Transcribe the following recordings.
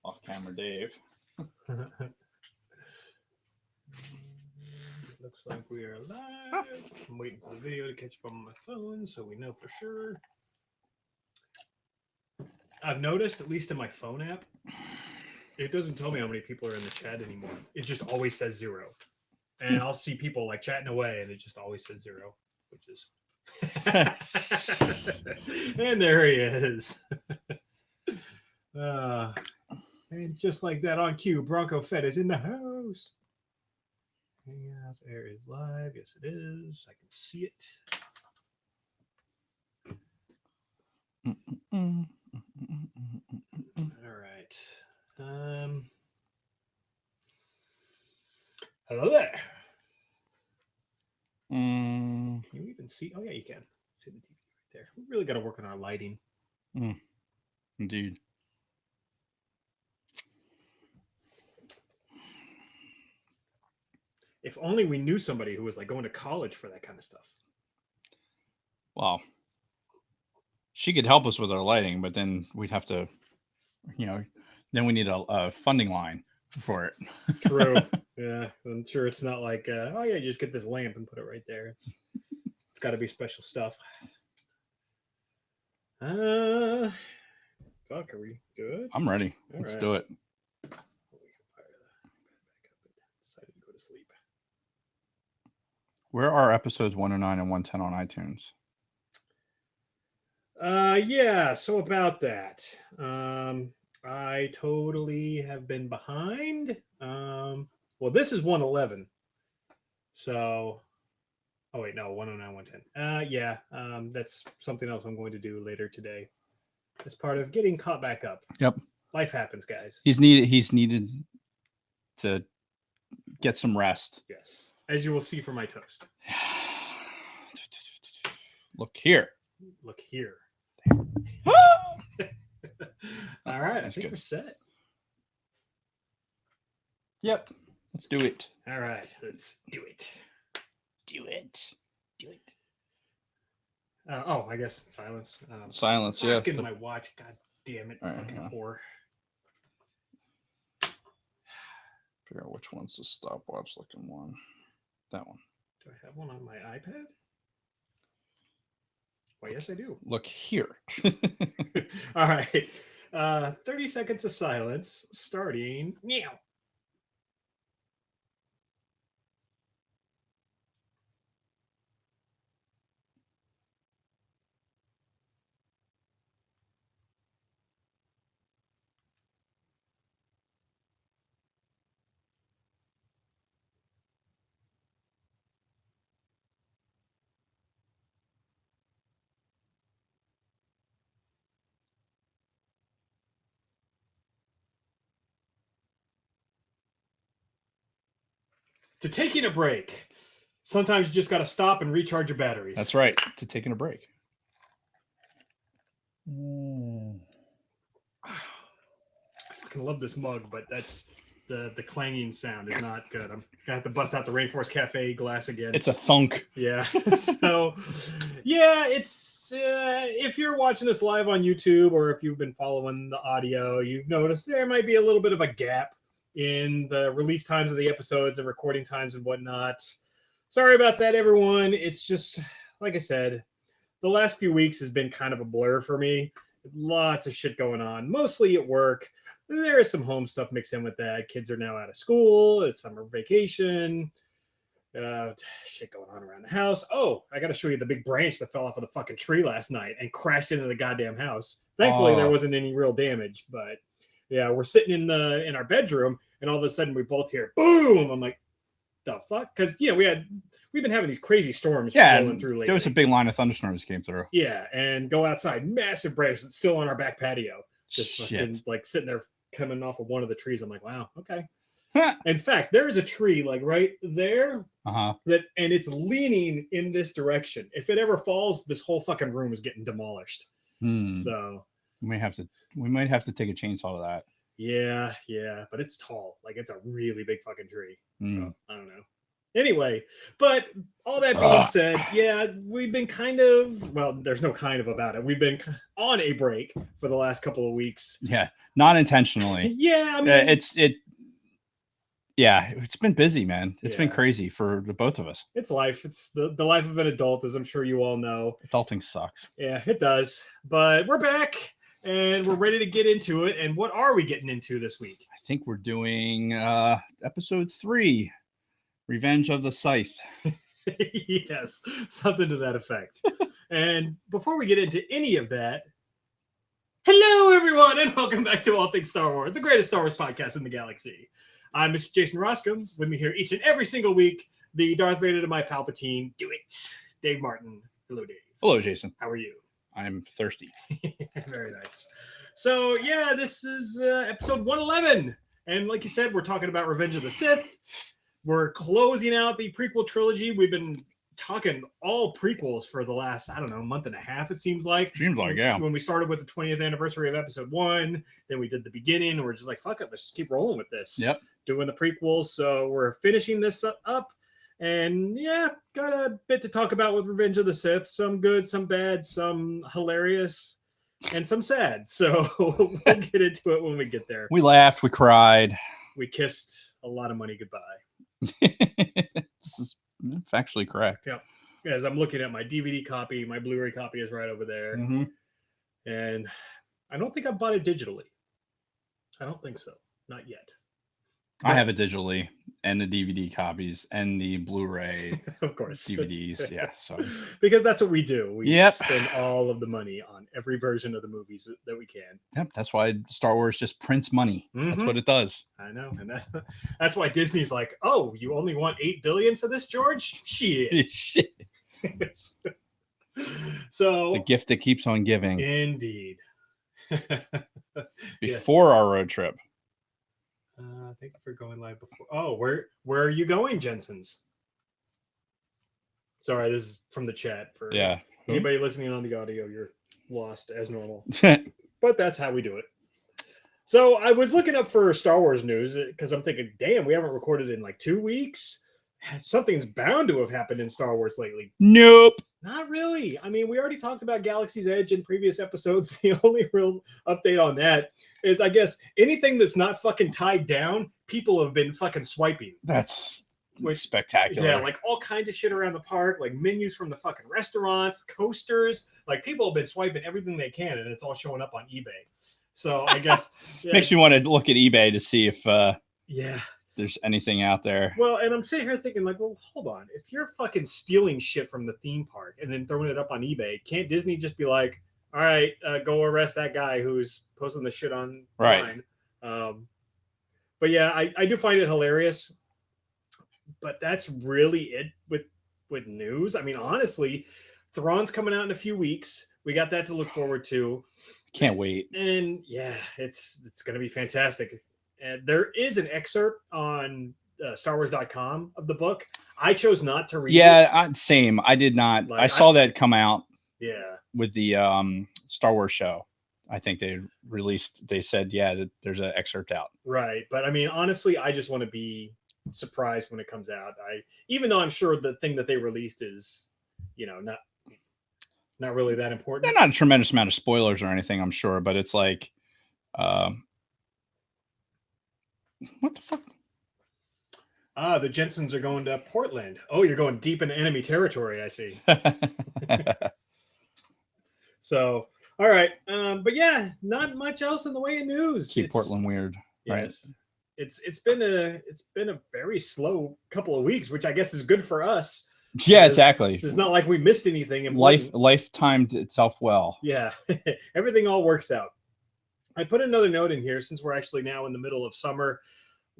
Off-camera Dave. Looks like we are live. I'm waiting for the video to catch up on my phone so we know for sure. I've noticed, at least in my phone app, it doesn't tell me how many people are in the chat anymore. It just always says 0. And I'll see people like chatting away and it just always says 0, which is... And there he is. And just like that on cue, Bronco Fett is in the house. Hangouts air is live. Yes, it is. I can see it. All right. Hello there. Can you even see? Oh yeah, you can see the TV right there. We really got to work on our lighting. Indeed. If only we knew somebody who was like going to college for that kind of stuff. Well, she could help us with our lighting, but then we'd have to, then we need a funding line for it. True. Yeah, I'm sure it's not like, oh yeah, just get this lamp and put it right there. It's got to be special stuff. Fuck, are we good? I'm ready. All Let's right. do it. Decided to go to sleep. Where are episodes 109 and 110 on iTunes? Yeah, so about that. I totally have been behind. Well, this is 111. So, oh wait, no, 109, 110. Yeah, that's something else I'm going to do later today. As part of getting caught back up. Yep. Life happens, guys. He's needed to get some rest. Yes. As you will see from my toast. Look here. Look here. All right, I think we're set. Yep. Let's do it. All right, let's do it. Do it. Do it. I guess silence. Silence, yeah. Get my watch. God damn it. Right, fucking whore. Figure out which one's the stopwatch looking one. That one. Do I have one on my iPad? Well, yes, I do. Look here. All right. 30 seconds of silence starting now. To taking a break. Sometimes you just got to stop and recharge your batteries. That's right. To taking a break. I fucking love this mug, but that's the clanging sound is not good. I'm gonna have to bust out the Rainforest Cafe glass again. It's a thunk. Yeah. So, yeah, it's if you're watching this live on YouTube or if you've been following the audio, you've noticed there might be a little bit of a gap in the release times of the episodes and recording times and whatnot. Sorry about that, everyone. It's just, like I said, the last few weeks has been kind of a blur for me. Lots of shit going on, mostly at work. There is some home stuff mixed in with that. Kids are now out of school. It's summer vacation. Shit going on around the house. Oh, I got to show you the big branch that fell off of the fucking tree last night and crashed into the goddamn house. Thankfully, there wasn't any real damage, but yeah, we're sitting in our bedroom, and all of a sudden we both hear boom. I'm like, the fuck? Because yeah, we've been having these crazy storms rolling through lately. There was a big line of thunderstorms came through. Yeah, and go outside, massive branch that's still on our back patio, just fucking, like sitting there coming off of one of the trees. I'm like, wow, okay. In fact, there is a tree like right there and it's leaning in this direction. If it ever falls, this whole fucking room is getting demolished. So we might have to take a chainsaw to that. Yeah, but it's tall. Like it's a really big fucking tree. So I don't know. Anyway, but all that being said, yeah, we've been kind of, well, there's no kind of about it. We've been on a break for the last couple of weeks. Yeah, not intentionally. Yeah, I mean, it's been busy, man. It's been crazy for the both of us. It's life. It's the life of an adult, as I'm sure you all know. Adulting sucks. Yeah, it does. But we're back and we're ready to get into it. And what are we getting into this week? I think we're doing episode 3, Revenge of the Sith. Yes, something to that effect. And before we get into any of that, hello, everyone, and welcome back to All Things Star Wars, the greatest Star Wars podcast in the galaxy. I'm Mr. Jason Roscom. With me here each and every single week, the Darth Vader to my Palpatine. Do it, Dave Martin. Hello, Dave. Hello, Jason. How are you? I'm thirsty. Very nice. So, yeah, this is episode 111. And like you said, we're talking about Revenge of the Sith. We're closing out the prequel trilogy. We've been talking all prequels for the last, I don't know, month and a half, it seems like. Seems like, yeah. When we started with the 20th anniversary of episode 1, then we did the beginning, and we're just like, fuck it, let's just keep rolling with this. Yep. Doing the prequels. So we're finishing this up. And yeah, got a bit to talk about with Revenge of the Sith. Some good, some bad, some hilarious, and some sad. So we'll get into it when we get there. We laughed, we cried. We kissed a lot of money goodbye. This is factually correct. Yep. As I'm looking at my DVD copy, my Blu-ray copy is right over there. Mm-hmm. And I don't think I bought it digitally. I don't think so. Not yet. I have it digitally, and the DVD copies, and the Blu-ray, of course, DVDs. Yeah, so because that's what we do. We Yep. spend all of the money on every version of the movies that we can. Yep, that's why Star Wars just prints money. That's what it does. I know, and that's why Disney's like, "Oh, you only want $8 billion for this, George? Shit." Shit. So The gift that keeps on giving. indeed. Before our road trip. Thank you for going live before. Oh, where are you going, Jensen's? Sorry, this is from the chat. For anybody listening on the audio, you're lost as normal. But that's how we do it. So I was looking up for Star Wars news because I'm thinking, damn, we haven't recorded in like 2 weeks. Something's bound to have happened in Star Wars lately. Nope. Not really. I mean, we already talked about Galaxy's Edge in previous episodes. The only real update on that is, I guess, anything that's not fucking tied down, people have been fucking swiping. That's spectacular. Yeah, like all kinds of shit around the park, like menus from the fucking restaurants, coasters. Like people have been swiping everything they can, and it's all showing up on eBay. So I guess makes me want to look at eBay to see if yeah, there's anything out there. Well, and I'm sitting here thinking, like, well, hold on. If you're fucking stealing shit from the theme park and then throwing it up on eBay, can't Disney just be like, all right, go arrest that guy who's posting the shit online? Right. But yeah, I do find it hilarious. But that's really it with news. I mean, honestly, Thrawn's coming out in a few weeks. We got that to look forward to. Can't wait. And yeah, it's going to be fantastic. And there is an excerpt on StarWars.com of the book. I chose not to read it. Yeah, same. I did not. I saw that come out. Yeah. With the Star Wars show. I think they said, that there's an excerpt out. Right. But I mean, honestly, I just want to be surprised when it comes out. Even though I'm sure the thing that they released is, not really that important. They're not a tremendous amount of spoilers or anything, I'm sure, but it's like, what the fuck? The Jensens are going to Portland. Oh, you're going deep into enemy territory, I see. So, all right. But yeah, not much else in the way of news. Keep Portland weird. Yes. Right? It's been a very slow couple of weeks, which I guess is good for us. Yeah, exactly. It's not like we missed anything. Life timed itself well. Yeah. Everything all works out. I put another note in here since we're actually now in the middle of summer.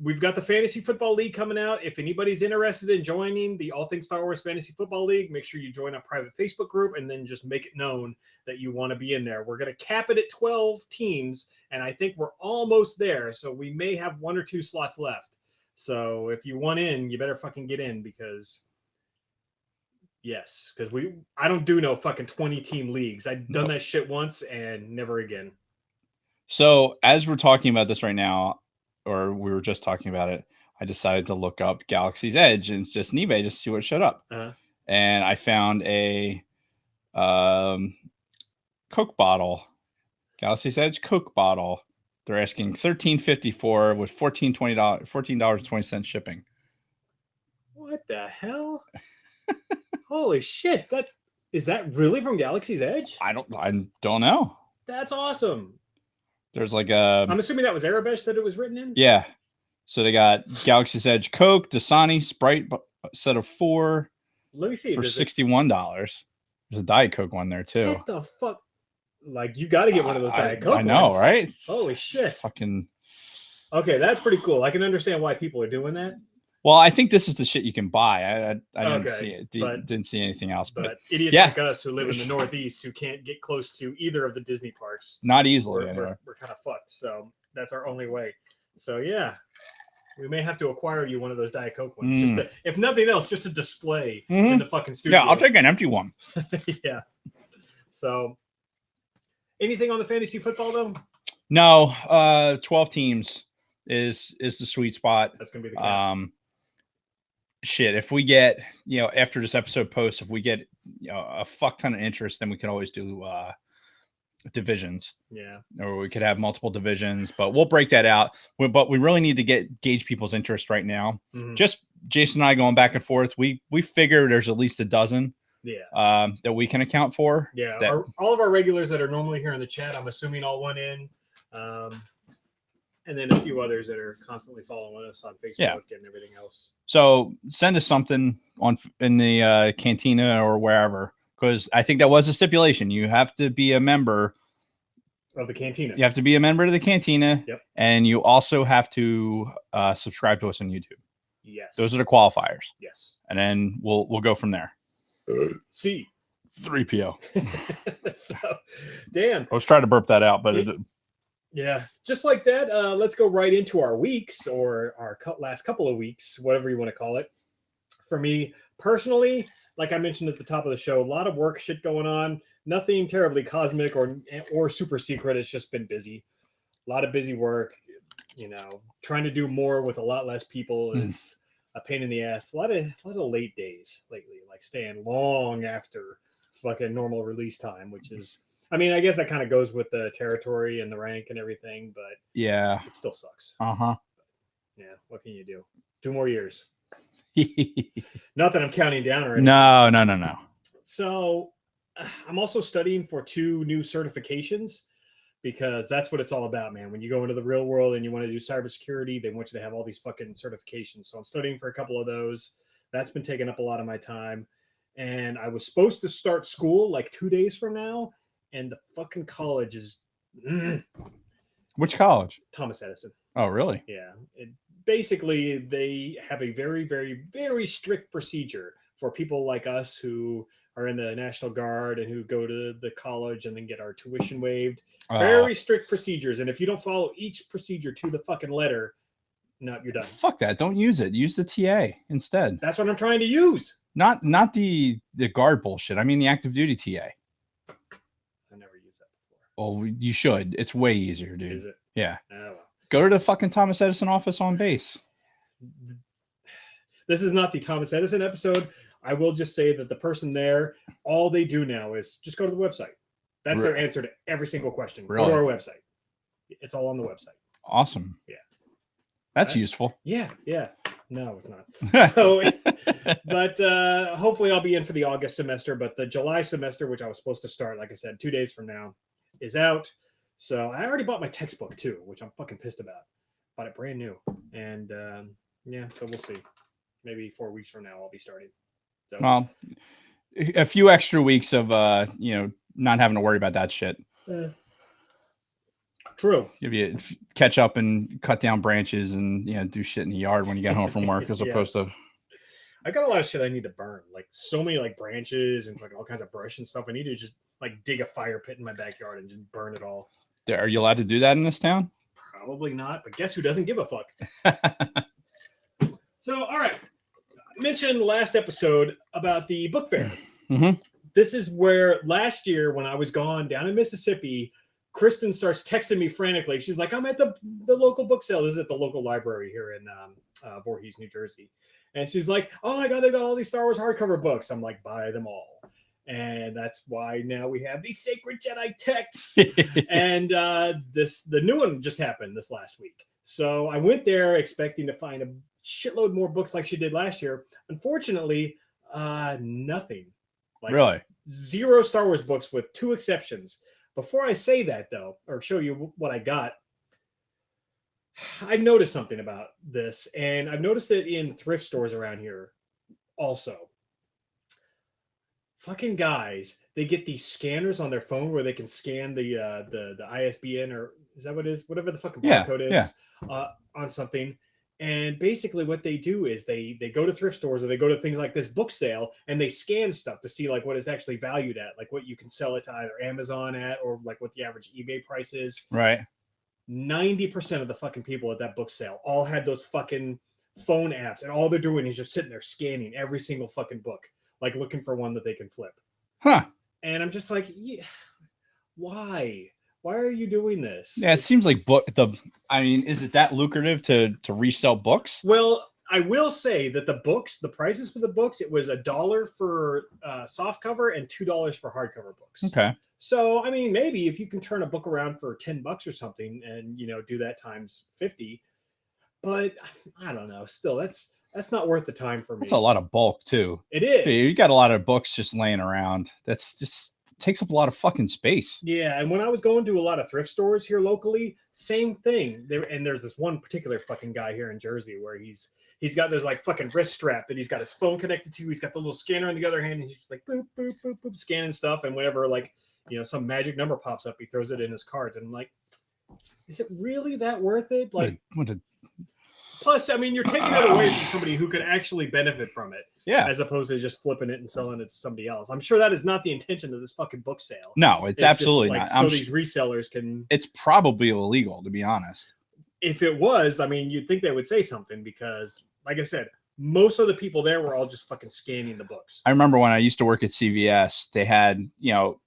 We've got the Fantasy Football League coming out. If anybody's interested in joining the All Things Star Wars Fantasy Football League, make sure you join our private Facebook group and then just make it known that you want to be in there. We're going to cap it at 12 teams, and I think we're almost there. So we may have 1 or 2 slots left. So if you want in, you better fucking get in because I don't do no fucking 20-team leagues. I've done that shit once and never again. So as we're talking about this right now, or we were just talking about it, I decided to look up Galaxy's Edge and just on eBay just to see what showed up. And I found a Coke bottle, Galaxy's Edge Coke bottle. They're asking $13.54 with $14.20 shipping. What the hell? Holy shit! Is that really from Galaxy's Edge? I don't know. That's awesome. There's like I'm assuming that was Arabesh that it was written in. Yeah. So they got Galaxy's Edge Coke, Dasani, Sprite set of 4. Let me see. For $61. There's a Diet Coke one there too. What the fuck? Like, you got to get one of those Diet Coke. I know, ones. Right? Holy shit! Fucking. Okay, that's pretty cool. I can understand why people are doing that. Well, I think this is the shit you can buy. I didn't see it. Didn't see anything else. But idiots like us who live in the Northeast who can't get close to either of the Disney parks. Not easily, anyway. We're kind of fucked. So that's our only way. So yeah, we may have to acquire you one of those Diet Coke ones. Just to, if nothing else, just to display in the fucking studio. Yeah, I'll take an empty one. Yeah. So, anything on the fantasy football though? No. 12 teams is the sweet spot. That's gonna be the cap. Shit, if we get, after this episode posts, if we get a fuck ton of interest, then we can always do divisions. Yeah. Or we could have multiple divisions, but we'll break that out. But we really need to gauge people's interest right now. Just Jason and I going back and forth. We figure there's at least a dozen. Yeah. That we can account for. Yeah. All of our regulars that are normally here in the chat, I'm assuming all went in. And then a few others that are constantly following us on Facebook and everything else. So send us something in the cantina or wherever, because I think that was a stipulation. You have to be a member of the cantina. You have to be a member of the cantina. Yep. And you also have to subscribe to us on YouTube. Yes. Those are the qualifiers. Yes. And then we'll go from there. See. 3PO. So, damn. I was trying to burp that out, but yeah, just like that. Let's go right into our weeks, or our last couple of weeks, whatever you want to call it. For me personally, like I mentioned at the top of the show, a lot of work shit going on. Nothing terribly cosmic or super secret. It's just been busy. A lot of busy work. Trying to do more with a lot less people is a pain in the ass. A lot of late days lately, like staying long after fucking normal release time, which is. I mean, I guess that kind of goes with the territory and the rank and everything, but yeah, it still sucks. Yeah, what can you do? 2 more years. Not that I'm counting down or anything. No. So I'm also studying for 2 new certifications, because that's what it's all about, man. When you go into the real world and you want to do cybersecurity, they want you to have all these fucking certifications. So I'm studying for a couple of those. That's been taking up a lot of my time. And I was supposed to start school like 2 days from now. And the fucking college is... Which college? Thomas Edison. Oh, really? Yeah. Basically, they have a very, very, very strict procedure for people like us who are in the National Guard and who go to the college and then get our tuition waived. Very strict procedures. And if you don't follow each procedure to the fucking letter, no, you're done. Fuck that. Don't use it. Use the TA instead. That's what I'm trying to use. Not the guard bullshit. I mean the active duty TA. Oh, you should. It's way easier, dude. Is it? Yeah. Oh, well. Go to the fucking Thomas Edison office on base. This is not the Thomas Edison episode. I will just say that the person there, all they do now is just go to the website. That's their answer to every single question. Really? Go to our website. It's all on the website. Awesome. Yeah. That's useful. Yeah. No, it's not. So, but hopefully I'll be in for the August semester. But the July semester, which I was supposed to start, like I said, 2 days from now, is out. So I already bought my textbook too, which I'm fucking pissed about. Bought it brand new. And so we'll see. Maybe 4 weeks from now I'll be starting. So, well, a few extra weeks of not having to worry about that shit. True. If you catch up and cut down branches and do shit in the yard when you get home from work, as opposed to. I got a lot of shit I need to burn, like so many like branches and fucking all kinds of brush and stuff. I need to just like dig a fire pit in my backyard and just burn it all. Are you allowed to do that in this town? Probably not, but guess who doesn't give a fuck? So, all right. I mentioned last episode about the book fair. Mm-hmm. This is where last year when I was gone down in Mississippi, Kristen starts texting me frantically. She's like, I'm at the local book sale. This is at the local library here in Voorhees, New Jersey. And she's like, oh my God, they got all these Star Wars hardcover books. I'm like, buy them all. And that's why now we have these Sacred Jedi texts. And the new one just happened this last week. So I went there expecting to find a shitload more books like she did last year. Unfortunately, nothing. Like, really? 0 Star Wars books with 2 exceptions. Before I say that, though, or show you what I got, I've noticed something about this, and I've noticed it in thrift stores around here also. Fucking guys, they get these scanners on their phone where they can scan the ISBN, or is that what it is? Whatever the fucking barcode is, on something. And basically what they do is they go to thrift stores, or they go to things like this book sale, and they scan stuff to see like what it's actually valued at, like what you can sell it to either Amazon at, or like what the average eBay price is. Right. 90% of the fucking people at that book sale all had those fucking phone apps, and all they're doing is just sitting there scanning every single fucking book, like looking for one that they can flip. Huh. And I'm just like, yeah, why? Why are you doing this? Yeah, it seems like is it that lucrative to resell books? Well, I will say that the prices for the books, it was $1 for soft cover and $2 for hardcover books. Okay. So, I mean, maybe if you can turn a book around for $10 or something, and do that times 50, but I don't know. Still, that's not worth the time for me. That's a lot of bulk too. It is. You got a lot of books just laying around. That's just takes up a lot of fucking space. Yeah, and when I was going to a lot of thrift stores here locally, same thing. There's this one particular fucking guy here in Jersey where he's got this like fucking wrist strap that he's got his phone connected to. He's got the little scanner on the other hand, and he's just like boop boop boop boop scanning stuff. And whenever like some magic number pops up, he throws it in his cart. And I'm like, is it really that worth it? Like, plus, I mean, you're taking it away from somebody who could actually benefit from it. Yeah. As opposed to just flipping it and selling it to somebody else. I'm sure that is not the intention of this fucking book sale. No, it's absolutely like, not. So these resellers can. It's probably illegal, to be honest. If it was, I mean, you'd think they would say something because, like I said, most of the people there were all just fucking scanning the books. I remember when I used to work at CVS, they had, you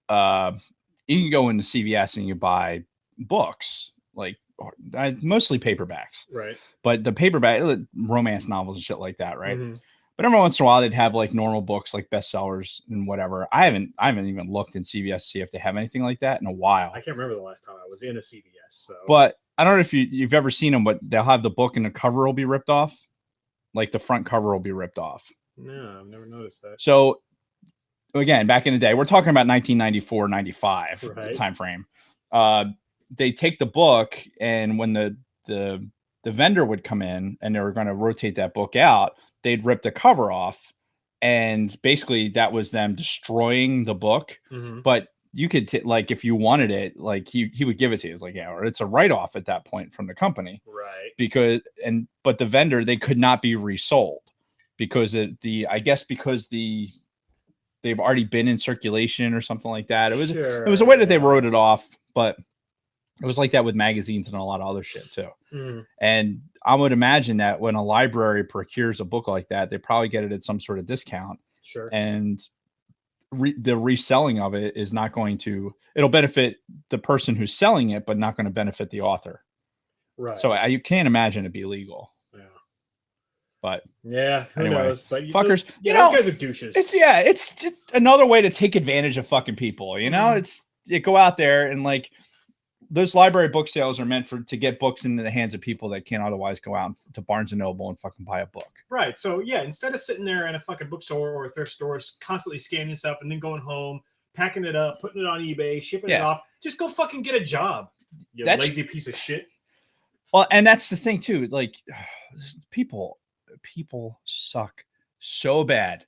can go into CVS and you buy books, like mostly paperbacks. Right. But the paperback, romance novels and shit like that, right? Mm-hmm. But every once in a while, they'd have like normal books, like bestsellers and whatever. I haven't even looked in CVS to see if they have anything like that in a while. I can't remember the last time I was in a CVS. So, but I don't know if you've ever seen them, but they'll have the book and the cover will be ripped off, like the front cover will be ripped off. No, I've never noticed that. So again, back in the day, we're talking about 1994, 95 right. time frame. They take the book, and when the vendor would come in and they were going to rotate that book out, they'd rip the cover off, and basically that was them destroying the book. Mm-hmm. But you could like, if you wanted it, like he would give it to you. It's like, yeah, or it's a write-off at that point from the company. Right. But the vendor, they could not be resold because they've already been in circulation or something like that. It was a way that they wrote it off, but it was like that with magazines and a lot of other shit too. Mm. And I would imagine that when a library procures a book like that, they probably get it at some sort of discount. Sure. And the reselling of it is not going to, it'll benefit the person who's selling it, but not going to benefit the author. Right. So you can't imagine it be illegal. Yeah. But yeah, who anyway, knows? But fuckers, those guys are douches. It's just another way to take advantage of fucking people. You go out there and like, those library book sales are meant to get books into the hands of people that can't otherwise go out to Barnes and Noble and fucking buy a book. Right. So yeah, instead of sitting there in a fucking bookstore or a thrift store, constantly scanning stuff and then going home, packing it up, putting it on eBay, shipping it off, just go fucking get a job. You lazy piece of shit. Well, and that's the thing too. Like, people suck so bad.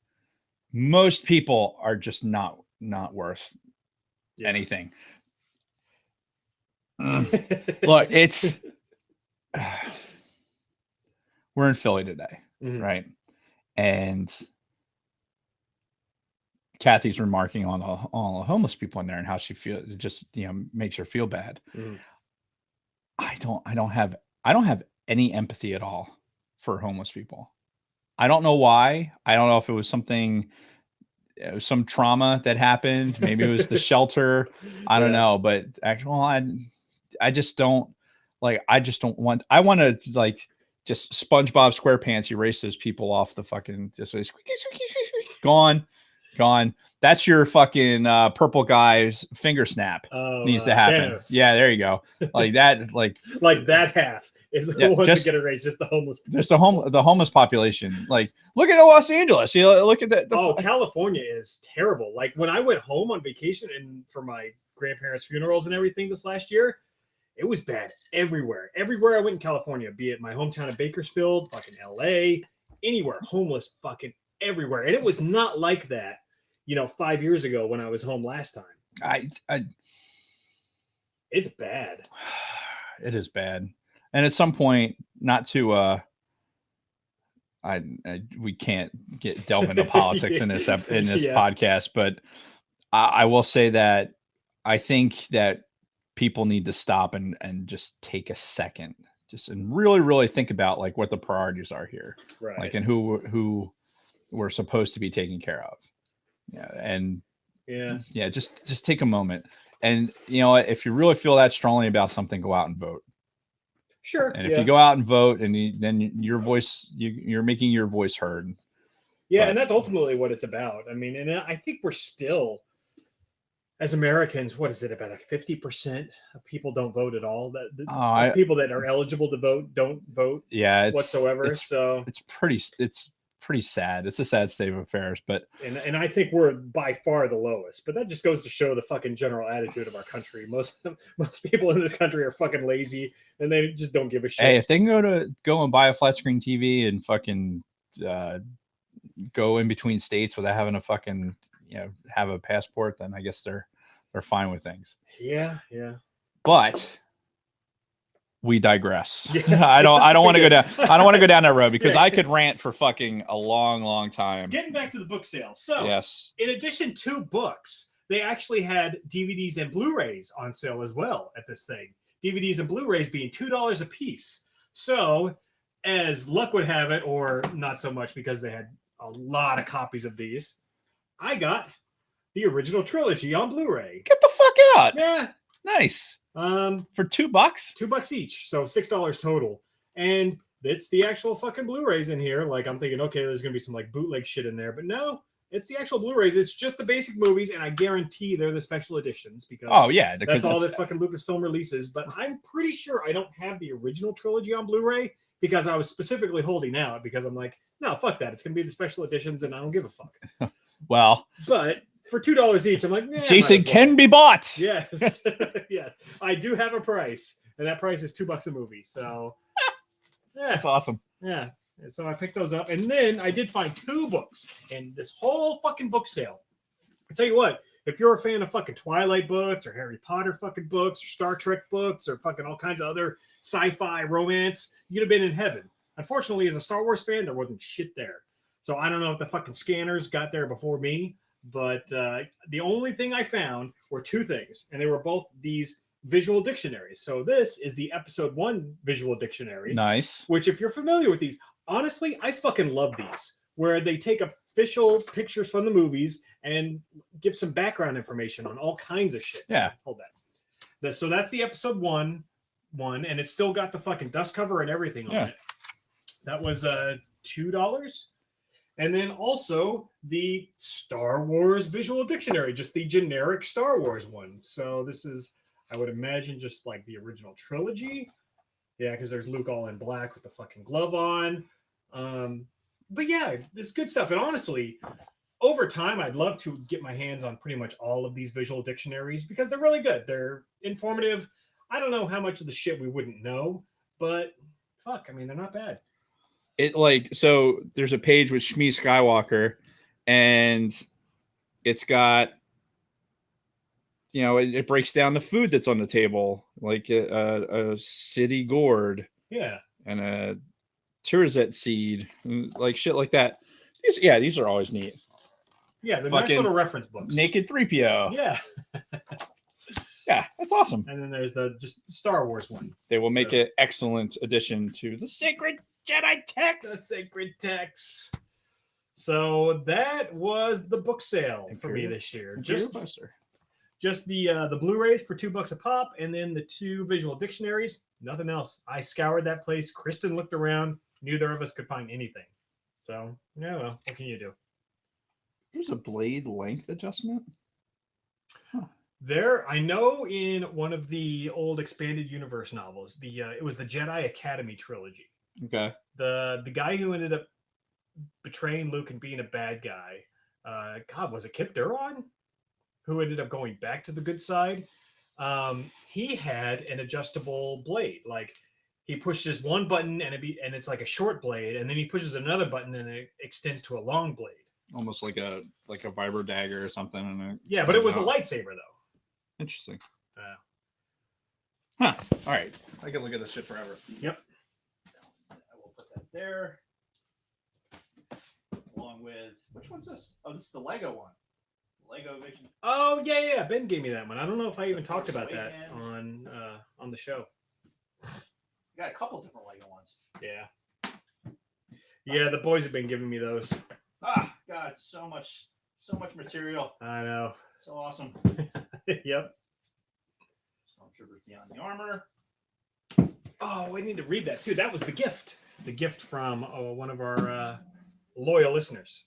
Most people are just not worth anything. Look, it's we're in Philly today, right? And Kathy's remarking on all the homeless people in there and how she feels. It just makes her feel bad. I don't have any empathy at all for homeless people. I don't know why. I don't know if it was something some trauma that happened. Maybe it was the shelter. I don't know, but actually, well, I just don't like. I just don't want. I want to like just SpongeBob SquarePants erase those people off the fucking just like, squeaky, squeaky, squeaky, squeaky. Gone. That's your fucking purple guy's finger snap. Needs to happen. Thanos. Yeah, there you go. Like that. Like that half is the ones that get erased. Just the homeless. Just the homeless population. Like, look at Los Angeles. You know, look at that. California is terrible. Like when I went home on vacation and for my grandparents' funerals and everything this last year, it was bad everywhere. Everywhere I went in California, be it my hometown of Bakersfield, fucking LA, anywhere, homeless fucking everywhere. And it was not like that, 5 years ago when I was home last time. It's bad. It is bad. And at some point, not to we can't delve into politics in this podcast, but I will say that I think that people need to stop and just take a second, and really, really think about like what the priorities are here, right? Like, and who we're supposed to be taking care of. Just take a moment, and if you really feel that strongly about something, go out and vote. Sure. And if you go out and vote, and then your voice, you're making your voice heard. Yeah, and that's ultimately what it's about. I mean, and I think we're still, as Americans, what is it, about 50% of people don't vote at all? People that are eligible to vote don't vote. Yeah, whatsoever. It's pretty sad. It's a sad state of affairs, but and I think we're by far the lowest. But that just goes to show the fucking general attitude of our country. Most people in this country are fucking lazy and they just don't give a shit. Hey, if they can go and buy a flat screen TV and fucking go in between states without having to fucking have a passport, then I guess they're fine with things. Yeah. But we digress. Yes, I don't want to go down. I don't want to go down that road because I could rant for fucking a long, long time. Getting back to the book sale. So, yes, in addition to books, they actually had DVDs and Blu-rays on sale as well at this thing. DVDs and Blu-rays being $2 a piece. So, as luck would have it, or not so much because they had a lot of copies of these, I got the original trilogy on Blu-ray. Get the fuck out. Yeah. Nice. For $2? $2 each, so $6 total. And it's the actual fucking Blu-rays in here. Like, I'm thinking, okay, there's gonna be some like bootleg shit in there, but no, it's the actual Blu-rays. It's just the basic movies, and I guarantee they're the special editions because that's all that fucking Lucasfilm releases. But I'm pretty sure I don't have the original trilogy on Blu-ray because I was specifically holding out because I'm like, no, fuck that. It's gonna be the special editions, and I don't give a fuck. Well, but for $2 each, I'm like, Jason can be bought. Yes. Yes. I do have a price, and that price is $2 a movie. So yeah, that's awesome. Yeah. And so I picked those up, and then I did find 2 books in this whole fucking book sale. I tell you what, if you're a fan of fucking Twilight books or Harry Potter fucking books or Star Trek books or fucking all kinds of other sci-fi romance, you'd have been in heaven. Unfortunately, as a Star Wars fan, there wasn't shit there. So I don't know if the fucking scanners got there before me. But the only thing I found were 2 things, and they were both these visual dictionaries. So this is the episode 1 visual dictionary. Nice. Which, if you're familiar with these, honestly, I fucking love these, where they take official pictures from the movies and give some background information on all kinds of shit. Yeah. So, hold that. So that's the episode 1, and it's still got the fucking dust cover and everything on it. That was $2. And then also the Star Wars Visual Dictionary, just the generic Star Wars one. So this is, I would imagine, just like the original trilogy. Yeah, because there's Luke all in black with the fucking glove on. But yeah, this is good stuff. And honestly, over time, I'd love to get my hands on pretty much all of these visual dictionaries because they're really good. They're informative. I don't know how much of the shit we wouldn't know, but fuck, I mean, they're not bad. So there's a page with Shmi Skywalker, and it's got, it breaks down the food that's on the table, like a city gourd, and a Tirzet seed, like shit like that. These are always neat. Yeah, they're nice little reference books. Naked 3PO. Yeah. Yeah, that's awesome. And then there's the just Star Wars one. They will make an excellent addition to the Sacred Jedi Text. The Sacred Text. So that was the book sale for me this year. Just the Blu-rays for $2 a pop, and then the 2 visual dictionaries. Nothing else. I scoured that place. Kristen looked around. Neither of us could find anything. So yeah, well, what can you do? There's a blade length adjustment. Huh. There, I know in one of the old expanded universe novels, it was the Jedi Academy trilogy. Okay. The guy who ended up betraying Luke and being a bad guy, God, was it Kip Duron? Who ended up going back to the good side? He had an adjustable blade. Like he pushes one button and it's like a short blade, and then he pushes another button and it extends to a long blade. Almost like a vibro dagger or something. And yeah, but it was a lightsaber though. Interesting. Huh. All right. I can look at this shit forever. Yep. I will put that there. Along with, which one's this? Oh, this is the Lego one. Lego Vision. Oh yeah. Ben gave me that one. I don't know if I even talked about that on the show. You got a couple different Lego ones. Yeah. Yeah, the boys have been giving me those. Ah, God, so much material. I know. So awesome. Yep. Stormtroopers Beyond the Armor. Oh, I need to read that too. That was the gift. The gift from one of our loyal listeners.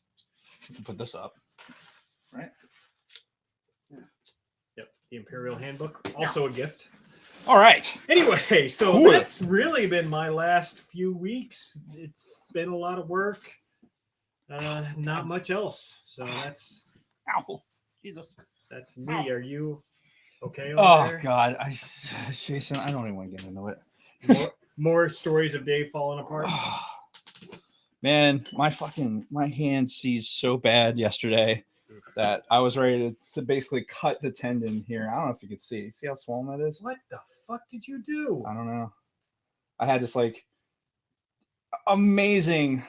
You can put this up. Right? Yeah. Yep. The Imperial Handbook. Also a gift. All right. Anyway, so that's really been my last few weeks. It's been a lot of work. Not much else. So that's... Ow. Jesus. That's me. Ow. Are you okay over there? God. Jason, I don't even want to get into it. More stories of Dave falling apart? Man, my hand seized so bad yesterday that I was ready to basically cut the tendon here. I don't know if you can see. See how swollen that is? What the fuck did you do? I don't know. I had this amazing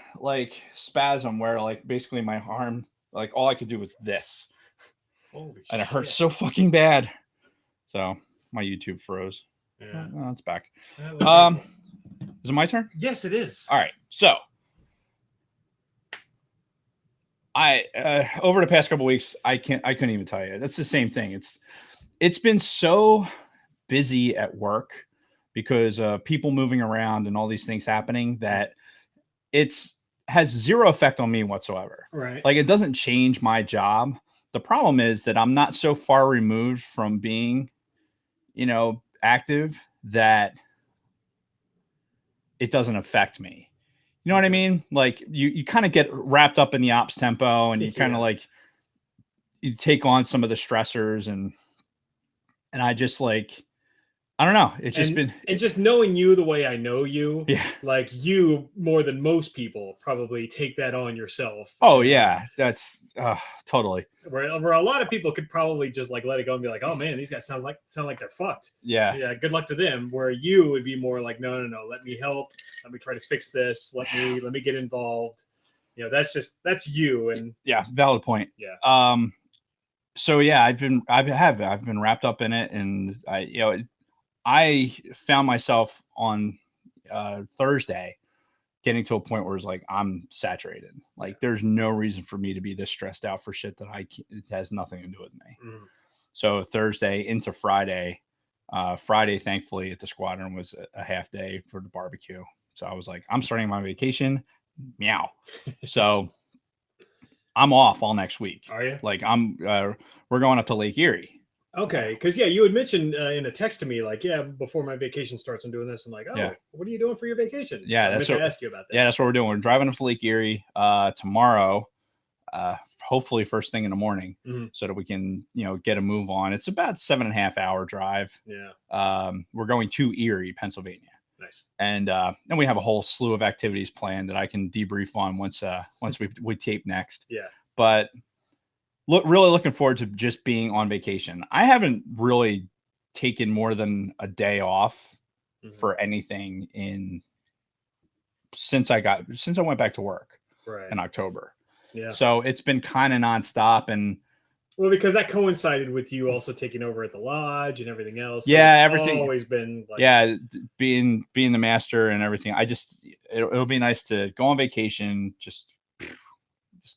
spasm where basically my arm, all I could do was this. Holy and it hurt so fucking bad. So my YouTube froze. Yeah. Oh, it's back. Is it my turn? Yes, it is. All right. So I over the past couple of weeks, I couldn't even tell you. That's the same thing. It's been so busy at work because people moving around and all these things happening that has zero effect on me whatsoever. Right. It doesn't change my job. The problem is that I'm not so far removed from being, active that it doesn't affect me. You know what I mean? You kind of get wrapped up in the ops tempo and you kind of you take on some of the stressors and I just I don't know. It's just and just knowing you the way I know you, yeah. You more than most people probably take that on yourself. Oh yeah, that's totally. Where a lot of people could probably just let it go and be like, oh man, these guys sound like they're fucked. Yeah. Yeah. Good luck to them. Where you would be more like, no, let me help. Let me try to fix this. Let me get involved. That's you. And yeah, valid point. Yeah. So yeah, I've been wrapped up in it, and I found myself on Thursday getting to a point where it's I'm saturated. There's no reason for me to be this stressed out for shit that it has nothing to do with me. Mm. So Thursday into Friday, thankfully at the squadron was a half day for the barbecue. So I was I'm starting my vacation. Meow. So I'm off all next week. Are you? We're going up to Lake Erie. Okay, because you had mentioned in a text to me before my vacation starts, I'm doing this. I'm what are you doing for your vacation? Yeah, that's what I ask you about that. Yeah, that's what we're doing. We're driving up to Lake Erie tomorrow, hopefully first thing in the morning, so that we can get a move on. It's about 7.5 hour drive. Yeah. We're going to Erie, Pennsylvania. Nice. And then we have a whole slew of activities planned that I can debrief on once we tape next. Yeah. But really looking forward to just being on vacation. I haven't really taken more than a day off for anything since I went back to work in October. Yeah. So it's been kind of nonstop. And well, because that coincided with you also taking over at the lodge and everything else. So yeah, everything always been being the master and everything. It'll be nice to go on vacation, just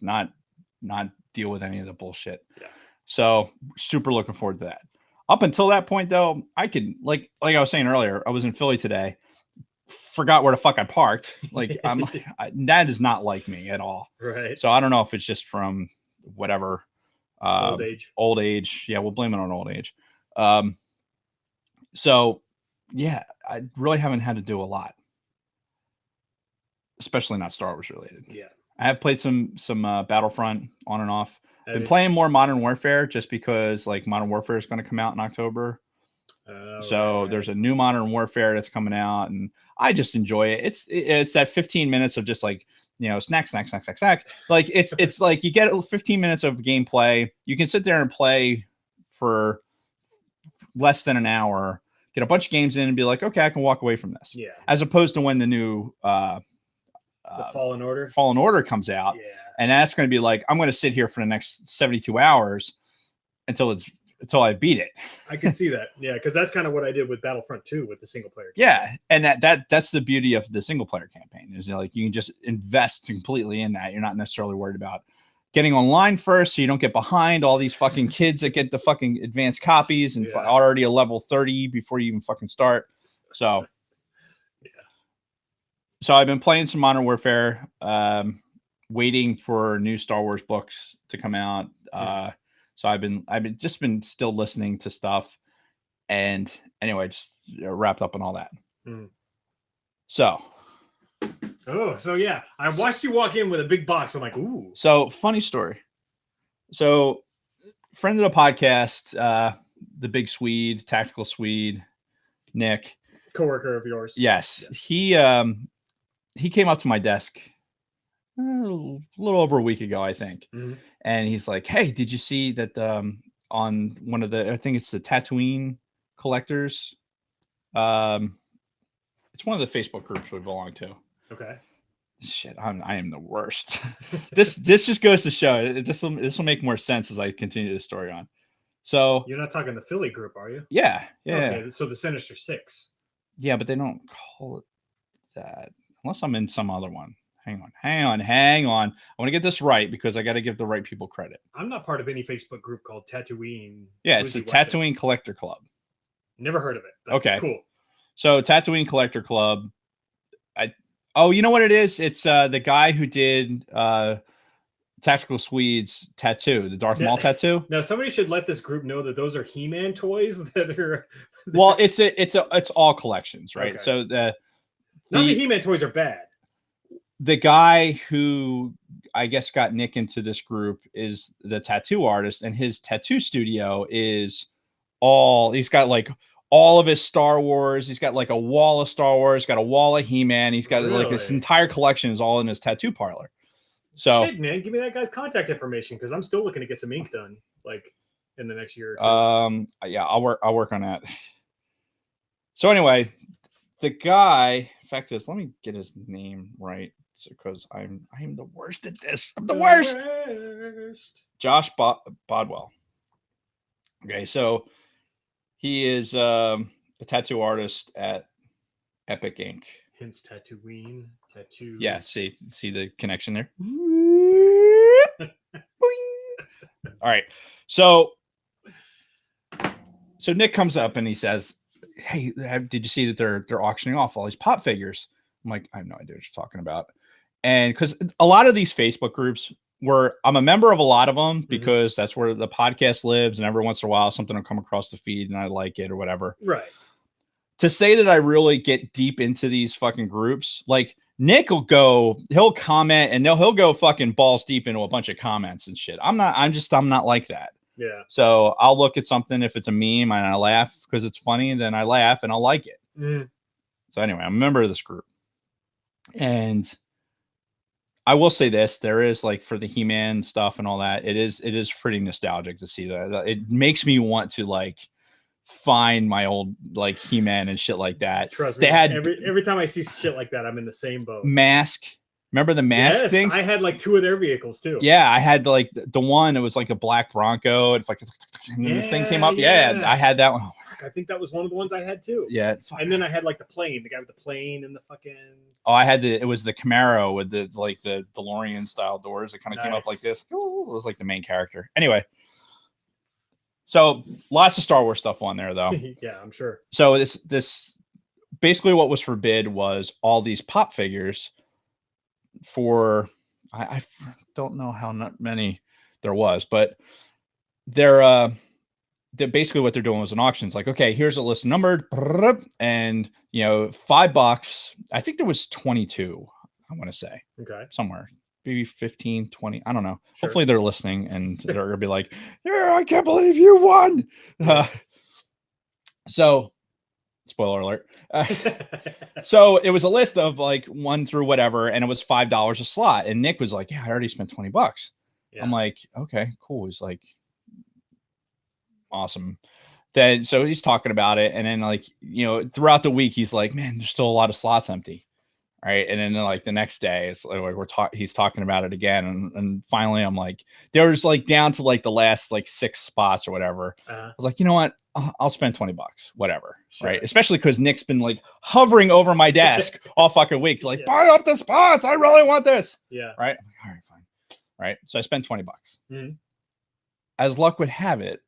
Just not deal with any of the bullshit. Yeah. So super looking forward to that. Up until that point, though, I could like I was saying earlier, I was in Philly today. Forgot where the fuck I parked. Like that is not like me at all. Right. So I don't know if it's just from whatever old age. Yeah, we'll blame it on old age. So yeah, I really haven't had to do a lot, especially not Star Wars related. Yeah, I have played some Battlefront on and off. Been playing more Modern Warfare just because like Modern Warfare is going to come out in October. So there's a new Modern Warfare that's coming out, and I just enjoy it. It's that 15 minutes of just like, you know, snack. Like it's like you get 15 minutes of gameplay. You can sit there and play for less than an hour, get a bunch of games in, and be like, okay, I can walk away from this. Yeah. As opposed to when the new the Fallen Order comes out, yeah, and that's going to be like, I'm going to sit here for the next 72 hours until I beat it. I can see that. Yeah, because that's kind of what I did with Battlefront 2 with the single player campaign. Yeah, and that's the beauty of the single player campaign is like you can just invest completely in that. You're not necessarily worried about getting online first, so you don't get behind all these fucking kids that get the fucking advanced copies and already a level 30 before you even fucking start. So yeah. So I've been playing some Modern Warfare, waiting for new Star Wars books to come out. So I've been still listening to stuff, and anyway, just wrapped up on all that. So yeah, I watched you walk in with a big box. I'm like, ooh. So funny story. So friend of the podcast, the big Swede, tactical Swede, Nick, coworker of yours. Yes. He came up to my desk a little over a week ago, I think. And he's like, hey, did you see that on one of the, I think it's the Tatooine Collectors. It's one of the Facebook groups we belong to. Okay. Shit, I am the worst. This just goes to show this will make more sense as I continue the story on. So you're not talking the Philly group, are you? Yeah. Okay, so the Sinister Six. Yeah, but they don't call it that unless I'm in some other one. Hang on. I want to get this right because I got to give the right people credit. I'm not part of any Facebook group called Tatooine. Yeah, it's the Tatooine Collector Club. Never heard of it. Okay, cool. So Tatooine Collector Club. You know what it is? It's the guy who did Tactical Swede's tattoo, the Darth Maul tattoo. Now somebody should let this group know that those are He-Man toys that are. Well, it's all collections, right? Okay. So none of the He-Man toys are bad. The guy who I guess got Nick into this group is the tattoo artist, and his tattoo studio is he's got like all of his Star Wars. He's got like a wall of Star Wars, got a wall of He-Man. He's got like this entire collection is all in his tattoo parlor. So shit, man, give me that guy's contact information because I'm still looking to get some ink done like in the next year or two. Yeah, I'll work on that. So anyway, the guy, in fact, let me get his name right. Because I'm the worst at this. I'm the worst. Josh Bodwell. Okay, so he is a tattoo artist at Epic Ink. Hence Tatooine tattoo. Yeah, see the connection there. All right, so Nick comes up and he says, "Hey, did you see that they're auctioning off all these pop figures?" I'm like, I have no idea what you're talking about. And because a lot of these Facebook groups I'm a member of a lot of them because that's where the podcast lives. And every once in a while, something will come across the feed and I like it or whatever. Right. To say that I really get deep into these fucking groups, like Nick he'll comment and he'll go fucking balls deep into a bunch of comments and shit. I'm not like that. Yeah. So I'll look at something if it's a meme and I laugh because it's funny, and then I laugh and I'll like it. So anyway, I'm a member of this group. And I will say this, there is like for the He-Man stuff and all that, it is pretty nostalgic to see that. It makes me want to like find my old like He-Man and shit like that. Trust me, every time I see shit like that, I'm in the same boat. Mask. Remember the mask things? I had like 2 of their vehicles too. Yeah, I had like the one that was like a black Bronco. It's like the thing came up. Yeah, I had that one. Oh my Fuck, I think that was one of the ones I had too. Yeah. And then I had like the plane, the guy with the plane and the fucking. Oh, I had it was the Camaro with the DeLorean style doors. It kind of came up like this. Ooh, it was like the main character. Anyway. So lots of Star Wars stuff on there though. Yeah, I'm sure. So this basically what was forbid was all these pop figures for I don't know how many there was, but they're basically what they're doing was an auction. It's like, okay, here's a list numbered, and $5. I think there was 22. I want to say somewhere, maybe 15, 20. I don't know. Sure. Hopefully they're listening and they're gonna be like, yeah, I can't believe you won. So, spoiler alert. So it was a list of like 1 through whatever, and it was $5 a slot. And Nick was like, yeah, I already spent $20. Yeah. I'm like, okay, cool. He's like, awesome. Then so he's talking about it, and then like throughout the week he's like, man, there's still a lot of slots empty, right? And then like the next day it's like he's talking about it again, and finally I'm like, there was like down to like the last like 6 spots or whatever. I was like, you know what, I'll spend $20, whatever. Sure. Right? Especially because Nick's been like hovering over my desk all fucking week, like, buy up the spots, I really want this. Yeah, right. I'm like, all right, fine. Right, so I spent $20. As luck would have it,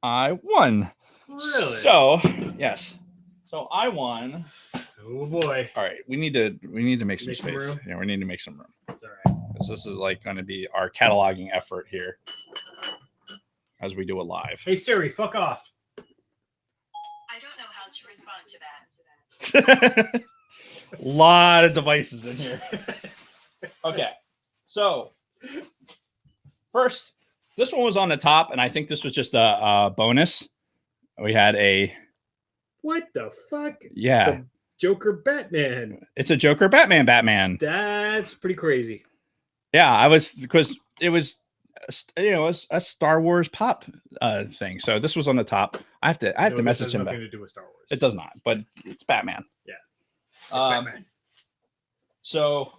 I won. Really? So, yes. So I won. Oh boy. All right. We need to make some space. Room? Yeah, we need to make some room. That's all right. Because this is like going to be our cataloging effort here as we do it live. Hey Siri, fuck off. I don't know how to respond to that. A lot of devices in here. Okay. So, first, this one was on the top, and I think this was just a bonus. We had a... What the fuck? Yeah. The Joker Batman. It's a Joker Batman. That's pretty crazy. Yeah, because it was, a Star Wars pop thing. So this was on the top. I have to message him back. Nothing to do with Star Wars. It does not, but it's Batman. Yeah. It's Batman. So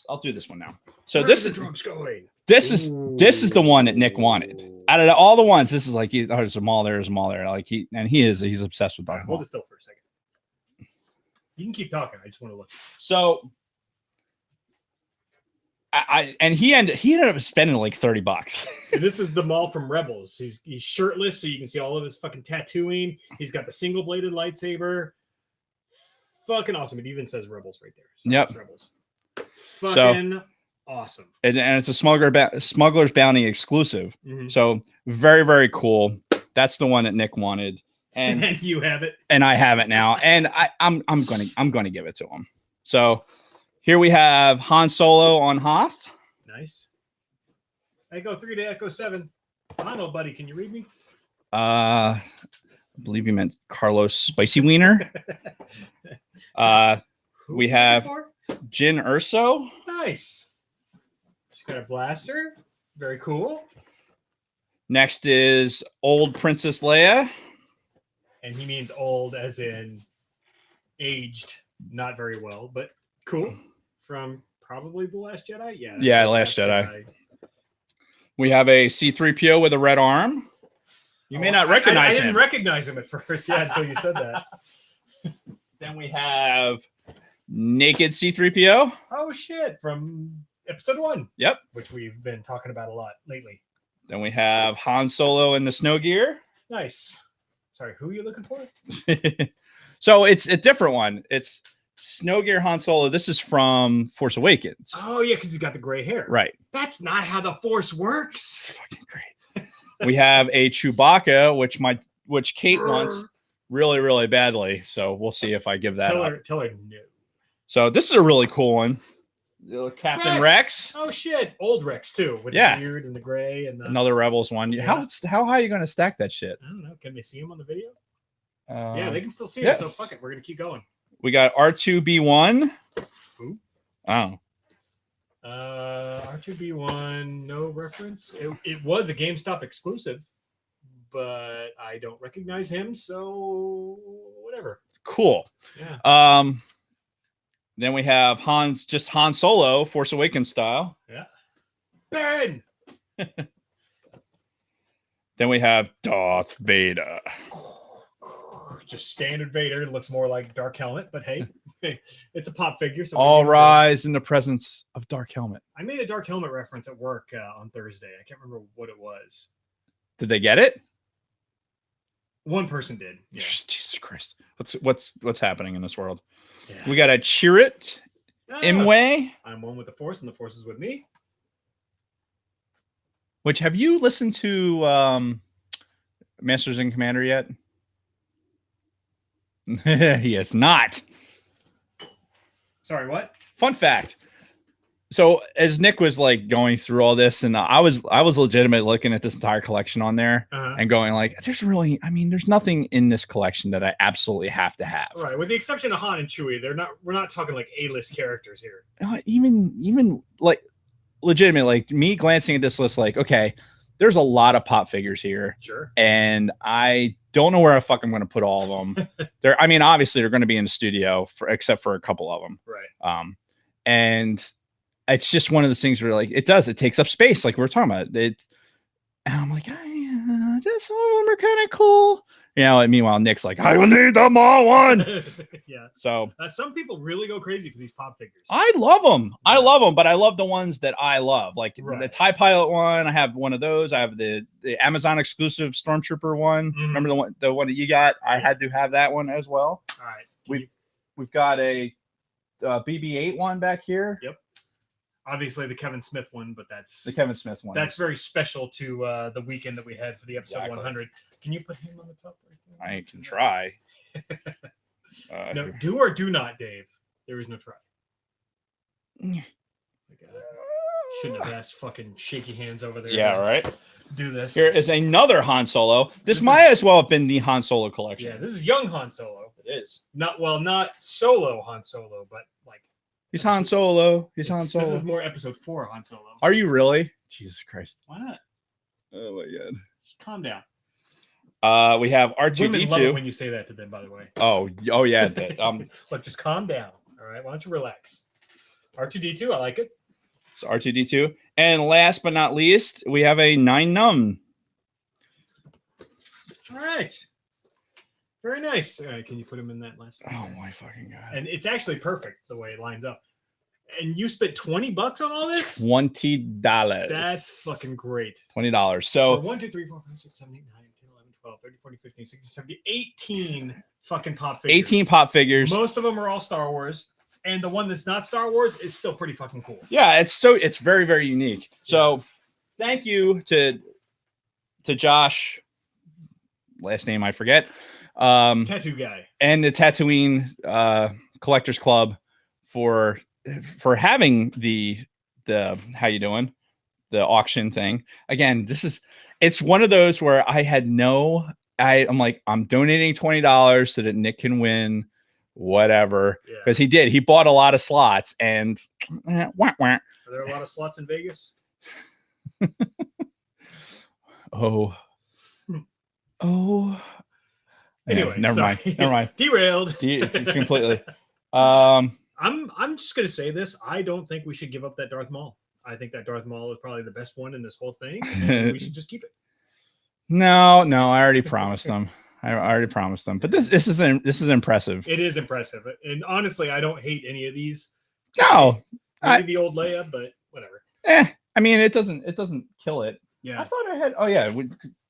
I'll do this one now. So Where this are the drugs going? This is the one that Nick wanted. Out of all the ones, this is like there's a mall there. Like he's obsessed with Darth Maul. Hold it still for a second. You can keep talking. I just want to look. So he ended up spending like $30. And this is the Maul from Rebels. He's shirtless, so you can see all of his fucking tattooing. He's got the single bladed lightsaber. Fucking awesome. It even says Rebels right there. So yep. Rebels. Fucking awesome. And it's a Smuggler's Bounty exclusive. Mm-hmm. So very, very cool. That's the one that Nick wanted. And you have it. And I have it now. And I'm gonna give it to him. So here we have Han Solo on Hoth. Nice. Echo 3 to Echo 7. Hello, buddy. Can you read me? I believe you meant Carlos Spicy Wiener. We have Jyn Erso. Nice. She's got a blaster. Very cool. Next is old Princess Leia. And he means old as in aged, not very well, but cool. From probably The Last Jedi? Yeah, Last Jedi. We have a C-3PO with a red arm. You may not recognize him. I didn't recognize him at first, until you said that. Then we have naked C-3PO. Oh, shit. From episode 1. Yep. Which we've been talking about a lot lately. Then we have Han Solo in the snow gear. Nice. Sorry, who are you looking for? So it's a different one. It's snow gear Han Solo. This is from Force Awakens. Oh, yeah, because he's got the gray hair. Right. That's not how the Force works. It's fucking great. We have a Chewbacca, which Kate wants really, really badly. So we'll see if I give that Tell her no. So this is a really cool one. Captain Rex. Oh shit, old Rex too, with the beard and the gray and another Rebels one. Yeah. How high are you going to stack that shit? I don't know. Can they see him on the video? Yeah, they can still see him. So fuck it, we're gonna keep going. We got R2B1. Who? Oh. R2B1, no reference. It was a GameStop exclusive, but I don't recognize him, so whatever. Cool. Yeah. Then we have Han Solo, Force Awakens style. Yeah. Ben! Then we have Darth Vader. Just standard Vader. It looks more like Dark Helmet, but hey, it's a pop figure. So All maybe rise in the presence of Dark Helmet. I made a Dark Helmet reference at work on Thursday. I can't remember what it was. Did they get it? One person did. Yeah. Jesus Christ. What's happening in this world? Yeah. We got a Chirrut Imwe. I'm one with the Force, and the Force is with me. Which, have you listened to Masters and Commander yet? He has not. Sorry, what? Fun fact. So as Nick was like going through all this, and I was legitimately looking at this entire collection on there and going like, there's nothing in this collection that I absolutely have to have. Right, with the exception of Han and Chewie, we're not talking like A-list characters here. Even like legitimately, like me glancing at this list, like, okay, there's a lot of pop figures here. Sure. And I don't know where the fuck I'm going to put all of them. Obviously they're going to be in the studio except for a couple of them. Right. And it's just one of those things where like it takes up space, like we were talking about it. And I'm like, just some of them are kind of cool, and meanwhile Nick's like, I will need the Maul one. Yeah. So some people really go crazy for these pop figures. I love them. I love them, but I love the ones that I love, like the TIE Pilot one. I have one of those. I have the Amazon exclusive Stormtrooper one. Remember the one that you got? I had to have that one as well. All right. We've got a BB-8 one back here. Yep. Obviously the Kevin Smith one, but that's the Kevin Smith one. That's very special to the weekend that we had for the episode 100. Can you put him on the top right there? I can try. No, do or do not, Dave. There is no try. Shouldn't have asked fucking shaky hands over there. Yeah, right. Do this. Here is another Han Solo. This might as well have been the Han Solo collection. Yeah, this is young Han Solo. It is. Not solo Han Solo, but like he's Han Solo. He's Han Solo. This is more episode 4 Han Solo. Are you really? Jesus Christ. Why not? Oh my god. Just calm down. We have R2D2. Women love it when you say that to them, by the way. Oh yeah. Look, just calm down. All right, why don't you relax? R2D2, I like it. So R2D2. And last but not least, we have a 9 Num. All right. Very nice. All right, can you put him in that last one? Oh my fucking god. And it's actually perfect the way it lines up. And you spent $20 on all this? $20. That's fucking great. $20. So 1, 2, 3, 4, 5, 6, 7, 8, 9, 10, 11, 12, 13, 14, 15, 16, 17, 18 fucking pop figures. 18 pop figures. Most of them are all Star Wars. And the one that's not Star Wars is still pretty fucking cool. Yeah, it's very, very unique. So thank you to Josh. Last name I forget. Tattoo guy. And the Tatooine Collectors Club for having the how you doing? The auction thing. Again, it's one of those where I'm like, I'm donating $20 so that Nick can win whatever, because he bought a lot of slots and Are there a lot of slots in Vegas? Anyway, never mind. Derailed. Completely. I'm just gonna say this. I don't think we should give up that Darth Maul. I think that Darth Maul is probably the best one in this whole thing, and we should just keep it. No, I already promised them. But this is impressive. It is impressive, and honestly, I don't hate any of these. No, maybe the old Leia, but whatever. I mean, it doesn't kill it. Yeah, I thought I had. Oh yeah,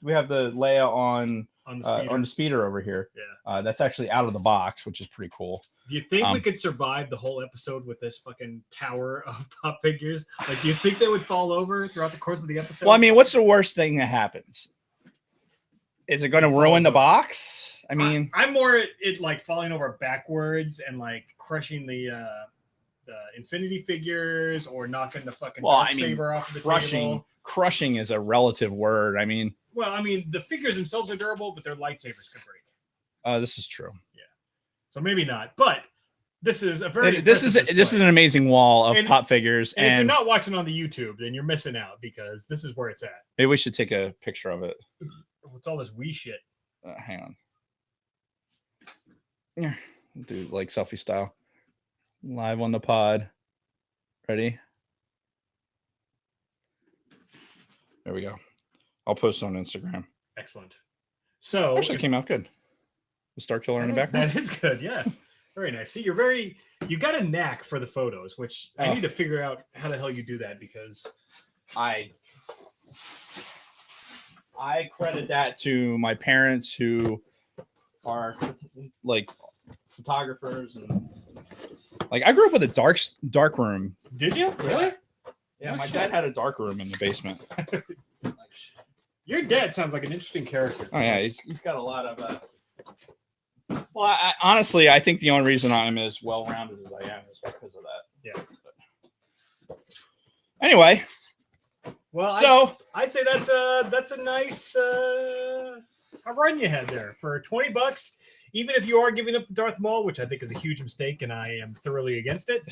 we have the Leia on the speeder over here. Yeah, that's actually out of the box, which is pretty cool. Do you think we could survive the whole episode with this fucking tower of pop figures? Like, do you think they would fall over throughout the course of the episode? Well, I mean, what's the worst thing that happens? Is it going to ruin the box? I mean, I'm more it like falling over backwards and like crushing the Infinity figures or knocking the fucking saber off the table. Crushing is a relative word. I mean, the figures themselves are durable, but their lightsabers could break. This is true. Yeah, so maybe not. But this is a very this is an amazing wall of pop figures. And if you're not watching on the YouTube, then you're missing out because this is where it's at. Maybe we should take a picture of it. What's all this wee shit? Hang on. Yeah, do like selfie style. Live on the pod. Ready? There we go. I'll post it on Instagram. Excellent. So Actually, came out good. The Star Killer in the background. That is good. Yeah. Very nice. See, you got a knack for the photos, which I need to figure out how the hell you do that because I credit that to my parents who are like photographers and like I grew up with a dark room. Did you? Really? Yeah, Oh, my shit. dad had a dark room in the basement. Your dad sounds like an interesting character. Oh yeah, he's got a lot of well, honestly, I think the only reason I'm as well-rounded as I am is because of that. Yeah. But anyway, Well, so I'd say that's a nice a run you had there for $20. Even if you are giving up the Darth Maul, which I think is a huge mistake, and I am thoroughly against it.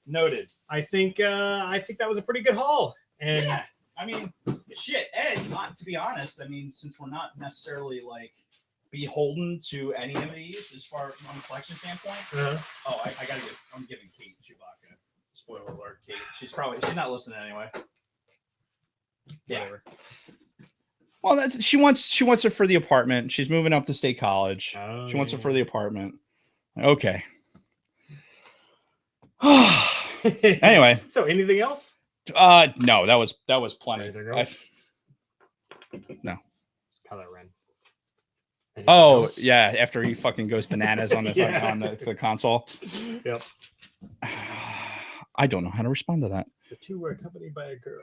Noted. I think that was a pretty good haul. And Yeah, I mean, shit. And to be honest, I mean, since we're not necessarily like beholden to any of these as far as from a collection standpoint. Oh, I gotta I'm giving Kate Chewbacca. Spoiler alert, Kate. She's not listening anyway. Yeah. whatever. Well, she wants it for the apartment. She's moving up to state college. Oh, She wants yeah. it for the apartment. Okay. Anyway. So anything else? No, that was plenty. Anything else? No. Color Ren. Anything Oh else? yeah, after he fucking goes bananas on the Yeah. on the console. Yep. I don't know how to respond to that. The two were accompanied by a girl.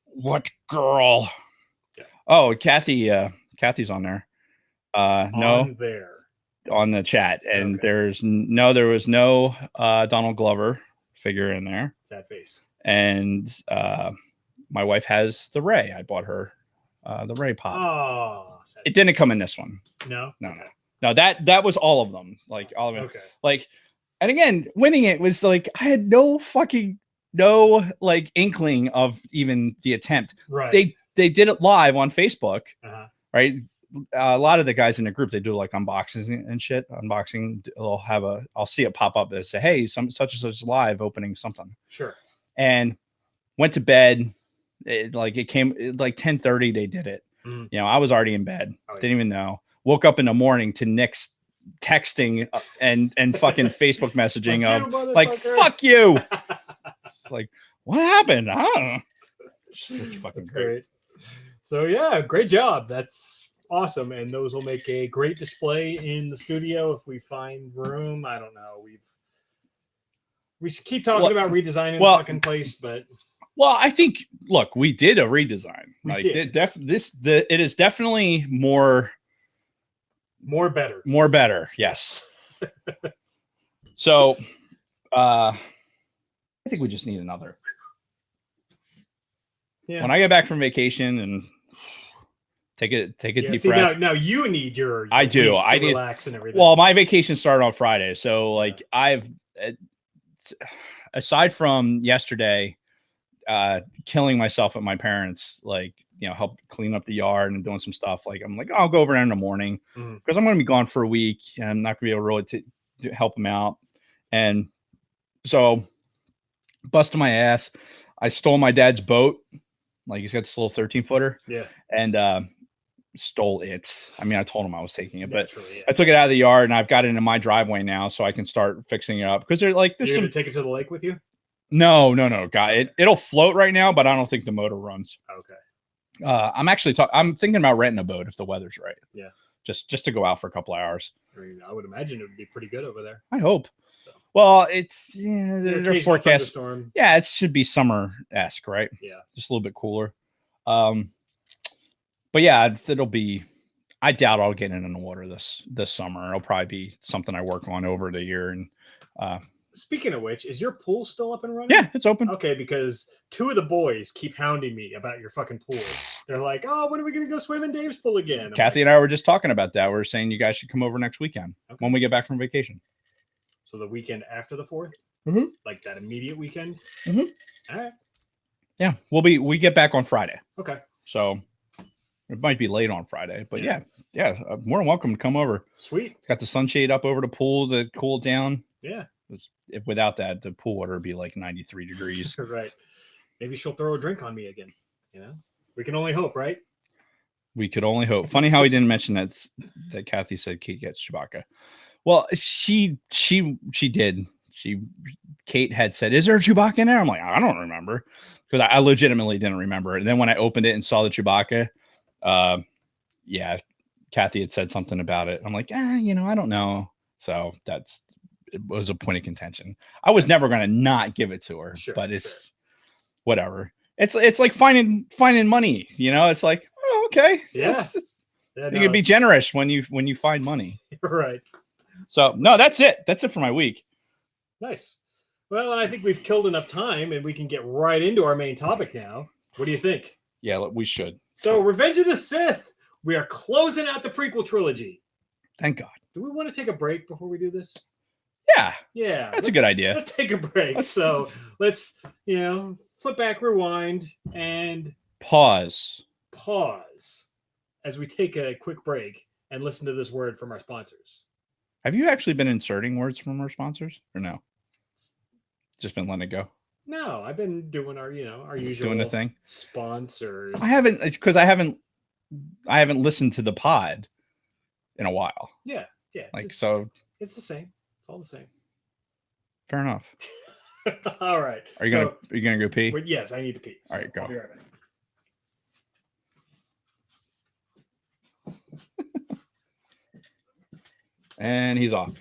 What girl? Yeah. Oh, Kathy's on there. No, On there. on the chat, and Okay. there was no Donald Glover figure in there, Sad face. and my wife has the Ray. I bought her the Ray pop. Oh, sad It didn't come in this one. No. No, Okay. no. That was all of them. Like all of it. Okay. Like, and again, winning it was like I had no like inkling of even the attempt. Right. They did it live on Facebook, Uh-huh. right? A lot of the guys in the group, they do like unboxing and shit. Unboxing, I'll see it pop up that say, "Hey, such and such live opening something." Sure. And went to bed. It came like 10:30. They did it. Mhm. You know, I was already in bed. Oh, yeah. Didn't even know. Woke up in the morning to Nick's texting and fucking Facebook messaging Fuck you, of like, motherfucker. "Fuck you." It's like, what happened? I don't know. It's fucking That's great. So yeah, great job. That's awesome. And those will make a great display in the studio if we find room. I don't know. We should keep talking about redesigning the fucking place, but well, I think look, we did a redesign. We did. It is definitely more better. Yes. So I think we just need another. yeah. When I get back from vacation and take a deep breath. Now you need your I do. week to I need relax and everything. Well, my vacation started on Friday, so like I've aside from yesterday, killing myself at my parents, like help clean up the yard and doing some stuff. Like I'm like, I'll go over there in the morning because I'm going to be gone for a week and I'm not going to be able really to help them out. And so, busted my ass. I stole my dad's boat. Like he's got this little 13-footer. Yeah. And stole it. I mean, I told him I was taking it, but Naturally, yeah. I took it out of the yard and I've got it in my driveway now, so I can start fixing it up. Because they're like, You're gonna take it to the lake with you? No, God, it'll float right now, but I don't think the motor runs. Okay. I'm thinking about renting a boat if the weather's right. Yeah. Just to go out for a couple of hours. I mean, I would imagine it would be pretty good over there. I hope. So. Well, it's their Occasional forecast. thunderstorm. Yeah, it should be summer-esque, right? Yeah. Just a little bit cooler. But yeah, it'll be. I doubt I'll get in the water this summer. It'll probably be something I work on over the year. And speaking of which, is your pool still up and running? yeah, it's open. Okay, because two of the boys keep hounding me about your fucking pool. They're like, "Oh, when are we gonna go swim in Dave's pool again?" Kathy and I were just talking about that. We were saying you guys should come over next weekend when we get back from vacation. So the weekend after the 4th, like that immediate weekend. Mm-hmm. All right. Yeah, we get back on Friday. Okay. So it might be late on Friday, but yeah, more than welcome to come over. Sweet. Got the sunshade up over the pool to cool it down. Yeah. Without that, the pool water would be like 93 degrees. Right. Maybe she'll throw a drink on me again. We can only hope, right? We could only hope. Funny how he didn't mention that Kathy said Kate gets Chewbacca. Well, she did. Kate had said, "Is there a Chewbacca in there?" I'm like, I don't remember, because I legitimately didn't remember it. And then when I opened it and saw the Chewbacca, yeah, Kathy had said something about it. I'm like, I don't know. So it was a point of contention. I was never gonna not give it to her, but it's whatever. It's like finding money. It's like, oh, okay, Yeah, you can be generous when you find money. Right. So no, that's it. That's it for my week. Nice. Well, I think we've killed enough time, and we can get right into our main topic now. What do you think? Yeah, we should. So, Revenge of the Sith. We are closing out the prequel trilogy. Thank God. Do we want to take a break before we do this? Yeah. Yeah. That's a good idea. Let's take a break. Let's flip back, rewind, and pause as we take a quick break and listen to this word from our sponsors. Have you actually been inserting words from our sponsors, or no? Just been letting it go? No, I've been doing our usual doing the thing. Sponsors. I haven't. It's because I haven't listened to the pod in a while. Yeah. It's the same. It's all the same. Fair enough. All right. Are you gonna go pee? Yes, I need to pee. All right, go. I'll be right back. And he's off.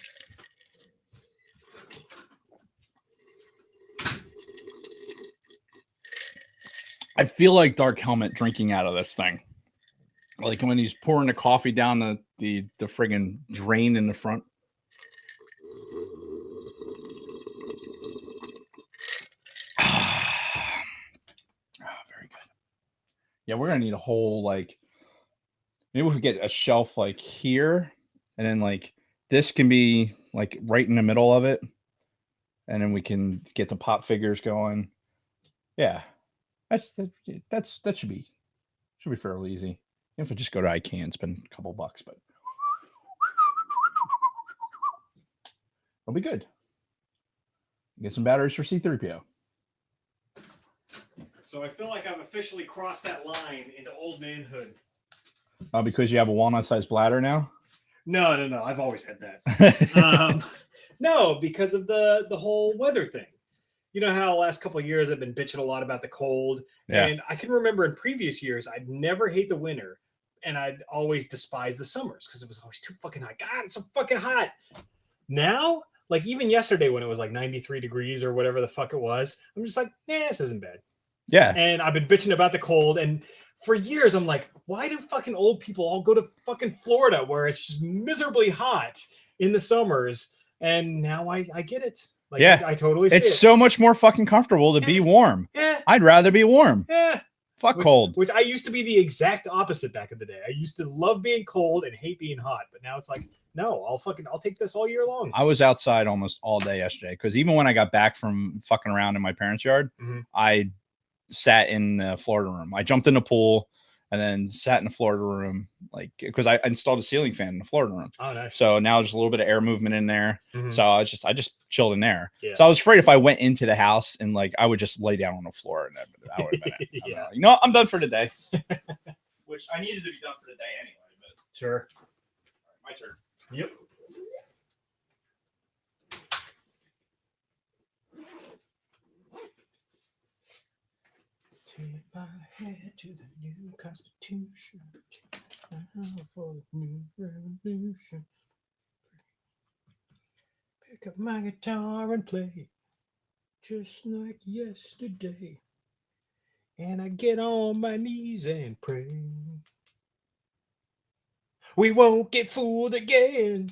I feel like Dark Helmet drinking out of this thing. Like when he's pouring the coffee down the friggin' drain in the front. Very good. Yeah, we're gonna need a whole, like, maybe if we get a shelf like here, and then like this can be like right in the middle of it, and then we can get the pop figures going. Yeah, that should be fairly easy. If I just go to IKEA and spend a couple bucks, but it'll be good. Get some batteries for C-3PO. So I feel like I've officially crossed that line into old manhood. Because you have a walnut-sized bladder now? No. I've always had that. No, because of the whole weather thing. You know how the last couple of years I've been bitching a lot about the cold. Yeah. And I can remember in previous years, I'd never hate the winter. And I'd always despise the summers because it was always too fucking hot. God, it's so fucking hot. Now, like even yesterday when it was like 93 degrees or whatever the fuck it was, I'm just like, this isn't bad. Yeah. And I've been bitching about the cold. And for years, I'm like, why do fucking old people all go to fucking Florida where it's just miserably hot in the summers? And now I get it. Like, yeah. I totally see it. It's so much more fucking comfortable to be warm. Yeah. I'd rather be warm. Yeah. Fuck cold. Which I used to be the exact opposite back in the day. I used to love being cold and hate being hot. But now it's like, no, I'll take this all year long. I was outside almost all day yesterday because even when I got back from fucking around in my parents' yard, I sat in the Florida room. I jumped in the pool and then sat in the Florida room, like, because I installed a ceiling fan in the Florida room. Oh, nice. So now there's a little bit of air movement in there. So I just chilled in there. Yeah. So I was afraid if I went into the house and like I would just lay down on the floor and that would have been it. Yeah. You know, I'm done for today. Which I needed to be done for the day anyway. But sure. All right, my turn. Yep. Tip my head to the new Constitution. For the new revolution. Pick up my guitar and play just like yesterday. And I get on my knees and pray. We won't get fooled again.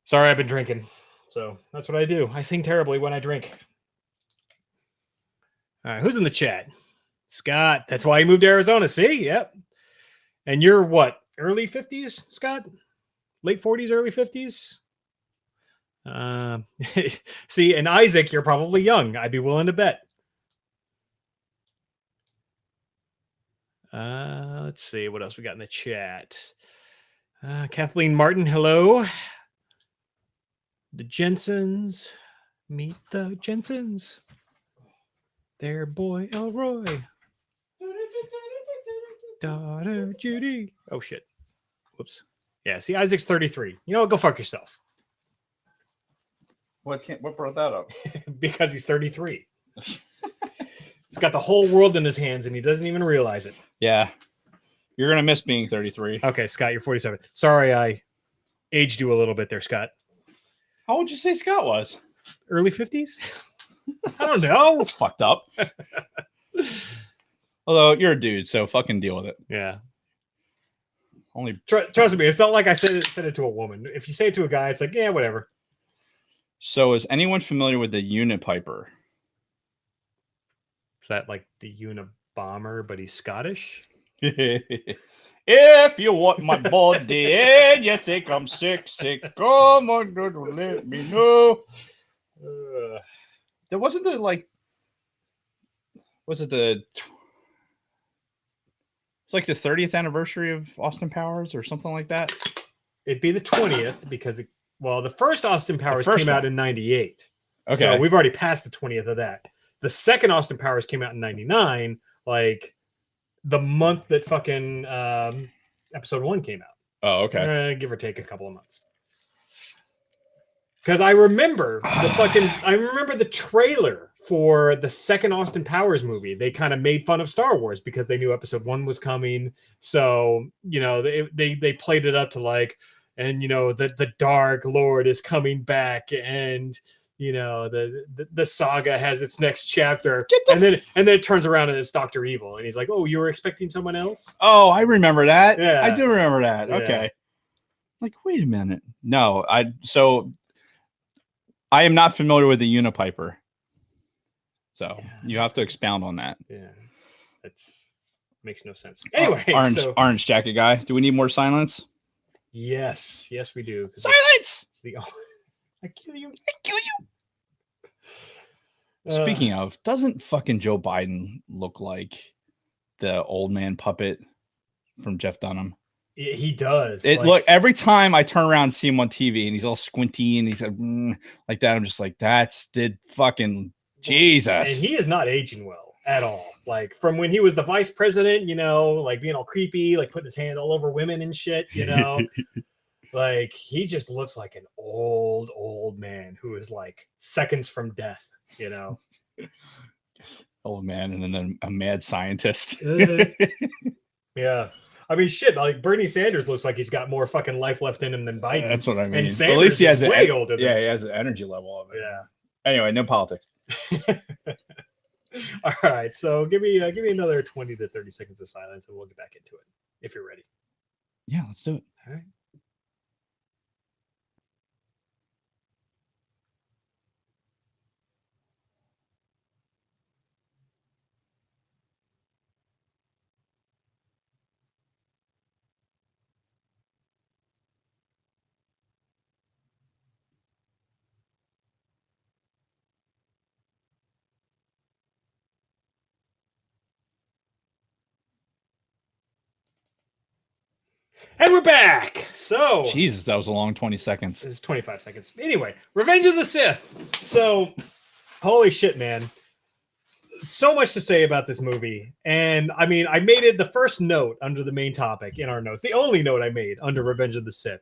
Sorry, I've been drinking. So that's what I do. I sing terribly when I drink. All right, who's in the chat? Scott. That's why he moved to Arizona. See? Yep. And you're what? Early 50s, Scott? Late 40s, early 50s? See, and Isaac, you're probably young. I'd be willing to bet. Let's see what else we got in the chat. Kathleen Martin, hello. The Jensens. Meet the Jensens. Their boy Elroy. daughter Judy. Oh shit. Whoops. Yeah, see, Isaac's 33. You know what? Go fuck yourself. What brought that up? Because he's 33. He's got the whole world in his hands and he doesn't even realize it. Yeah. You're going to miss being 33. Okay, Scott, you're 47. Sorry, I aged you a little bit there, Scott. How would you say Scott was? Early 50s? I don't know. That's fucked up. Although you're a dude, so fucking deal with it. Yeah. Only Trust me, it's not like I said it to a woman. If you say it to a guy, it's like, yeah, whatever. So is anyone familiar with the Unipiper? Is that like the Unabomber, but he's Scottish? If you want my body and you think I'm sick, come on, let me know. There wasn't the like. Was it the? It's like the 30th anniversary of Austin Powers or something like that. It'd be the 20th because the first Austin Powers came out in 98. Okay, so we've already passed the 20th of that. The second Austin Powers came out in 99, like the month that fucking episode 1 came out. Oh, okay. Give or take a couple of months. Because I remember the trailer for the second Austin Powers movie. They kind of made fun of Star Wars because they knew episode 1 was coming. So, you know, they played it up to like, and you know, the Dark Lord is coming back, and you know, the saga has its next chapter. And then it turns around and it's Dr. Evil, and he's like, "Oh, you were expecting someone else?" Oh, I remember that. Yeah. I do remember that. Yeah. Okay. Like, wait a minute. No, I am not familiar with the Unipiper. So you have to expound on that. Yeah. That's makes no sense. Anyway, orange jacket guy. Do we need more silence? Yes, we do. Silence. It's the I kill you. I kill you. Speaking of, doesn't fucking Joe Biden look like the old man puppet from Jeff Dunham? He does. Look, every time I turn around and see him on TV and he's all squinty and he's like that, I'm just like, fucking Jesus. And he is not aging well at all. Like from when he was the vice president, you know, like being all creepy, like putting his hand all over women and shit, you know. Like he just looks like an old man who is like seconds from death, you know. Old man and then a mad scientist. Yeah. I mean, shit, like Bernie Sanders looks like he's got more fucking life left in him than Biden. That's what I mean. And Sanders at least he has way older. Yeah, he has an energy level of it. Yeah. Anyway, no politics. All right, so give me another 20 to 30 seconds of silence, and we'll get back into it if you're ready. Yeah, let's do it. All right. And we're back. So Jesus, that was a long 20 seconds. It's 25 seconds. Anyway, Revenge of the Sith. So, holy shit, man. So much to say about this movie. And I mean, I made it the first note under the main topic in our notes. The only note I made under Revenge of the Sith.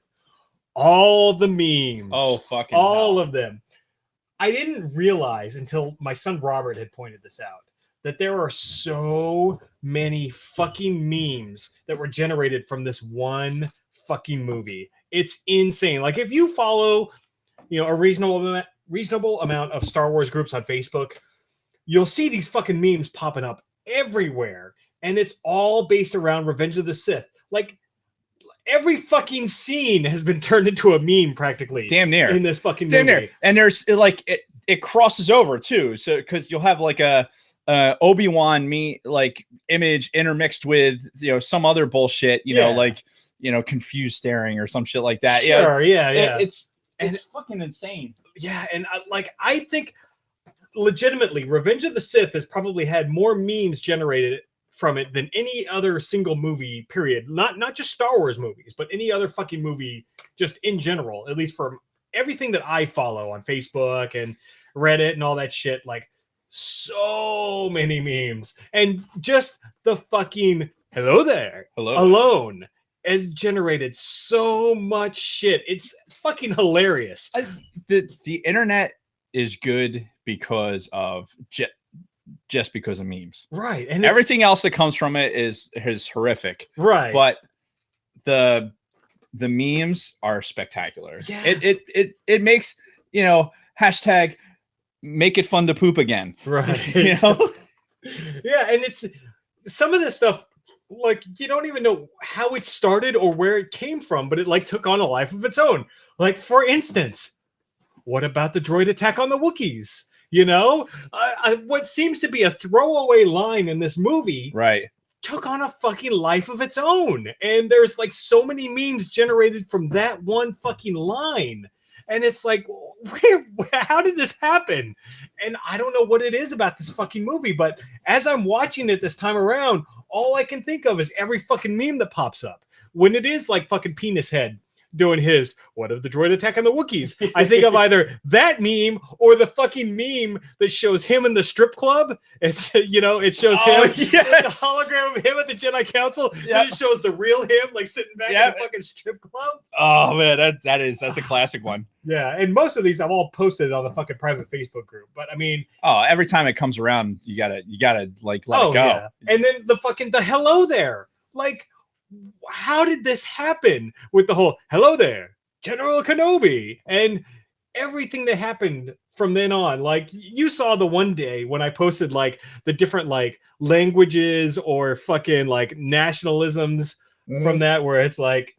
All the memes. Oh, fucking all of them. I didn't realize until my son Robert had pointed this out that there are so many fucking memes that were generated from this one fucking movie. It's insane. Like if you follow, you know, a reasonable amount of Star Wars groups on Facebook, you'll see these fucking memes popping up everywhere. And it's all based around Revenge of the Sith. Like every fucking scene has been turned into a meme practically. Damn near. In this fucking movie. Near. And there's like, it crosses over too. So, cause you'll have like a, obi-wan like image intermixed with, you know, some other bullshit, you know, like, you know, confused staring or some shit like that. Sure, yeah. It's fucking insane. Yeah, and I think legitimately Revenge of the Sith has probably had more memes generated from it than any other single movie, period. Not just Star Wars movies, but any other fucking movie just in general, at least from everything that I follow on Facebook and Reddit and all that shit. Like so many memes, and just the fucking hello there, Hello. alone has generated so much shit. It's fucking hilarious. The internet is good because of just because of memes. Right. And everything else that comes from it is horrific. Right. But the memes are spectacular. Yeah. It makes, hashtag make it fun to poop again. Right. Yeah, and it's some of this stuff, like, you don't even know how it started or where it came from, but it like took on a life of its own. Like, for instance, what about the droid attack on the Wookiees? What seems to be a throwaway line in this movie, right, took on a fucking life of its own. And there's like so many memes generated from that one fucking line. And it's like, how did this happen? And I don't know what it is about this fucking movie, but as I'm watching it this time around, all I can think of is every fucking meme that pops up. When it is like fucking Penis Head doing his what of the droid attack on the Wookiees, I think of either that meme or the fucking meme that shows him in the strip club. It shows him, the hologram of him at the Jedi Council. Then it shows the real him like sitting back in the fucking strip club. Oh man, that's a classic one. Yeah, and most of these I've all posted on the fucking private Facebook group. But I mean, every time it comes around, you gotta like let it go. Yeah. And then the hello there, like, how did this happen with the whole hello there, General Kenobi, and everything that happened from then on? Like, you saw the one day when I posted like the different like languages or fucking like nationalisms from that, where it's like,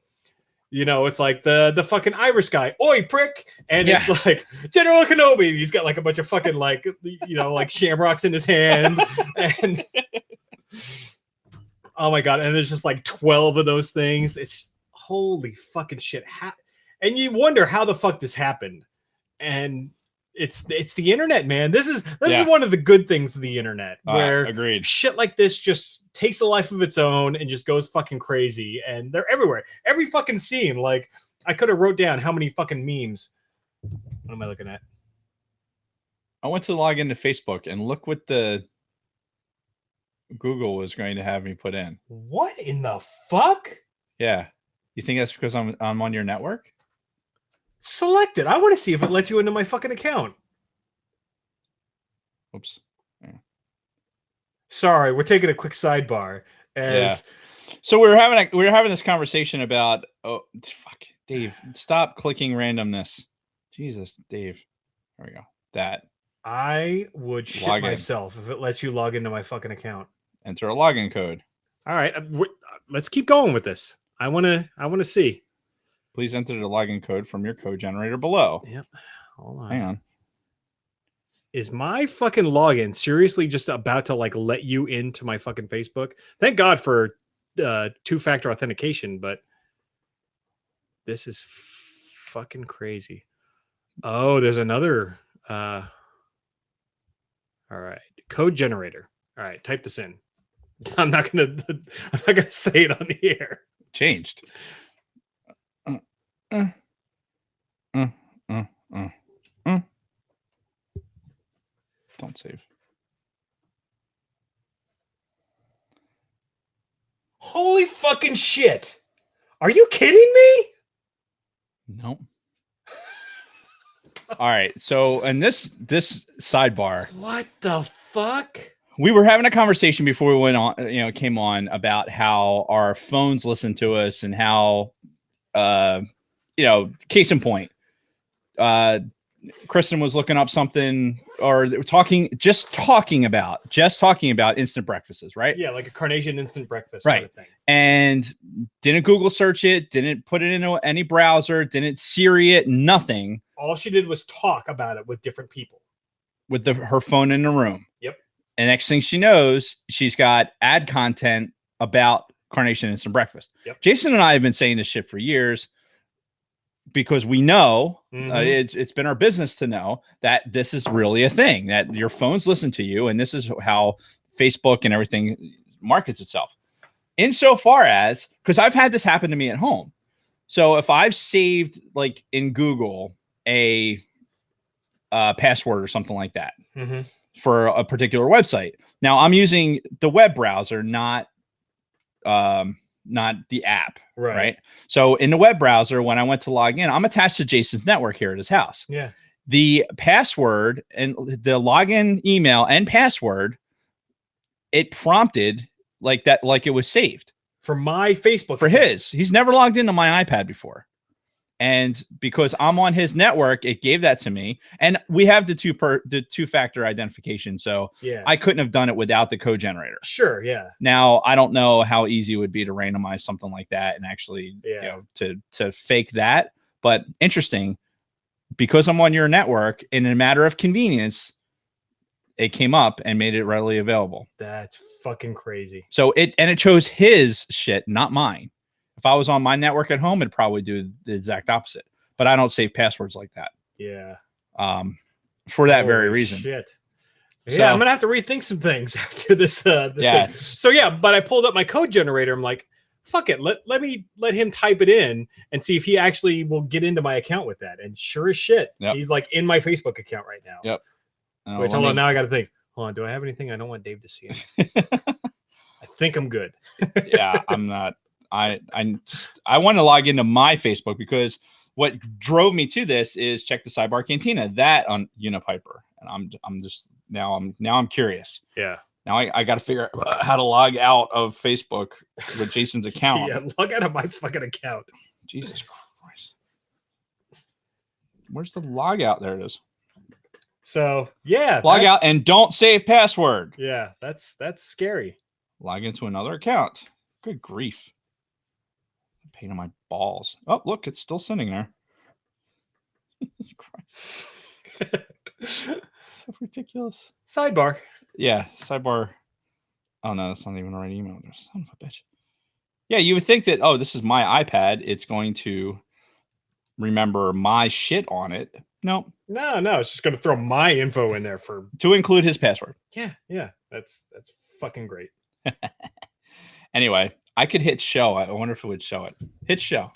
it's like the fucking Irish guy, oi prick, and it's like General Kenobi. He's got like a bunch of fucking like like shamrocks in his hand, and oh my god, and there's just like 12 of those things. It's holy fucking shit. And you wonder how the fuck this happened. And it's the internet, man. This is one of the good things of the internet, where agreed, shit like this just takes a life of its own and just goes fucking crazy. And they're everywhere. Every fucking scene. Like, I could have wrote down how many fucking memes. What am I looking at? I went to log into Facebook and look what the Google was going to have me put in. What in the fuck? Yeah. You think that's because I'm on your network? Select it. I want to see if it lets you into my fucking account. Oops. Yeah. Sorry, we're taking a quick sidebar. So we were having this conversation about Dave, stop clicking randomness. Jesus, Dave. There we go. That. I would shit myself if it lets you log into my fucking account. Enter a login code. All right, let's keep going with this. I want to see. Please enter the login code from your code generator below. Yep. Hold on. Hang on. Is my fucking login seriously just about to like let you into my fucking Facebook? Thank God for two-factor authentication, but this is fucking crazy. Oh, there's another. All right, code generator. All right, type this in. I'm not gonna say it on the air. Changed. Don't save. Holy fucking shit! Are you kidding me? Nope. All right. So, and this sidebar. What the fuck? We were having a conversation before we went on, came on, about how our phones listen to us and how, case in point, Kristen was looking up something or talking about instant breakfasts, right? Yeah, like a carnation instant breakfast, right? Kind of thing. And didn't Google search it, didn't put it into any browser, didn't Siri it, nothing. All she did was talk about it with different people with her phone in the room. Yep. And next thing she knows, she's got ad content about Carnation Instant Breakfast. Yep. Jason and I have been saying this shit for years because we know it's been our business to know that this is really a thing, that your phones listen to you, and this is how Facebook and everything markets itself. Insofar as, because I've had this happen to me at home. So if I've saved, like in Google, a password or something like that, for a particular website. Now I'm using the web browser, not not the app. Right. Right. So in the web browser, when I went to log in, I'm attached to Jason's network here at his house. Yeah. The password and the login email and password, it prompted like that, like it was saved For my Facebook for account. his. He's never logged into my iPad before. And because I'm on his network, it gave that to me. And we have the two-factor identification. So Yeah. I couldn't have done it without the code generator. Sure. Yeah. Now, I don't know how easy it would be to randomize something like that and actually, Yeah. to fake that. But interesting, because I'm on your network, in a matter of convenience, it came up and made it readily available. That's fucking crazy. So it chose his shit, not mine. If I was on my network at home, it'd probably do the exact opposite. But I don't save passwords like that. Yeah. For that very Holy reason. Shit. So- Yeah, I'm gonna have to rethink some things after this. Yeah. Thing. So yeah, but I pulled up my code generator. I'm like, fuck it. Let him type it in and see if he actually will get into my account with that. And sure as shit, Yep. he's like in my Facebook account right now. Yep. Wait, hold on. Now I got to think. Hold on. Do I have anything I don't want Dave to see? I think I'm good. Yeah, I'm not. I want to log into my Facebook because what drove me to this is check the Sidebar Cantina that on Unipiper, and I'm curious. Yeah. Now I got to figure out how to log out of Facebook with Jason's account. Yeah, log out of my fucking account. Jesus Christ. Where's the log out? There it is. So yeah, Log out and don't save password. Yeah, that's scary. Log into another account. Good grief. Pain in my balls. Oh, look, it's still sitting there. Jesus Christ. So ridiculous. Sidebar. Yeah, sidebar. Oh no, that's not even the right email address. Son of a bitch. Yeah, you would think that, oh, this is my iPad. It's going to remember my shit on it. No. No, it's just gonna throw my info in there for To include his password. Yeah. That's fucking great. Anyway, I could hit show. I wonder if it would show it. Hit show.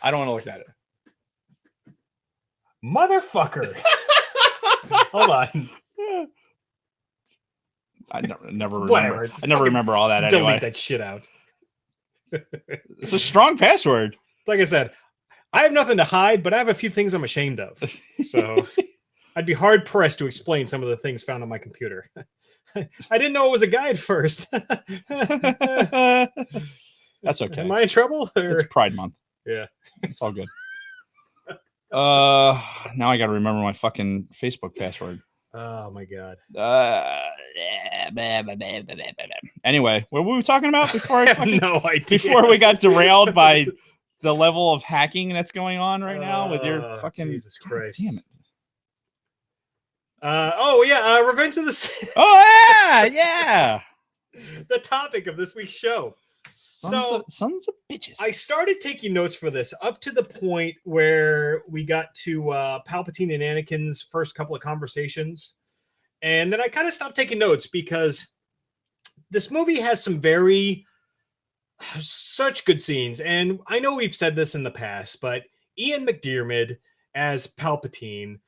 I don't want to look at it. Motherfucker. Hold on. I never Whatever. remember. I never remember all that Delete anyway. that shit out. It's a strong password. Like I said, I have nothing to hide, but I have a few things I'm ashamed of. So I'd be hard pressed to explain some of the things found on my computer. I didn't know it was a guide first. That's okay. Am I in trouble? Or? It's Pride Month. Yeah. It's all good. Now I got to remember my fucking Facebook password. Oh my god. Anyway, what were we talking about before I have no idea. before we got derailed by the level of hacking that's going on right now with your fucking Jesus Christ. Damn it. Revenge of the Sith. Oh yeah. The topic of this week's show. Sons of bitches. I started taking notes for this up to the point where we got to Palpatine and Anakin's first couple of conversations. And then I kind of stopped taking notes because this movie has such good scenes. And I know we've said this in the past, but Ian McDiarmid as Palpatine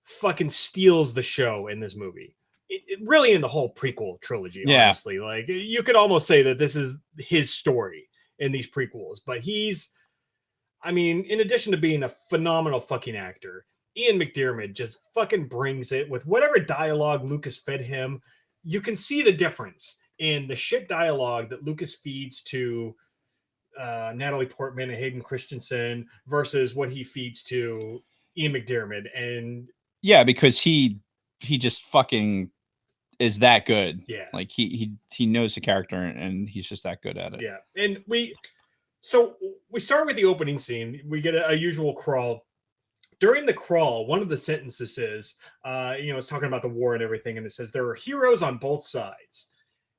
fucking steals the show in this movie. It really in the whole prequel trilogy, honestly. Like you could almost say that this is his story in these prequels, but in addition to being a phenomenal fucking actor, Ian McDiarmid just fucking brings it with whatever dialogue Lucas fed him. You can see the difference in the shit dialogue that Lucas feeds to Natalie Portman and Hayden Christensen versus what he feeds to Ian McDiarmid. And yeah, because he just fucking is that good. Yeah. Like he knows the character and he's just that good at it. Yeah. And we start with the opening scene. We get a usual crawl. During the crawl, one of the sentences is, it's talking about the war and everything. And it says, there are heroes on both sides.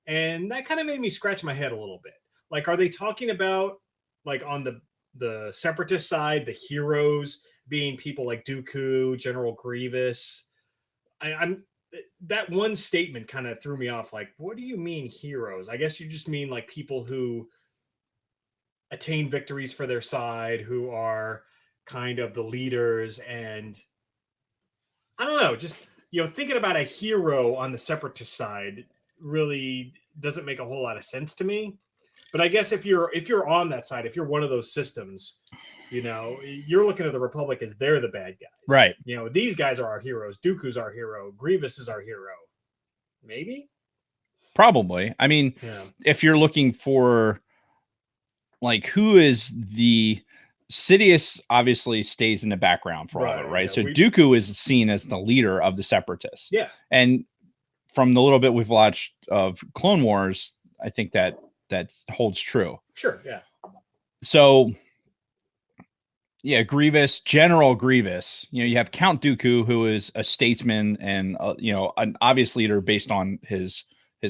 And that kind of made me scratch my head a little bit. Like, are they talking about like on the separatist side, the heroes being people like Dooku, General Grievous? I'm that one statement kind of threw me off. Like, what do you mean heroes? I guess you just mean like people who attain victories for their side, who are kind of the leaders. And I don't know, just, thinking about a hero on the separatist side really doesn't make a whole lot of sense to me. But I guess if you're on that side, if you're one of those systems, you know, you're looking at the Republic as they're the bad guys. Right. You know, these guys are our heroes. Dooku's our hero. Grievous is our hero. Maybe? Probably. I mean, Yeah. if you're looking for like who is the Sidious obviously stays in the background for all of it, right? Yeah, So Dooku is seen as the leader of the Separatists. Yeah. And from the little bit we've watched of Clone Wars, I think that holds true. Sure, yeah. So yeah, Grievous, General Grievous. You know, you have Count Dooku, who is a statesman and you know, an obvious leader based on his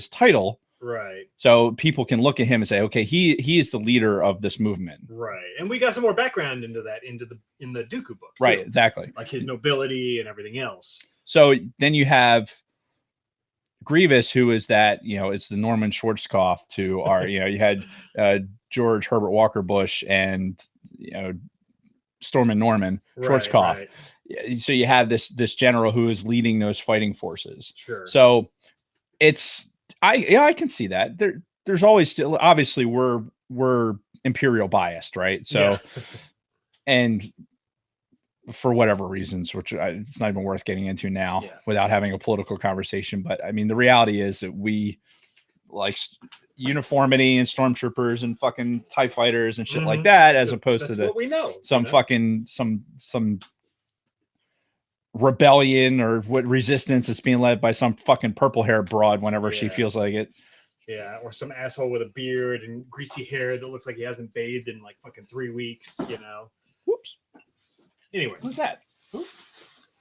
title. Right. So people can look at him and say, okay, he is the leader of this movement. Right. And we got some more background into that in the Dooku book. Right, too. exactly. Like his nobility and everything else. So then you have Grievous, who is that, you know, it's the Norman Schwarzkopf to our, you know, you had George Herbert Walker Bush and, you know, Stormin' Norman Schwarzkopf. Right. So you have this general who is leading those fighting forces. Sure. So it's I can see that. There's always still, obviously we're imperial biased, right? So and for whatever reasons, which it's not even worth getting into now without having a political conversation. But I mean, the reality is that we like uniformity and stormtroopers and fucking TIE fighters and shit like that, as opposed to what we know, some fucking some rebellion or what resistance that's being led by some fucking purple hair broad whenever she feels like it. Yeah, or some asshole with a beard and greasy hair that looks like he hasn't bathed in like fucking 3 weeks, you know. Whoops. Anyway, what's that?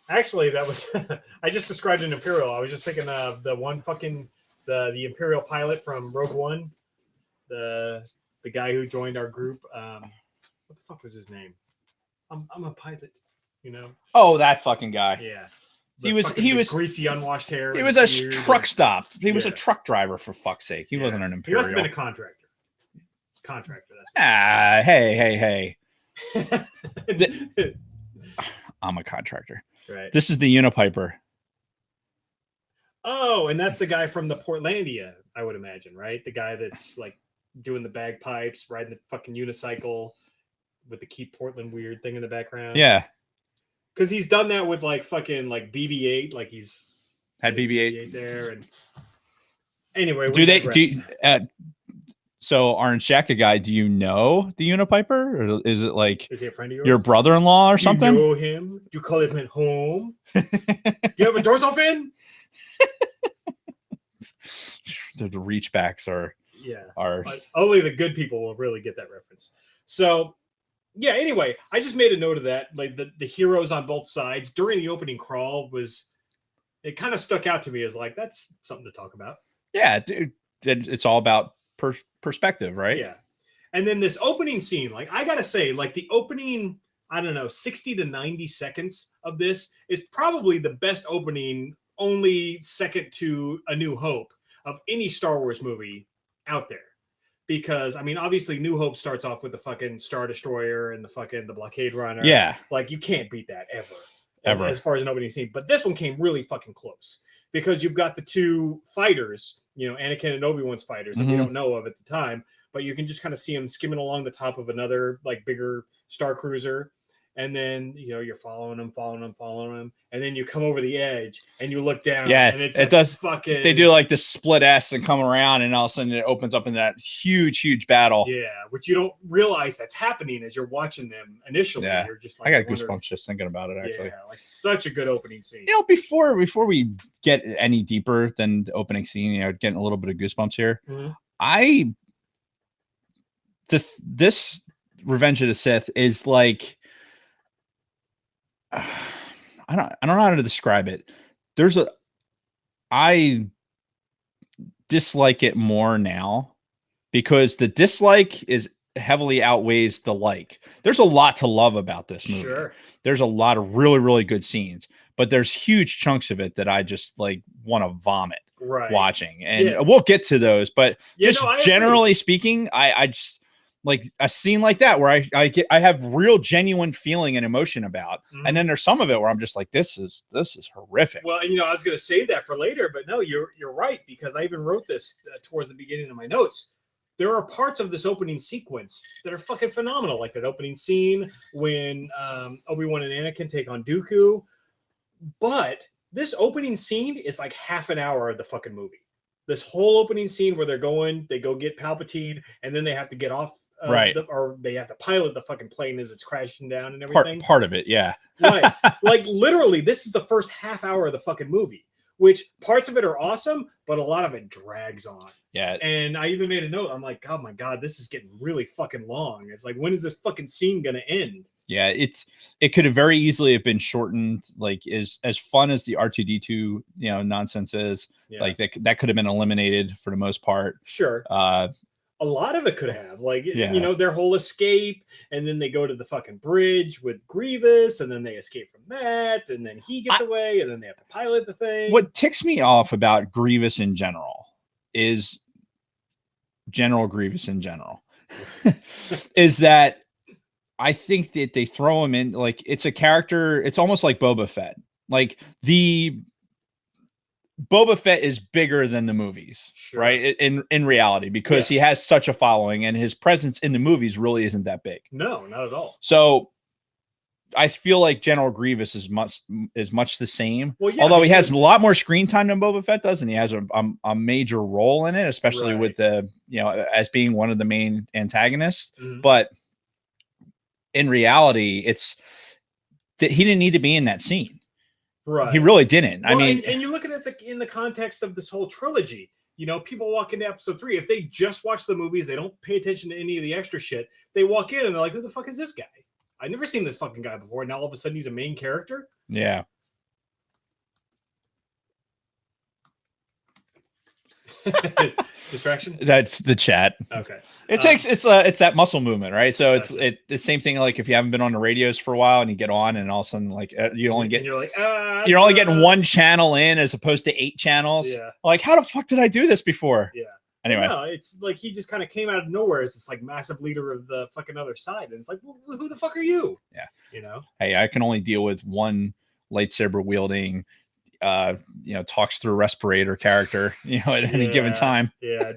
Actually, that was I just described an Imperial. I was just thinking of the one fucking the Imperial pilot from Rogue One, the guy who joined our group. What the fuck was his name? I'm a pilot, you know. Oh, that fucking guy. Yeah. He was greasy, unwashed hair. He was a truck stop. He was a truck driver, for fuck's sake. He wasn't an Imperial. He must have been a contractor. Hey. I'm a contractor. Right. This is the Unipiper. Oh, and that's the guy from the Portlandia, I would imagine, right? The guy that's like doing the bagpipes, riding the fucking unicycle with the Keep Portland weird thing in the background. Yeah. Because he's done that with like fucking like BB-8, like he's had BB-8 there. And anyway, so Orange Jacket guy, do you know the Unipiper, or is it like is he a friend of yours? Your brother-in-law or something? You know him? You call him at home? You have a dorsal fin? The reachbacks are only the good people will really get that reference. So yeah, anyway, I just made a note of that. Like the heroes on both sides during the opening crawl it kind of stuck out to me as like, that's something to talk about. Yeah, dude, it's all about perspective, right? Yeah. And then this opening scene, like I gotta say, like the opening, I don't know, 60 to 90 seconds of this is probably the best opening, only second to A New Hope, of any Star Wars movie out there. Because I mean, obviously, New Hope starts off with the fucking Star Destroyer and the blockade runner. Yeah, like you can't beat that ever, as far as an opening scene. But this one came really fucking close because you've got the two fighters, you know, Anakin and Obi-Wan's fighters that we don't know of at the time, but you can just kind of see them skimming along the top of another like bigger Star Cruiser. And then, you know, you're following them, and then you come over the edge and you look down. Yeah, and it does. Fucking. They do like the split S and come around, and all of a sudden it opens up in that huge battle. Yeah, which you don't realize that's happening as you're watching them initially. Yeah, you're just like, I got goosebumps just thinking about it. Actually, yeah, like such a good opening scene. You know, before we get any deeper than the opening scene, you know, getting a little bit of goosebumps here. Mm-hmm. This Revenge of the Sith is like. I don't know how to describe it. I dislike it more now because the dislike is heavily outweighs the like. There's a lot to love about this movie. Sure. There's a lot of really, really good scenes, but there's huge chunks of it that I just like want to vomit watching. And we'll get to those, but generally speaking, I just like a scene like that where I have real genuine feeling and emotion about, and then there's some of it where I'm just like, this is horrific. Well, you know, I was going to save that for later, but no, you're right, because I even wrote this towards the beginning of my notes. there are parts of this opening sequence that are fucking phenomenal, like that opening scene when Obi-Wan and Anakin take on Dooku. But this opening scene is like half an hour of the fucking movie. This whole opening scene where they go get Palpatine, and then they have to get off, right? Or they have to pilot the fucking plane as it's crashing down and everything. Part of it, yeah. Right. Like literally, this is the first half hour of the fucking movie, which parts of it are awesome, but a lot of it drags on. Yeah. And I even made a note. I'm like, oh my God, this is getting really fucking long. It's like, when is this fucking scene gonna end? Yeah, it could have very easily have been shortened. Like as fun as the R2D2 nonsense is, like that could have been eliminated for the most part. Sure. A lot of it could have, like, their whole escape, and then they go to the fucking bridge with Grievous, and then they escape from that, and then he gets away, and then they have to pilot the thing. What ticks me off about Grievous in general is General Grievous in general is that I think that they throw him in like it's a character. It's almost like Boba Fett. Like the Boba Fett is bigger than the movies, sure. right? In reality, because he has such a following, and his presence in the movies really isn't that big. No, not at all. So I feel like General Grievous is much the same. Well, although he has a lot more screen time than Boba Fett does, and he has a major role in it, especially with the as being one of the main antagonists. Mm-hmm. But in reality, it's that he didn't need to be in that scene. Right. He really didn't. Well, I mean, and you look at it in the context of this whole trilogy. People walk into episode 3. If they just watch the movies, they don't pay attention to any of the extra shit. They walk in and they're like, "Who the fuck is this guy? I've never seen this fucking guy before." Now all of a sudden he's a main character. Yeah. Distraction. That's the chat. Okay. It's that muscle movement, right? So it's the same thing. Like if you haven't been on the radios for a while and you get on, and all of a sudden like you're only getting one channel in as opposed to 8 channels. Yeah. Like how the fuck did I do this before? Yeah. Anyway, no, it's like he just kind of came out of nowhere as this like massive leader of the fucking other side, and it's like, well, who the fuck are you? Yeah. Hey, I can only deal with one lightsaber wielding. Talks through a respirator character, at any given time. Yeah.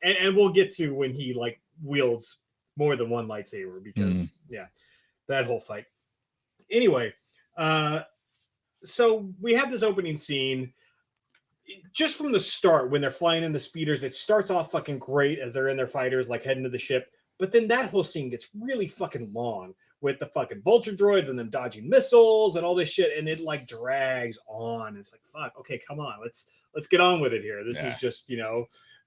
and we'll get to when he like wields more than one lightsaber because that whole fight. Anyway, so we have this opening scene just from the start when they're flying in the speeders. It starts off fucking great as they're in their fighters, like heading to the ship. But then that whole scene gets really fucking long with the fucking vulture droids and them dodging missiles and all this shit, and it like drags on. It's like, fuck, okay, come on, let's get on with it here. This is just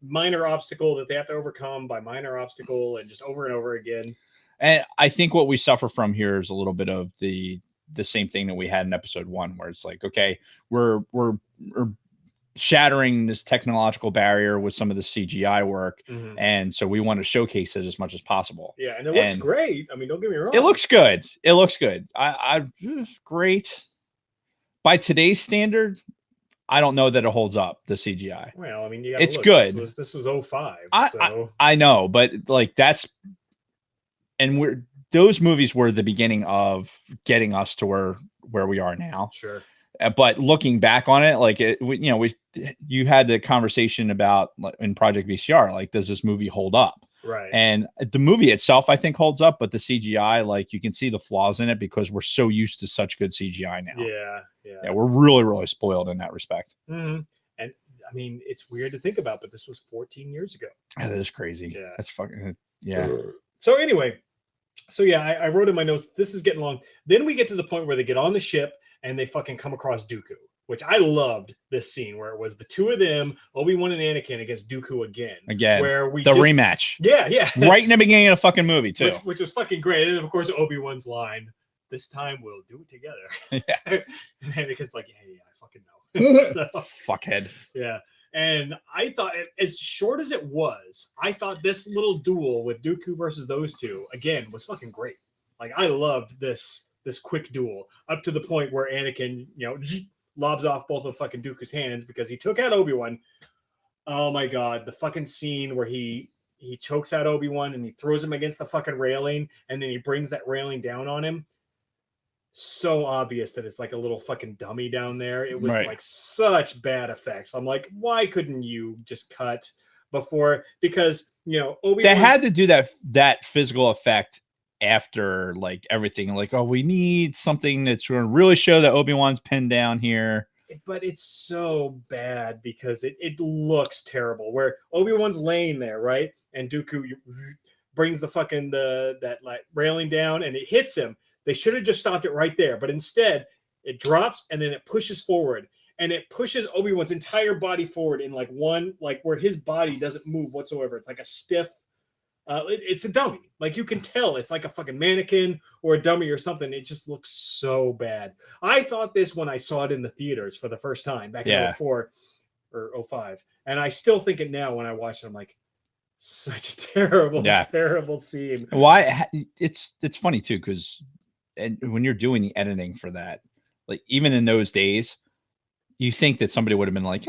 minor obstacle that they have to overcome by minor obstacle, and just over and over again. And I think what we suffer from here is a little bit of the same thing that we had in episode 1, where it's like, okay, we're shattering this technological barrier with some of the CGI work. Mm-hmm. And so we want to showcase it as much as possible. Yeah. And it looks great. I mean, don't get me wrong. It looks good. I great. By today's standard, I don't know that it holds up, the CGI. Well, I mean, it's good. This was 05. I know, but like those movies were the beginning of getting us to where we are now. Sure. But looking back on it, like you had the conversation about in Project VCR, like, does this movie hold up? Right. And the movie itself, I think, holds up, but the CGI, like, you can see the flaws in it because we're so used to such good CGI now. Yeah. We're really, really spoiled in that respect. Mm-hmm. And I mean, it's weird to think about, but this was 14 years ago. That is crazy. Yeah. That's fucking So anyway, I wrote in my notes, this is getting long. Then we get to the point where they get on the ship and they fucking come across Dooku, which I loved this scene where it was the two of them, Obi-Wan and Anakin, against Dooku again. Where we rematch. Yeah. Right in the beginning of the fucking movie, too. Which was fucking great. And of course, Obi-Wan's line, "This time we'll do it together." Yeah. And Anakin's like, yeah, I fucking know. So, fuckhead. Yeah. And I thought, as short as it was, I thought this little duel with Dooku versus those two, again, was fucking great. Like, I loved this quick duel up to the point where Anakin, lobs off both of fucking Dooku's hands because he took out Obi-Wan. Oh my God. The fucking scene where he chokes out Obi-Wan and he throws him against the fucking railing and then he brings that railing down on him. So obvious that it's like a little fucking dummy down there. It was like such bad effects. I'm like, why couldn't you just cut before, because Obi-Wan. They had to do that physical effect after like everything. Like, oh, we need something that's going to really show that Obi-Wan's pinned down here. But it's so bad because it looks terrible. Where Obi-Wan's laying there, right, and Dooku brings the fucking that like railing down and it hits him. They should have just stopped it right there, but instead it drops and then it pushes forward, and it pushes Obi-Wan's entire body forward in like one, like where his body doesn't move whatsoever. It's like a stiff. It's a dummy. Like you can tell it's like a fucking mannequin or a dummy or something. It just looks so bad. I thought this when I saw it in the theaters for the first time back in 04 or 05. And I still think it now when I watch it. I'm like, such a terrible scene. Why? It's funny too, because when you're doing the editing for that, like even in those days, you think that somebody would have been like,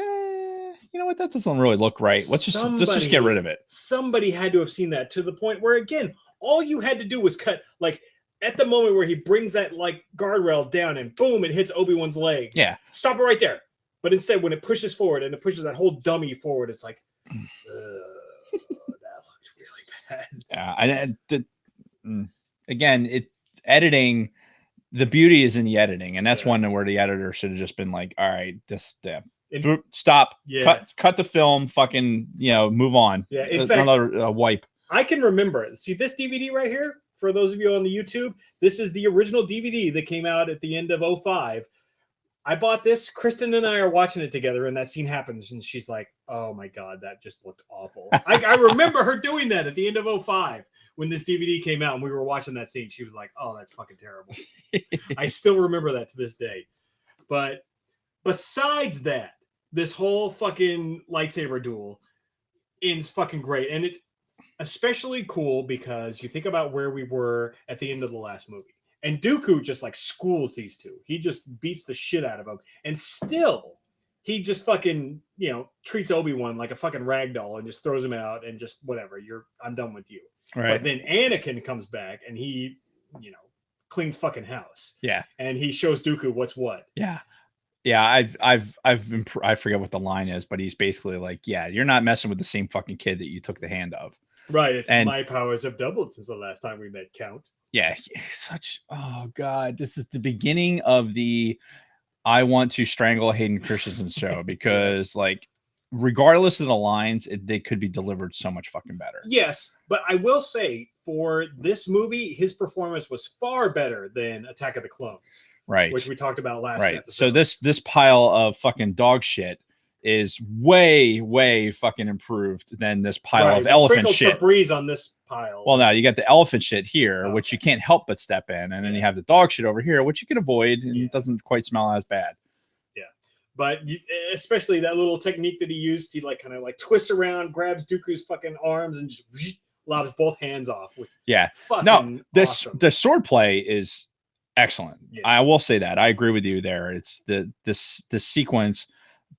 you know what, that doesn't really look right. Let's just get rid of it. Somebody had to have seen that, to the point where, again, all you had to do was cut, like at the moment where he brings that like guardrail down and boom, it hits Obi-Wan's leg. Yeah. Stop it right there. But instead, when it pushes forward and it pushes that whole dummy forward, it's like, that looks really bad. Yeah. Again, editing, the beauty is in the editing. And that's one where the editor should have just been like, all right, stop. Yeah. Cut the film. Fucking, move on. Yeah. In fact, another wipe. I can remember it. See this DVD right here? For those of you on the YouTube, this is the original DVD that came out at the end of 05. I bought this. Kristen and I are watching it together, and that scene happens, and she's like, "Oh my god, that just looked awful." I remember her doing that at the end of 05 when this DVD came out, and we were watching that scene. She was like, "Oh, that's fucking terrible." I still remember that to this day. But besides that, this whole fucking lightsaber duel is fucking great. And it's especially cool because you think about where we were at the end of the last movie. And Dooku just like schools these two. He just beats the shit out of them. And still, he just fucking, treats Obi-Wan like a fucking ragdoll and just throws him out and just whatever. I'm done with you. Right. But then Anakin comes back and he, cleans fucking house. Yeah. And he shows Dooku what's what. Yeah. Yeah, I forget what the line is, but he's basically like, yeah, you're not messing with the same fucking kid that you took the hand of. Right. My powers have doubled since the last time we met, Count. Yeah, oh god, this is the beginning of the I want to strangle Hayden Christensen show, because like regardless of the lines, they could be delivered so much fucking better. Yes, but I will say for this movie, his performance was far better than Attack of the Clones. Right. Which we talked about last episode. So this pile of fucking dog shit is way fucking improved than this pile of elephant shit. Febreze on this pile. Well, now you got the elephant shit here, which you can't help but step in, and then you have the dog shit over here, which you can avoid, and it doesn't quite smell as bad. Yeah, but especially that little technique that he used, he like kind of like twists around, grabs Dooku's fucking arms, and just lobs both hands off. No, the sword play is excellent. Yeah. I will say that. I agree with you there. It's this sequence.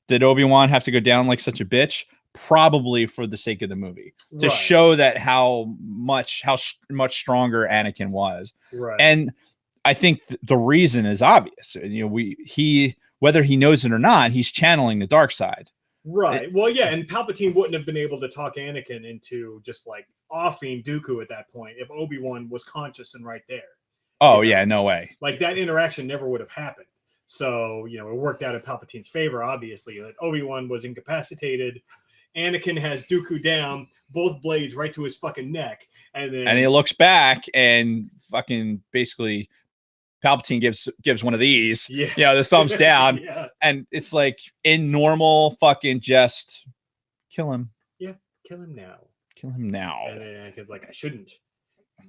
Did Obi-Wan have to go down like such a bitch? Probably for the sake of the movie, to show that how much stronger Anakin was. Right. And I think the reason is obvious. Whether he knows it or not, he's channeling the dark side. Right. Well, yeah, and Palpatine wouldn't have been able to talk Anakin into just like offing Dooku at that point if Obi-Wan was conscious and right there. Oh, yeah, no way. Like that interaction never would have happened. So, it worked out in Palpatine's favor, obviously. That Obi-Wan was incapacitated. Anakin has Dooku down, both blades right to his fucking neck. And he looks back and fucking basically Palpatine gives one of these. Yeah. The thumbs down. Yeah. And it's like in normal fucking just kill him. Yeah, kill him now. Kill him now. And then Anakin's like, I shouldn't.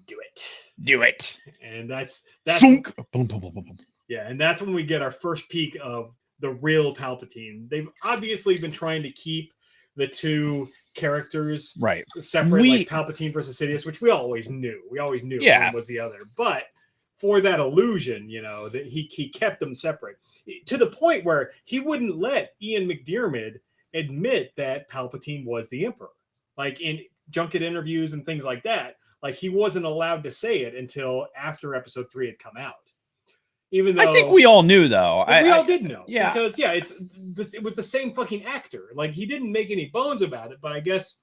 Do it. And that's Thunk. Boom, boom, boom, boom, boom. Yeah, and that's when we get our first peek of the real Palpatine. They've obviously been trying to keep the two characters separate, like Palpatine versus Sidious, which we always knew. We always knew one was the other. But for that illusion, that he kept them separate to the point where he wouldn't let Ian McDiarmid admit that Palpatine was the Emperor. Like in junket interviews and things like that, like he wasn't allowed to say it until after Episode 3 had come out. Even though I think we all knew, though. we all did know. Yeah. Because, yeah, it was the same fucking actor. Like, he didn't make any bones about it, but I guess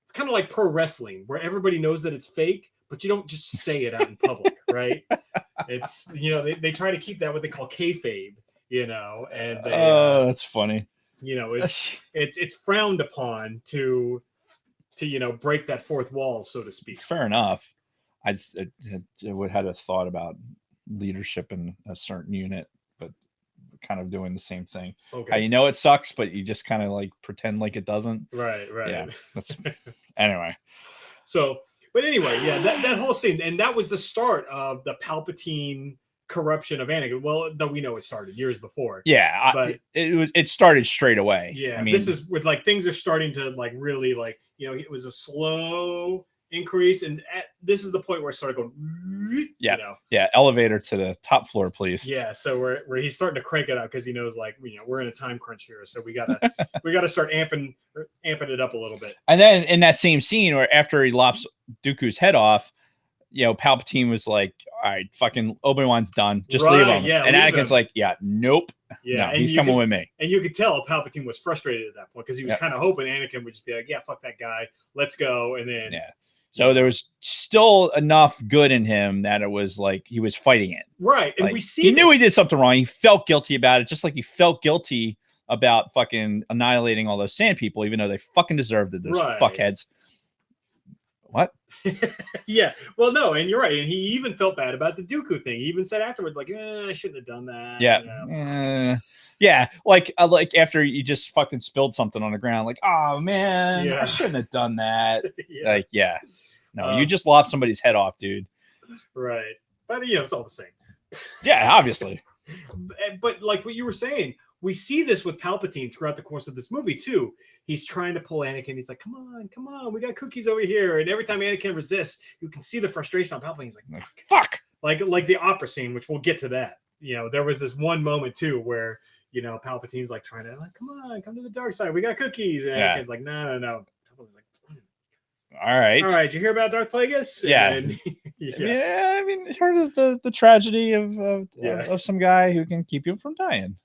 it's kind of like pro wrestling, where everybody knows that it's fake, but you don't just say it out in public, right? It's, they try to keep that what they call kayfabe, and they, that's funny. It's frowned upon to break that fourth wall, so to speak. Fair enough. I would have a thought about leadership in a certain unit, but kind of doing the same thing. Okay. It sucks, but you just kind of like pretend like it doesn't. Right. Yeah. That's anyway. So, but anyway, yeah, that whole scene, and that was the start of the Palpatine corruption of Anakin. Well, though we know it started years before. Yeah, but it started straight away. Yeah, this is with like things are starting to like really like it was a slow increase, and this is the point where it started going. Yeah, elevator to the top floor, please. Yeah, so where he's starting to crank it up because he knows like we're in a time crunch here, so we gotta start amping it up a little bit. And then in that same scene, where after he lops Dooku's head off, Palpatine was like, "All right, fucking Obi-Wan's done. Just leave him." Yeah, and Anakin's like, "Yeah, nope. Yeah, no, he's coming with me." And you could tell Palpatine was frustrated at that point because he was kind of hoping Anakin would just be like, "Yeah, fuck that guy, let's go." And then so there was still enough good in him that it was like he was fighting it. Right, and like, we see he knew he did something wrong. He felt guilty about it, just like he felt guilty about fucking annihilating all those sand people, even though they fucking deserved it. Those fuckheads. What? Yeah, well, no, and you're right. And he even felt bad about the Dooku thing. He even said afterwards, like, I shouldn't have done that. Yeah. Yeah, like after you just fucking spilled something on the ground, like, oh man, I shouldn't have done that. Like, no, you just lopped somebody's head off, dude. Right, but it's all the same. Yeah, obviously. But like what you were saying, we see this with Palpatine throughout the course of this movie too. He's trying to pull Anakin. He's like, come on, we got cookies over here. And every time Anakin resists, you can see the frustration on Palpatine. He's like, fuck. Like the opera scene, which we'll get to that. There was this one moment too where Palpatine's like trying to come to the dark side. We got cookies, and Anakin's like, no. Palpatine's like, all right. Did you hear about Darth Plagueis? Yeah. And, I mean, it's heard of the tragedy of some guy who can keep you from dying.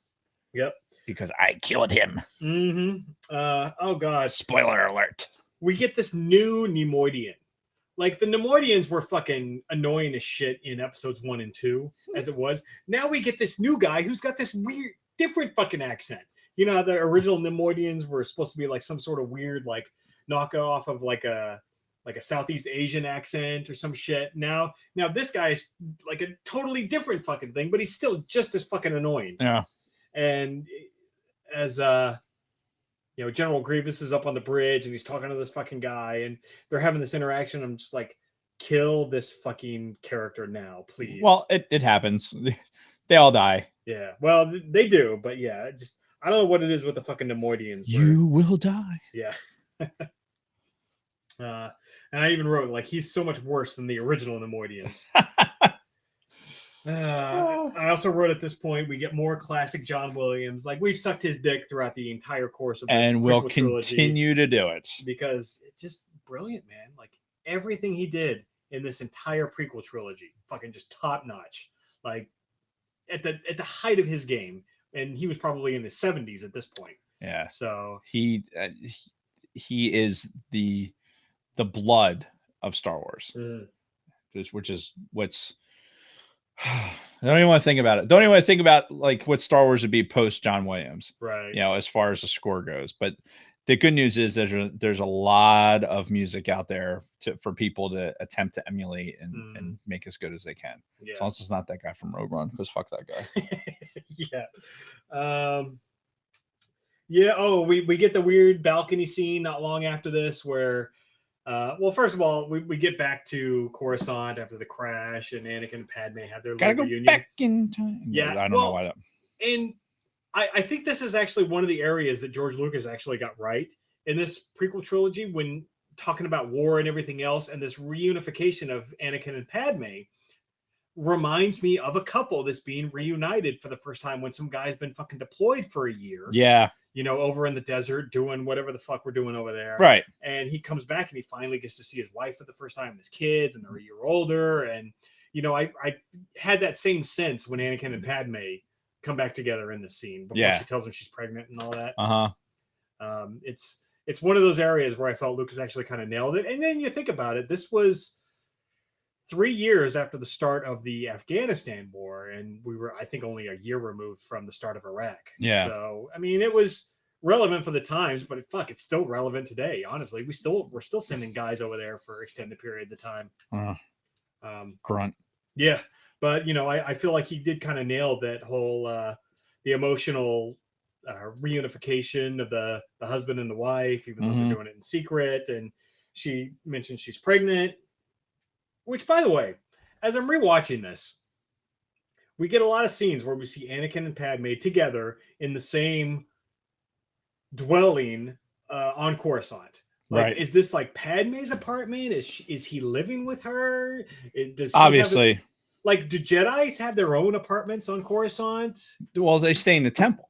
Yep. Because I killed him. Mm-hmm. Oh god. Spoiler alert. We get this new Neimoidian. Like the Neimoidians were fucking annoying as shit in episodes 1 and 2, as it was. Now we get this new guy who's got this weird, different fucking accent. How the original Neimoidians were supposed to be like some sort of weird, like knockoff of like a Southeast Asian accent or some shit. Now this guy is like a totally different fucking thing, but he's still just as fucking annoying. Yeah. And as General Grievous is up on the bridge and he's talking to this fucking guy and they're having this interaction. I'm just like, kill this fucking character now, please. Well, it happens. They all die. Yeah. Well, they do, but yeah, I don't know what it is with the fucking Neimoidians. You will die. Yeah. And I even wrote like he's so much worse than the original Neimoidians. I also wrote at this point we get more classic John Williams. Like we've sucked his dick throughout the entire course of the and we'll trilogy continue to do it because it's just brilliant, man. Like everything he did in this entire prequel trilogy, fucking just top notch. Like at the height of his game, and he was probably in his 70s at this point. Yeah. So he is the blood of Star Wars, which is what's. I don't even want to think about it. Don't even want to think about like what Star Wars would be post John Williams, right? As far as the score goes. But the good news is there's a lot of music out there for people to attempt to emulate and make as good as they can. Yeah. As long as it's not that guy from Rogue One, because fuck that guy. Yeah. Yeah. Oh, we get the weird balcony scene not long after this where. Well, first of all, we get back to Coruscant after the crash, and Anakin and Padme have their gotta go reunion. Back in time. Yeah, I don't know why that. And I think this is actually one of the areas that George Lucas actually got right in this prequel trilogy when talking about war and everything else, and this reunification of Anakin and Padme reminds me of a couple that's being reunited for the first time when some guy's been fucking deployed for a year. Yeah. Over in the desert doing whatever the fuck we're doing over there. Right. And he comes back and he finally gets to see his wife for the first time and his kids, and they're a year older. And, you know, I had that same sense when Anakin and Padme come back together in the scene before she tells him she's pregnant and all that. It's one of those areas where I felt Lucas actually kind of nailed it. And then you think about it, this was 3 years after the start of the Afghanistan war, and we were, I think, only a year removed from the start of Iraq. Yeah. So I mean, it was relevant for the times, but it's still relevant today. Honestly, we're still sending guys over there for extended periods of time. Grunt. Yeah, but you know, I feel like he did kind of nail that whole the emotional reunification of the husband and the wife, even though they're doing it in secret. And she mentioned she's pregnant, which, by the way, as I'm rewatching this, we get a lot of scenes where we see Anakin and Padme together in the same dwelling on Coruscant. Like, right. Is this like Padme's apartment? Is he living with her? Does he obviously like, do Jedis have their own apartments on Coruscant? Well, they stay in the temple.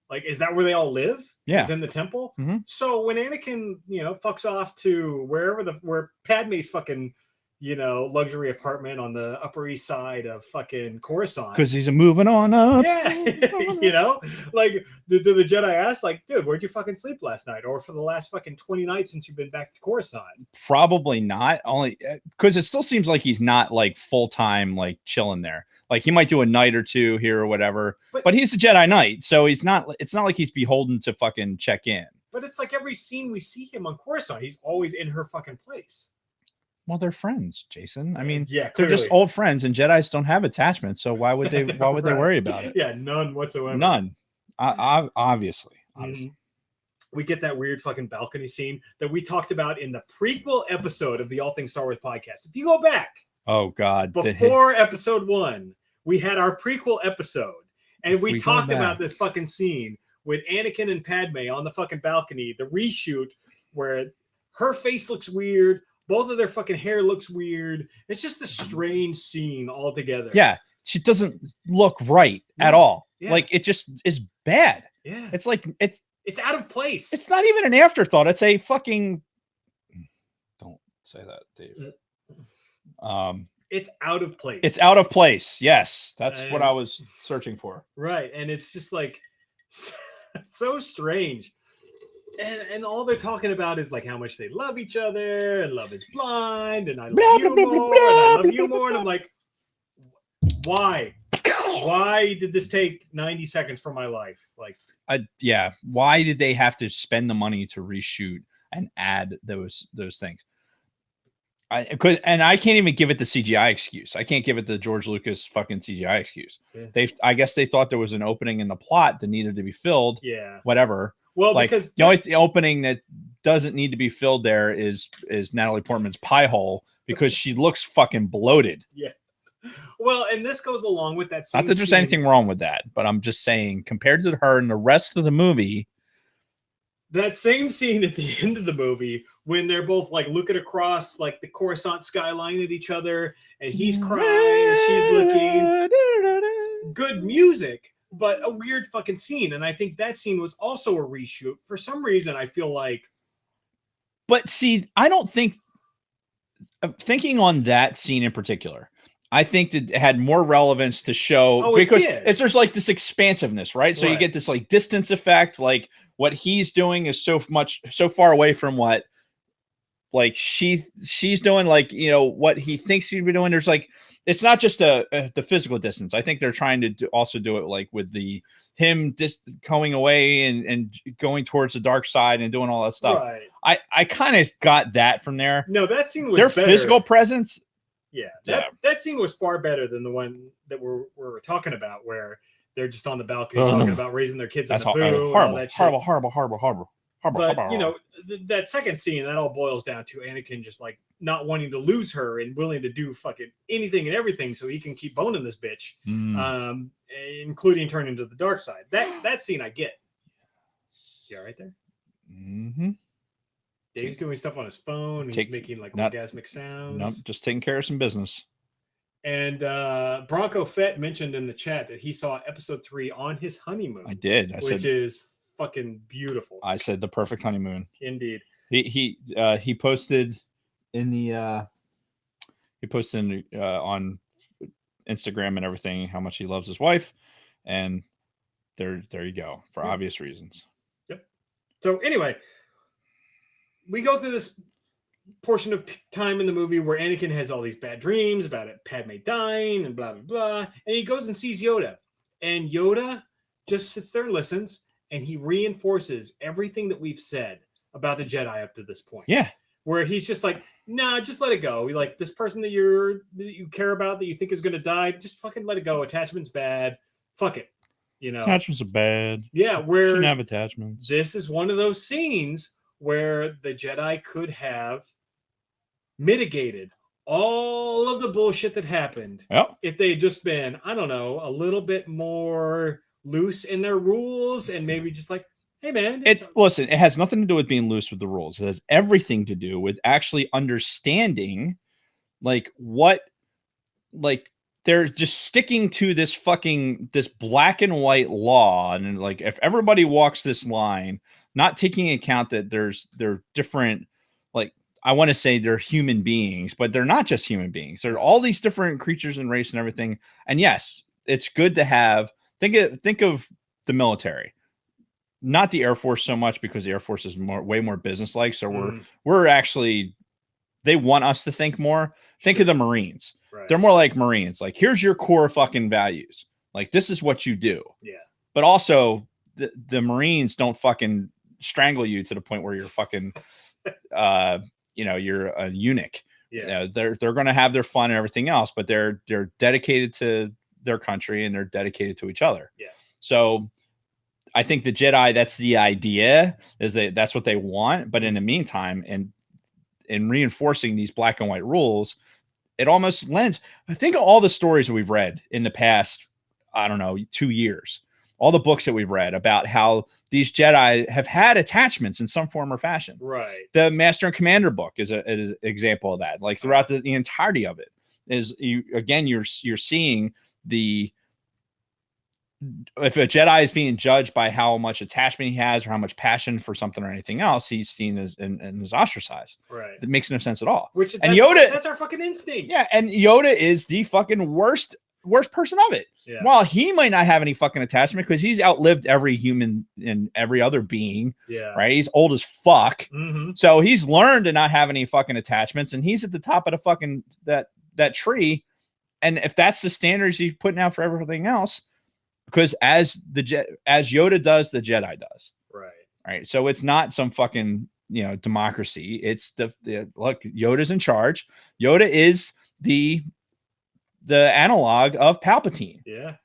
Like, is that where they all live? Yeah. Is in the temple? So when Anakin, you know, fucks off to where Padme's fucking, you know, luxury apartment on the Upper East Side of fucking Coruscant. Because he's moving on up. Yeah. You know, like, do the Jedi ask, like, dude, where'd you fucking sleep last night? Or for the last fucking 20 nights since you've been back to Coruscant? Probably not. Only because it still seems like he's not like full-time, like chilling there. Like he might do a night or two here or whatever, but he's a Jedi Knight. So it's not like he's beholden to fucking check in. But it's like every scene we see him on Coruscant, he's always in her fucking place. Well, they're friends, Jason. I mean, yeah, they're just old friends, and Jedis don't have attachments, so why would they? Why would they worry about it? Yeah, none whatsoever. None. Obviously. We get that weird fucking balcony scene that we talked about in the prequel episode of the All Things Star Wars podcast. If you go back, oh god, before episode 1, we had our prequel episode, and we talked about this fucking scene with Anakin and Padme on the fucking balcony, the reshoot where her face looks weird. Both of their fucking hair looks weird. It's just a strange scene altogether. Yeah. She doesn't look right at all. Yeah. Like it just is bad. Yeah. It's like, it's out of place. It's not even an afterthought. It's a fucking, don't say that, Dave. It's out of place. It's out of place. Yes. That's what I was searching for. Right. And it's just like so strange. And all they're talking about is like how much they love each other, and love is blind, and I love you more, and I love you more. And I'm like, why? Why did this take 90 seconds from my life? Like, yeah. Why did they have to spend the money to reshoot and add those things? I can't even give it the CGI excuse. I can't give it the George Lucas fucking CGI excuse. Yeah. I guess they thought there was an opening in the plot that needed to be filled. Yeah. Whatever. Well, like, because the only opening that doesn't need to be filled there is Natalie Portman's pie hole, because she looks fucking bloated. Yeah. Well, and this goes along with that. Not that there's anything wrong with that, but I'm just saying, compared to her and the rest of the movie, that same scene at the end of the movie when they're both like looking across like the Coruscant skyline at each other, and he's crying and she's looking. Good music. But a weird fucking scene. And I think that scene was also a reshoot. For some reason, I feel like. But see, I don't think. Thinking on that scene in particular, I think that it had more relevance to show, because there's like this expansiveness, right? So you get this like distance effect. Like what he's doing is so far away from what like she's doing, like, you know, what he thinks he'd be doing. There's like, it's not just the physical distance. I think they're trying to also do it like with him just going away and going towards the dark side and doing all that stuff. Right. I kind of got that from there. No, that scene was their better. Physical presence. Yeah, that scene was far better than the one that we're talking about, where they're just on the balcony talking about raising their kids. That's horrible. But you know, that second scene, that all boils down to Anakin just like not wanting to lose her and willing to do fucking anything and everything so he can keep boning this bitch, including turning to the dark side. That scene I get. You all right there? Mm-hmm. Dave's doing stuff on his phone. He's making like orgasmic sounds. Nope, just taking care of some business. And Bronco Fett mentioned in the chat that he saw episode 3 on his honeymoon. I did. Which is fucking beautiful. I said the perfect honeymoon. Indeed. He posted in the on Instagram and everything how much he loves his wife, and there you go, for obvious reasons. Yep. So anyway, we go through this portion of time in the movie where Anakin has all these bad dreams about it, Padme dying and blah blah blah, and he goes and sees Yoda, and Yoda just sits there and listens, and he reinforces everything that we've said about the Jedi up to this point. Yeah. Where he's just like, nah, just let it go. Like, this person that you care about, that you think is going to die, just fucking let it go. Attachment's bad. Fuck it. You know, Attachments are bad. Yeah, where shouldn't have attachments. This is one of those scenes where the Jedi could have mitigated all of the bullshit that happened if they had just been, I don't know, a little bit more loose in their rules, and maybe just like, hey man, listen, it has nothing to do with being loose with the rules. It has everything to do with actually understanding like what, like, they're just sticking to this black and white law, and like if everybody walks this line, not taking account that they're different, like, I want to say they're human beings, but they're not just human beings. They're all these different creatures and race and everything. And yes, it's good to have, think of the military, not the Air Force so much, because the Air Force is way more business-like. So we're actually, they want us to think more. Think of the Marines. Right. They're more like Marines. Like, here's your core fucking values. Like, this is what you do. Yeah. But also the Marines don't fucking strangle you to the point where you're fucking, you're a eunuch. Yeah. They're going to have their fun and everything else, but they're dedicated to their country, and they're dedicated to each other. Yeah. So I think the Jedi, that's the idea, is that's what they want. But in the meantime, and in reinforcing these black and white rules, it almost lends. I think of all the stories that we've read in the past, I don't know, 2 years, all the books that we've read about how these Jedi have had attachments in some form or fashion. Right. The Master and Commander book is an example of that. Like, throughout the entirety of it is you're seeing if a Jedi is being judged by how much attachment he has or how much passion for something or anything else, he's seen as and is ostracized. Right. That makes no sense at all. Yoda, that's our fucking instinct. Yeah, and Yoda is the fucking worst person of it. Yeah. While he might not have any fucking attachment because he's outlived every human and every other being. Yeah. Right. He's old as fuck. Mm-hmm. So he's learned to not have any fucking attachments, and he's at the top of the fucking that tree. And if that's the standards he's putting out for everything else, because as Yoda does, the Jedi does. Right. Right. So it's not some fucking, democracy. It's look, Yoda's in charge. Yoda is the analog of Palpatine. Yeah.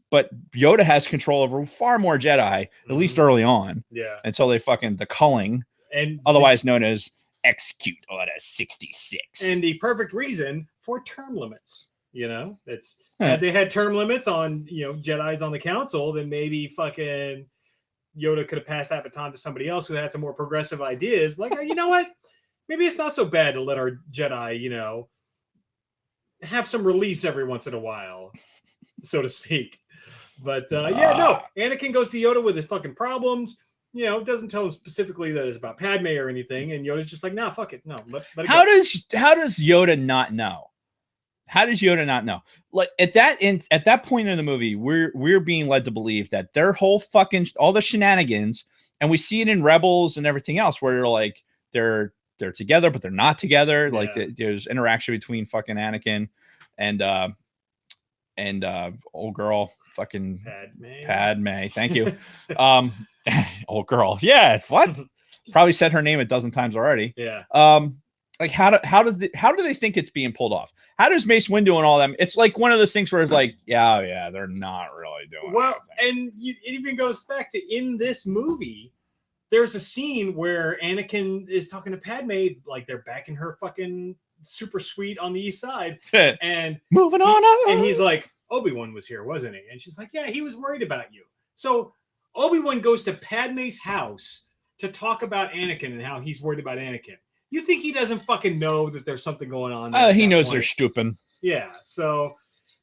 But Yoda has control over far more Jedi, at least early on. Yeah. Until they the culling, and otherwise known as Execute Order 66. And the perfect reason for term limits. It's had they had term limits on, Jedis on the council, then maybe fucking Yoda could have passed that baton to somebody else who had some more progressive ideas. Like, you know what? Maybe it's not so bad to let our Jedi, have some release every once in a while, so to speak. But Anakin goes to Yoda with his fucking problems. Doesn't tell him specifically that it's about Padme or anything, and Yoda's just like, nah, fuck it, no. Let it how go. How does Yoda not know? How does Yoda not know? Like, at that point in the movie, we're being led to believe that their whole fucking all the shenanigans, and we see it in Rebels and everything else, where they're like they're together, but they're not together. Yeah. Like, there's interaction between fucking Anakin and old girl fucking Padme. Thank you. Old girl. Yeah. What? Probably said her name a dozen times already. Yeah. Like, how do they think it's being pulled off? How does Mace Windu and all them? It's like one of those things where it's like, yeah, they're not really doing anything. And it even goes back to, in this movie, there's a scene where Anakin is talking to Padme, like they're back in her fucking super suite on the east side, and moving on up. And he's like, Obi-Wan was here, wasn't he? And she's like, yeah, he was worried about you. So Obi-Wan goes to Padme's house to talk about Anakin and how he's worried about Anakin. You think he doesn't fucking know that there's something going on there? He knows they're stupid. Yeah. So,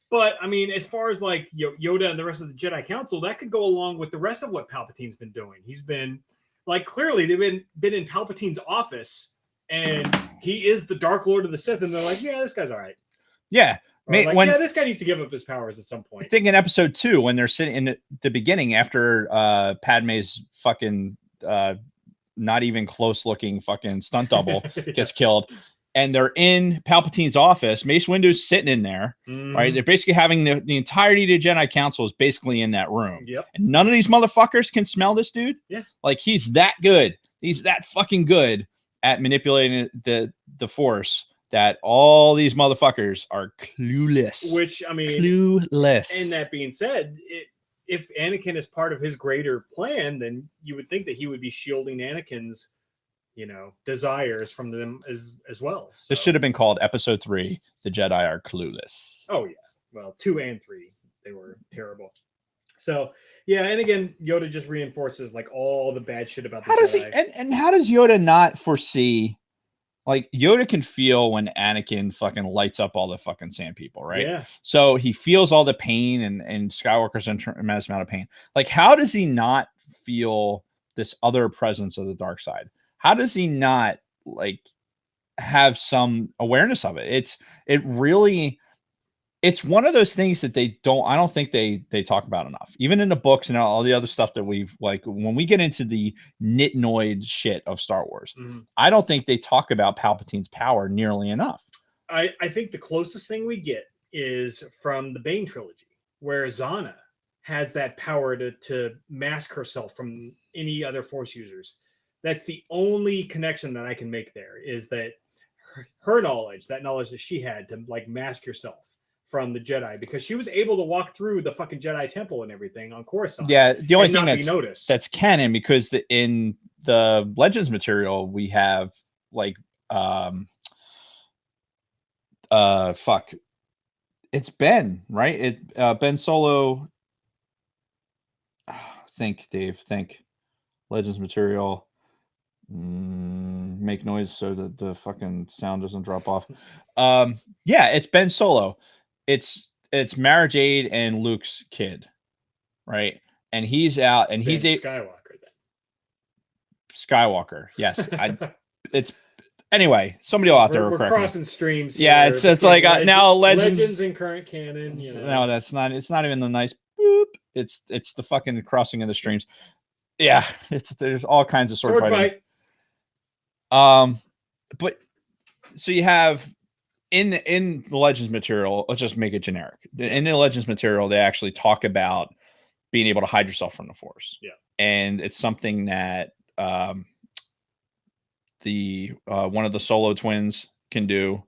but I mean, as far as like Yoda and the rest of the Jedi Council, that could go along with the rest of what Palpatine's been doing. He's been like, clearly they've been in Palpatine's office, and he is the Dark Lord of the Sith, and they're like, yeah, this guy's all right. Yeah. Or like, yeah, this guy needs to give up his powers at some point. I think in episode 2, when they're sitting in the beginning after Padme's fucking not even close looking fucking stunt double gets killed, and they're in Palpatine's office, Mace Windu's sitting in there, right? They're basically having the entirety of the Jedi Council is basically in that room. Yep. And none of these motherfuckers can smell this dude. Yeah. Like, he's that good. He's that fucking good at manipulating the Force that all these motherfuckers are clueless. Which, I mean, clueless. And that being said, if Anakin is part of his greater plan, then you would think that he would be shielding Anakin's, desires from them as well. So. This should have been called Episode 3, The Jedi Are Clueless. Oh, yeah. Well, 2 and 3, they were terrible. So, yeah, and again, Yoda just reinforces, like, all the bad shit about the Jedi. Does he, and how does Yoda not foresee... Like, Yoda can feel when Anakin fucking lights up all the fucking sand people, right? Yeah. So he feels all the pain, and Skywalker's in a tremendous amount of pain. Like, how does he not feel this other presence of the dark side? How does he not, like, have some awareness of it? It's one of those things that I don't think they talk about enough. Even in the books and all the other stuff that we've, like, when we get into the nitnoid shit of Star Wars, I don't think they talk about Palpatine's power nearly enough. I think the closest thing we get is from the Bane trilogy, where Zana has that power to mask herself from any other Force users. That's the only connection that I can make there, is that her knowledge, that knowledge that she had to, like, mask herself from the Jedi, because she was able to walk through the fucking Jedi temple and everything on Coruscant. Yeah, the only thing that's canon, because in the Legends material we have, like, it's Ben, right? Ben Solo. Think, Dave. Think. Legends material. Make noise so that the fucking sound doesn't drop off. Yeah, it's Ben Solo. It's Mara Jade and Luke's kid, right? And he's out, and he's a Skywalker. Then Skywalker, yes. Anyway. Somebody will out there we're crossing streams. Yeah, it's like now Legends and current canon. No, that's not. It's not even the nice boop. It's the fucking crossing of the streams. Yeah, there's all kinds of sword fighting. But so you have. In the Legends material, let's just make it generic. In the Legends material, they actually talk about being able to hide yourself from the Force. Yeah. And it's something that one of the Solo twins can do.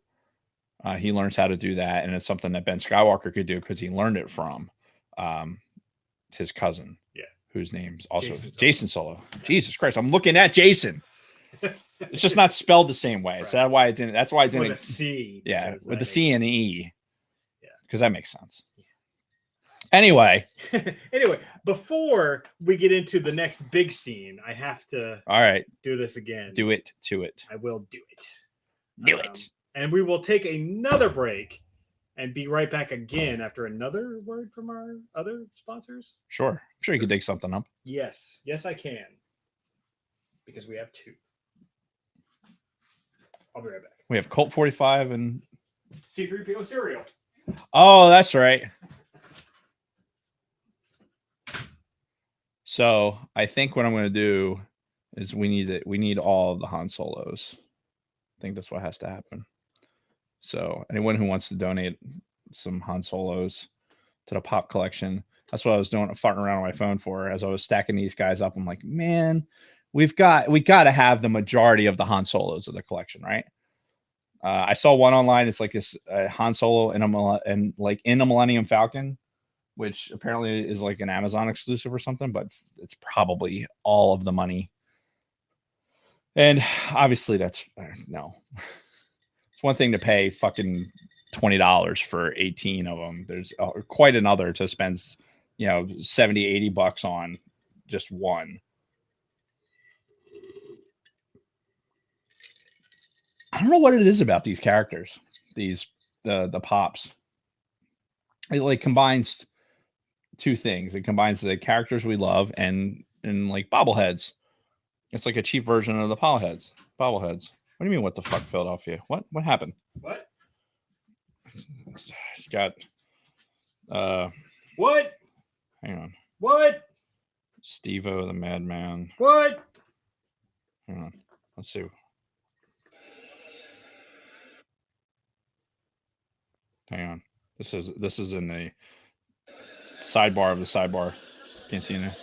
He learns how to do that, and it's something that Ben Skywalker could do because he learned it from his cousin. Yeah. Whose name's also Jason Solo. Jesus Christ, I'm looking at Jason. It's just not spelled the same way. Right. So that's why I didn't. That's why I didn't. With a C. Yeah, with the C and E. Yeah, because that makes sense. Yeah. Anyway, before we get into the next big scene, I have to. All right. Do this again. Do it to it. I will do it. Do it. And we will take another break and be right back again after another word from our other sponsors. Sure. I'm sure you could dig something up. Yes, I can. Because we have 2. I'll be right back. We have Colt 45 and C-3PO cereal. Oh, that's right. So I think what I'm going to do is we need all of the Han Solos. I think that's what has to happen. So anyone who wants to donate some Han Solos to the pop collection, that's what I was doing, farting around on my phone for as I was stacking these guys up. I'm like, man, we got to have the majority of the Han Solos of the collection, right? I saw one online. It's like this Han Solo in a Millennium Falcon, which apparently is like an Amazon exclusive or something, but it's probably all of the money. And obviously that's no. It's one thing to pay fucking $20 for 18 of them. There's quite another to spend, $70-$80 on just one. I don't know what it is about these characters, the pops. It like combines two things. It combines the characters we love and like bobbleheads. It's like a cheap version of the bobbleheads. What do you mean? What the fuck, Philadelphia? What happened? What? got What? hang on. What? Steve-O the Madman. What? Hang on. Let's see. Hang on. This is in the sidebar of the sidebar cantina.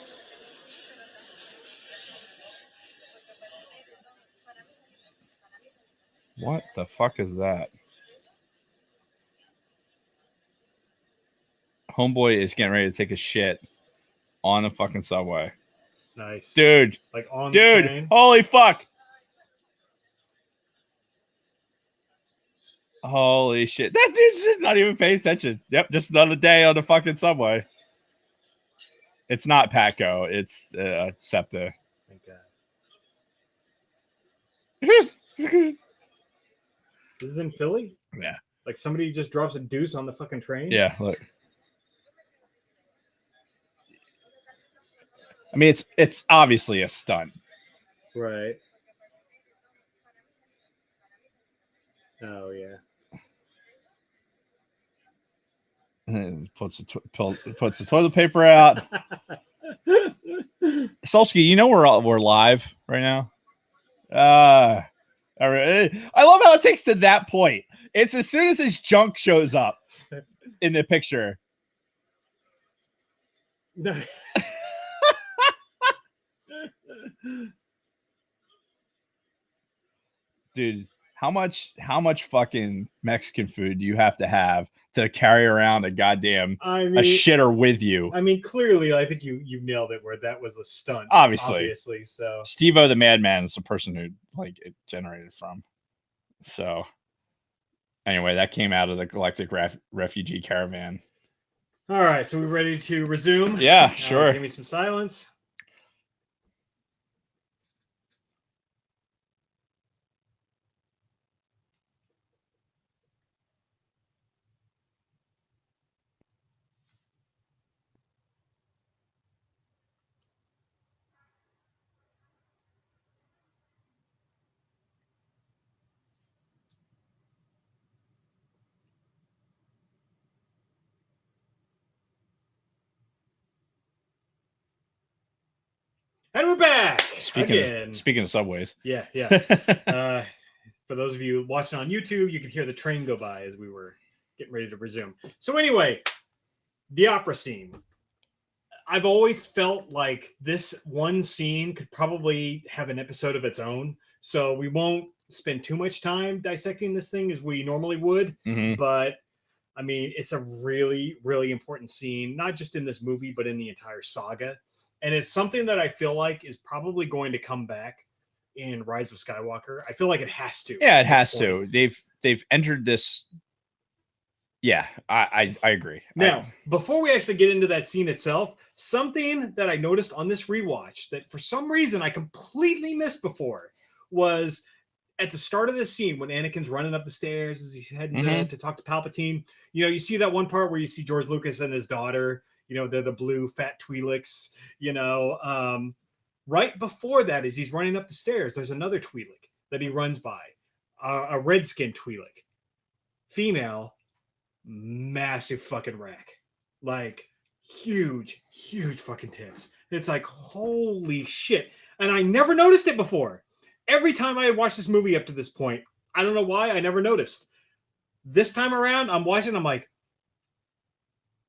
What the fuck is that? Homeboy is getting ready to take a shit on the fucking subway. Nice. Dude. Like on the Dude. train? Holy fuck. Holy shit. That dude's not even paying attention. Yep. Just another day on the fucking subway. It's not Patco. It's SEPTA. Thank God. Yeah. This is in Philly? Like somebody just drops a deuce on the fucking train? Yeah. Look. I mean, it's obviously a stunt. Right. Oh, yeah. And puts the toilet paper out. Solsky, you know we're live right now. I love how it takes to that point. It's as soon as his junk shows up in the picture. Dude, how much fucking Mexican food do you have to carry around a goddamn a shitter with you? I mean, clearly, I think you've nailed it where that was a stunt. Obviously. So Steve-O the Madman is the person who like it generated from. So anyway, that came out of the Galactic Refugee Caravan. All right, so we ready to resume? Yeah, sure. Give me some silence. And we're back again. Speaking of subways. Yeah. For those of you watching on YouTube, you could hear the train go by as we were getting ready to resume. So anyway, the opera scene. I've always felt like this one scene could probably have an episode of its own. So we won't spend too much time dissecting this thing as we normally would. Mm-hmm. But I mean, it's a really, really important scene, not just in this movie, but in the entire saga. And it's something that I feel like is probably going to come back in Rise of Skywalker. I feel like it has to. Yeah, it has to. They've entered this. Yeah, I agree. Now, before we actually get into that scene itself, something that I noticed on this rewatch that for some reason I completely missed before was at the start of this scene when Anakin's running up the stairs as he's heading to talk to Palpatine. You know, you see that one part where you see George Lucas and his daughter. You know, they're the blue fat Twi'leks. You know, right before that, as he's running up the stairs, there's another Twi'lek that he runs by, a red-skinned Twi'lek, female, massive fucking rack, like huge fucking tits. It's like holy shit, and I never noticed it before. Every time I had watched this movie up to this point, I don't know why I never noticed. This time around, I'm watching. I'm like,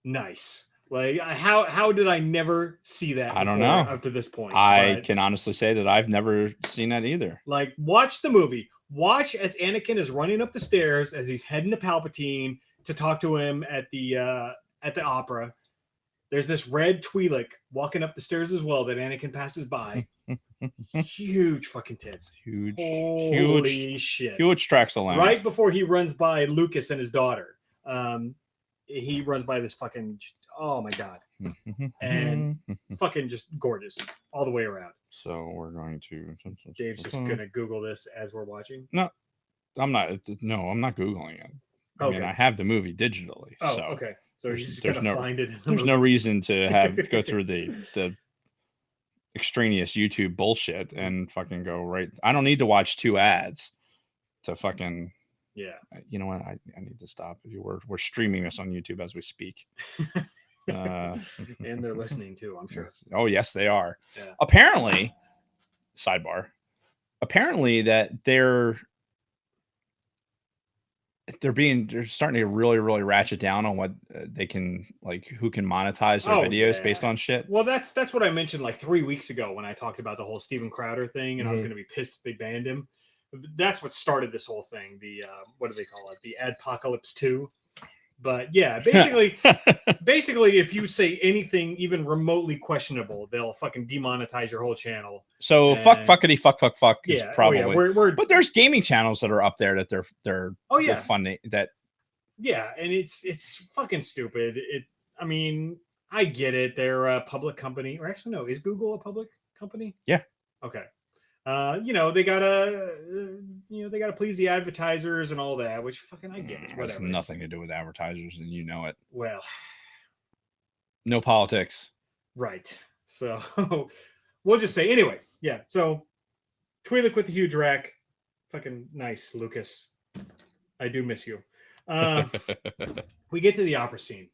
nice. Like, how did I never see that? I don't know. Up to this point, I can honestly say that I've never seen that either. Like, watch the movie. Watch as Anakin is running up the stairs as he's heading to Palpatine to talk to him at the opera. There's this red Twi'lek walking up the stairs as well that Anakin passes by. Huge fucking tits. Holy shit. Huge tracks of land. Right before he runs by Lucas and his daughter. He runs by this fucking, oh my God. And fucking just gorgeous all the way around. So we're going to... Dave's just going to Google this as we're watching. No, I'm not. No, I'm not Googling it. I mean, I have the movie digitally. Oh, so okay. So he's just going to find it. There's no reason to go through the extraneous YouTube bullshit and fucking go right. I don't need to watch 2 ads to fucking Yeah. You know what? I need to stop. We're streaming this on YouTube as we speak. And they're listening too, I'm sure. Oh, yes, they are. Yeah. Apparently, sidebar. Apparently that they're starting to really ratchet down on what they can, like, who can monetize their videos based on shit. Well, that's what I mentioned like 3 weeks ago when I talked about the whole Steven Crowder thing, and I was going to be pissed if they banned him. That's what started this whole thing. The what do they call it? The Adpocalypse 2. But yeah, basically, if you say anything even remotely questionable, they'll fucking demonetize your whole channel. So fuckity fuck is probably. But there's gaming channels that are up there that they're funding that. Yeah, and it's fucking stupid. I mean, I get it. They're a public company, or actually no, is Google a public company? Yeah. Okay. They gotta please the advertisers and all that, which fucking I get. It has nothing to do with advertisers, and you know it. Well, no politics, right? So we'll just say anyway. Yeah. So Twi'lek with the huge rack, fucking nice, Lucas. I do miss you. We get to the opera scene.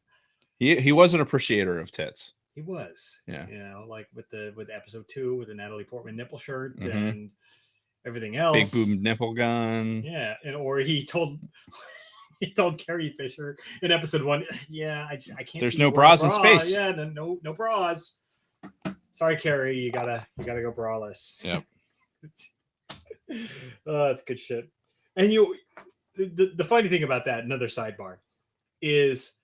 He was an appreciator of tits. He was, yeah, like with episode 2 with the Natalie Portman nipple shirt and everything else. Big boob nipple gun. Yeah, or he told Carrie Fisher in episode 1, yeah, I can't. There's no bras in space. Yeah, no bras. Sorry, Carrie, you gotta go braless. Yep. Oh, that's good shit. And the funny thing about that, another sidebar, is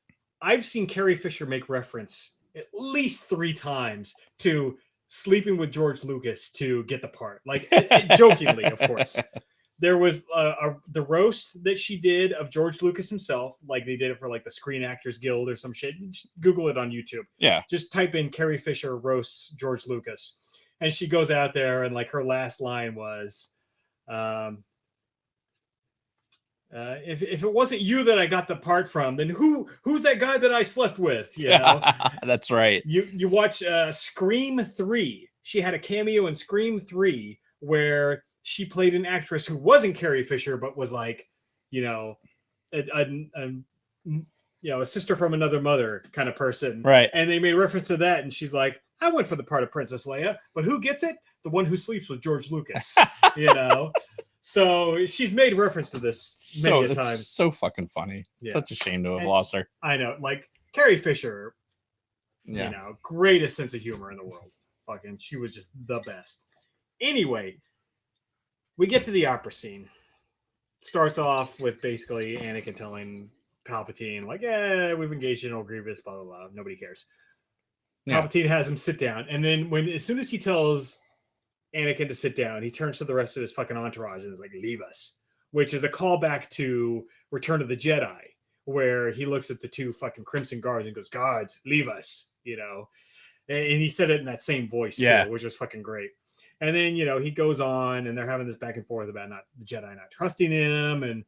I've seen Carrie Fisher make reference at least 3 times to sleeping with George Lucas to get the part, like jokingly, of course. There was the roast that she did of George Lucas himself, like they did it for like the Screen Actors Guild or some shit. Just Google it on YouTube. Yeah, just type in Carrie Fisher roasts George Lucas, and she goes out there and like her last line was, if it wasn't you that I got the part from, then who's that guy that I slept with? You know, that's right. You watch Scream 3. She had a cameo in Scream 3 where she played an actress who wasn't Carrie Fisher, but was like, a sister from another mother kind of person. Right. And they made reference to that. And she's like, I went for the part of Princess Leia, but who gets it? The one who sleeps with George Lucas, So she's made reference to this many times. So fucking funny. Yeah. Such a shame to have lost her. I know. Like Carrie Fisher, greatest sense of humor in the world. Fucking, she was just the best. Anyway, we get to the opera scene. Starts off with basically Anakin telling Palpatine, like, we've engaged General Grievous, blah, blah, blah. Nobody cares. Yeah. Palpatine has him sit down. And then as soon as he tells Anakin to sit down, he turns to the rest of his fucking entourage and is like, leave us. Which is a callback to Return of the Jedi, where he looks at the 2 fucking Crimson Guards and goes, guards, leave us, And he said it in that same voice, too, which was fucking great. And then, he goes on and they're having this back and forth about the Jedi not trusting him. And,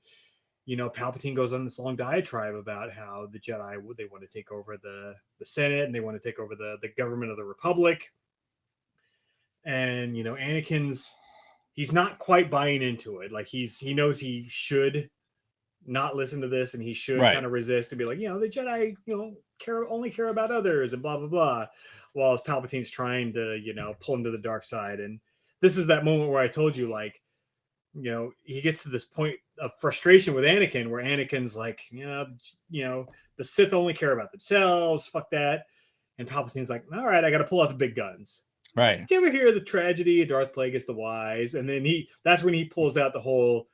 Palpatine goes on this long diatribe about how the Jedi, they want to take over the Senate and they want to take over the government of the Republic. And, Anakin's, he's not quite buying into it. Like he knows he should not listen to this and he should kind of resist and be like, the Jedi, only care about others and blah, blah, blah. While Palpatine's trying to, pull him to the dark side. And this is that moment where I told you, like, he gets to this point of frustration with Anakin where Anakin's like, the Sith only care about themselves. Fuck that. And Palpatine's like, all right, I got to pull out the big guns. Right. Do you ever hear the tragedy of Darth Plagueis the Wise? And then that's when he pulls out the whole,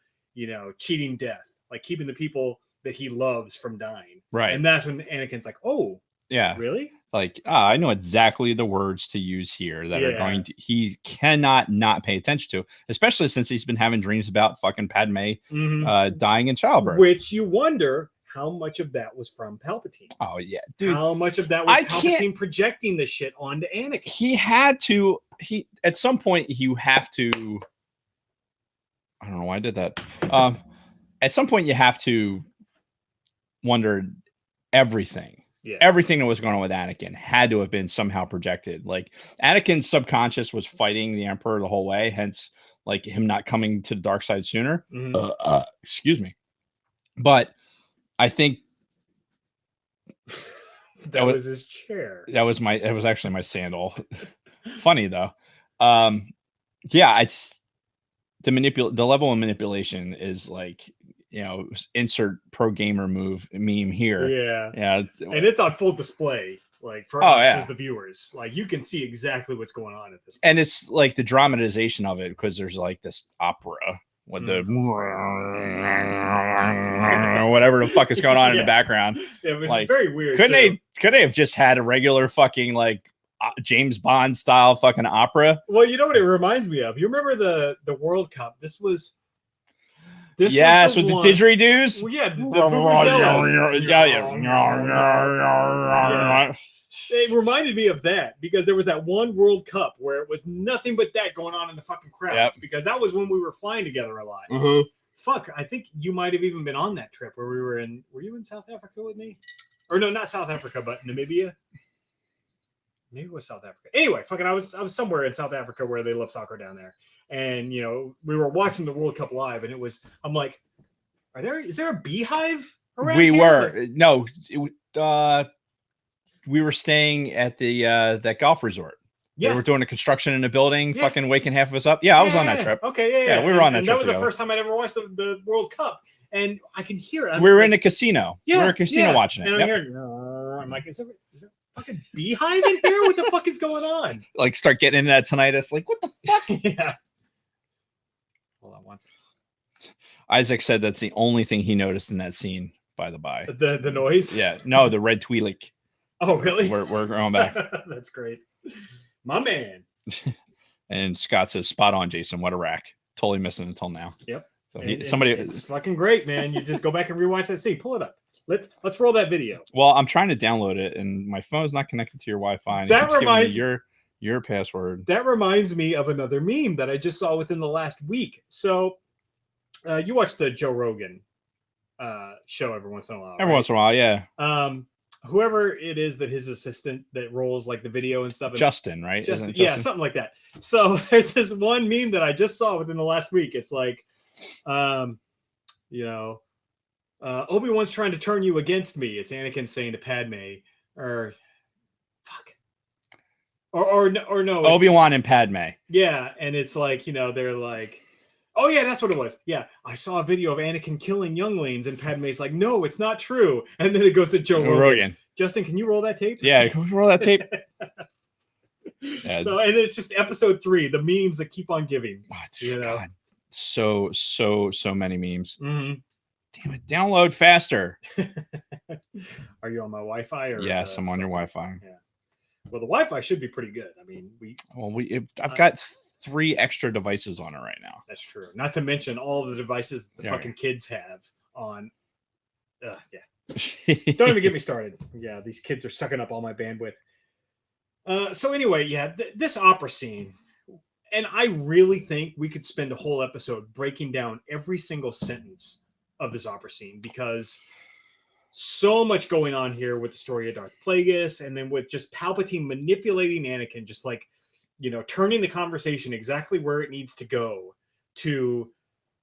cheating death, like keeping the people that he loves from dying. Right. And that's when Anakin's like, oh, yeah, really? Like, I know exactly the words to use here that are going to, he cannot not pay attention to, especially since he's been having dreams about fucking Padme dying in childbirth. Which you wonder how much of that was from Palpatine. Oh, yeah. Dude, how much of that was Palpatine projecting this shit onto Anakin? He had to, at some point, you have to, I don't know why I did that. At some point, you have to wonder everything. Yeah. Everything that was going on with Anakin had to have been somehow projected. Like Anakin's subconscious was fighting the Emperor the whole way, hence like him not coming to the dark side sooner. Excuse me. But I think that was his chair. That was actually my sandal. Funny though. Yeah, the level of manipulation is like, insert pro gamer meme here. Yeah. And it's on full display, like for us as the viewers. Like you can see exactly what's going on at this point. And it's like the dramatization of it, because there's like this opera with the whatever the fuck is going on in the background. It was like, very weird. Could they have just had a regular fucking like James Bond style fucking opera? Well, you know what it reminds me of? You remember the World Cup? This was with the didgeridoos. Well, yeah, it reminded me of that, because there was that one World Cup where it was nothing but that going on in the fucking crowds, because that was when we were flying together a lot. Fuck, I think you might have even been on that trip where we were in. Were you in South Africa with me? Or no, not South Africa, but Namibia. Maybe it was South Africa. Anyway, fucking, I was somewhere in South Africa where they love soccer down there, and we were watching the World Cup live, and I'm like, is there a beehive around here? We were staying at the that golf resort. Yeah, they were doing a construction in a building, fucking waking half of us up. Yeah, I was on that trip. Okay, yeah, we were on that trip. That was the first time I'd ever watched the World Cup, and I can hear it. We were in a casino. Yeah, we were in a casino watching it. And I'm like, is there a fucking beehive in here? What the fuck is going on? Like, start getting into that tinnitus. Like, what the fuck? Yeah. Hold on one second. Isaac said that's the only thing he noticed in that scene, by the by. The noise? Yeah. No, the red Twi'lek. Oh, really? We're going back. That's great. My man. And Scott says, spot on, Jason. What a rack. Totally missing until now. Yep. So it's fucking great, man. You just go back and rewatch that scene. Pull it up. Let's roll that video. Well, I'm trying to download it, and my phone's not connected to your Wi-Fi. And that reminds me your password. That reminds me of another meme that I just saw within the last week. So, you watch the Joe Rogan show every once in a while. Every once in a while, yeah. Whoever it is that his assistant that rolls like the video and stuff. Justin, right? Justin, yeah, something like that. So there's this one meme that I just saw within the last week. It's like, Obi-Wan's trying to turn you against me. It's Anakin saying to Padme, or fuck, or no, Obi-Wan and Padme. Yeah, and it's like, they're like, oh yeah, that's what it was. Yeah, I saw a video of Anakin killing younglings, and Padme's like, no, it's not true. And then it goes to Joe Rogan. Justin, can you roll that tape? Yeah, can we roll that tape? Yeah. So, and it's just episode 3, the memes that keep on giving. Oh, God. So many memes. Mm-hmm. Damn it, download faster. Are you on my Wi-Fi? Or yes, I'm on your Wi-Fi. Yeah. Well, the Wi-Fi should be pretty good. I mean, I've got 3 extra devices on it right now. That's true. Not to mention all the devices the fucking kids have on. Don't even get me started. Yeah, these kids are sucking up all my bandwidth. So anyway, this opera scene, and I really think we could spend a whole episode breaking down every single sentence of this opera scene, because so much going on here with the story of Darth Plagueis, and then with just Palpatine manipulating Anakin, just like, turning the conversation exactly where it needs to go to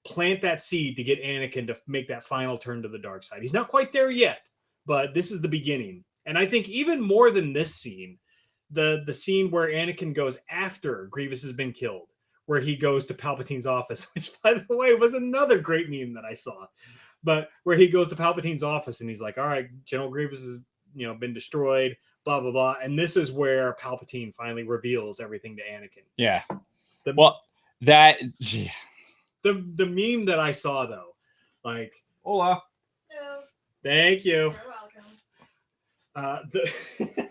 plant that seed to get Anakin to make that final turn to the dark side. He's not quite there yet, but this is the beginning. And I think even more than this scene, the scene where Anakin goes after Grievous has been killed, where he goes to Palpatine's office, which, by the way, was another great meme that I saw. But where he goes to Palpatine's office and he's like, all right, General Grievous has, been destroyed, blah, blah, blah. And this is where Palpatine finally reveals everything to Anakin. Yeah. The meme that I saw, though, like, hola. Hello. Thank you. You're welcome.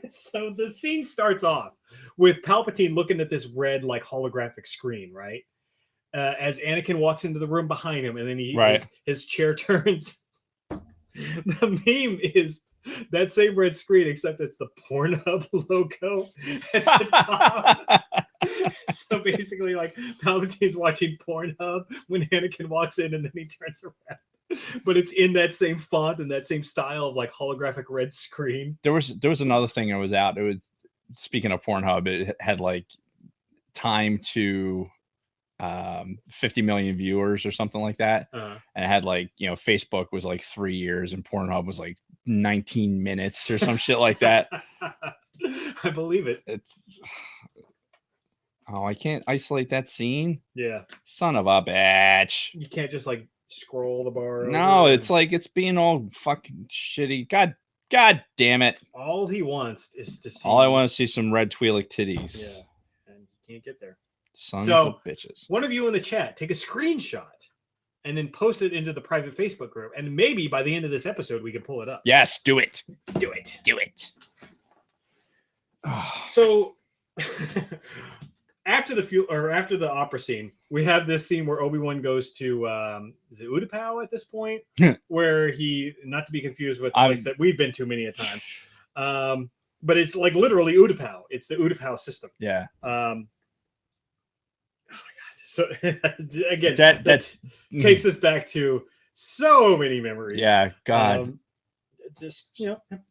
So the scene starts off with Palpatine looking at this red, like, holographic screen, right? As Anakin walks into the room behind him, and then his chair turns. The meme is that same red screen, except it's the Pornhub logo at the top. So basically, like, Palpatine's watching Pornhub when Anakin walks in, and then he turns around. But it's in that same font and that same style of, like, holographic red screen. There was another thing that was out. It was, speaking of Pornhub, it had like time to 50 million viewers or something like that. Uh-huh. And it had like, Facebook was like 3 years and Pornhub was like 19 minutes or some shit like that. I believe it. I can't isolate that scene. Yeah. Son of a bitch. You can't just like scroll the bar. No, it's like it's being all fucking shitty. God damn it. All he wants is to see. All I want to see some red Twi'lek titties. Yeah. And you can't get there. Sons of bitches. One of you in the chat, take a screenshot and then post it into the private Facebook group. And maybe by the end of this episode, we can pull it up. Yes, do it. Do it. Do it. So after the opera scene, we have this scene where Obi-Wan goes to is it Utapau at this point? Where he, not to be confused with the place that we've been to many a times. But it's like literally Utapau. It's the Utapau system. Yeah. Oh my god! So again, that takes us back to so many memories. Yeah, God. Just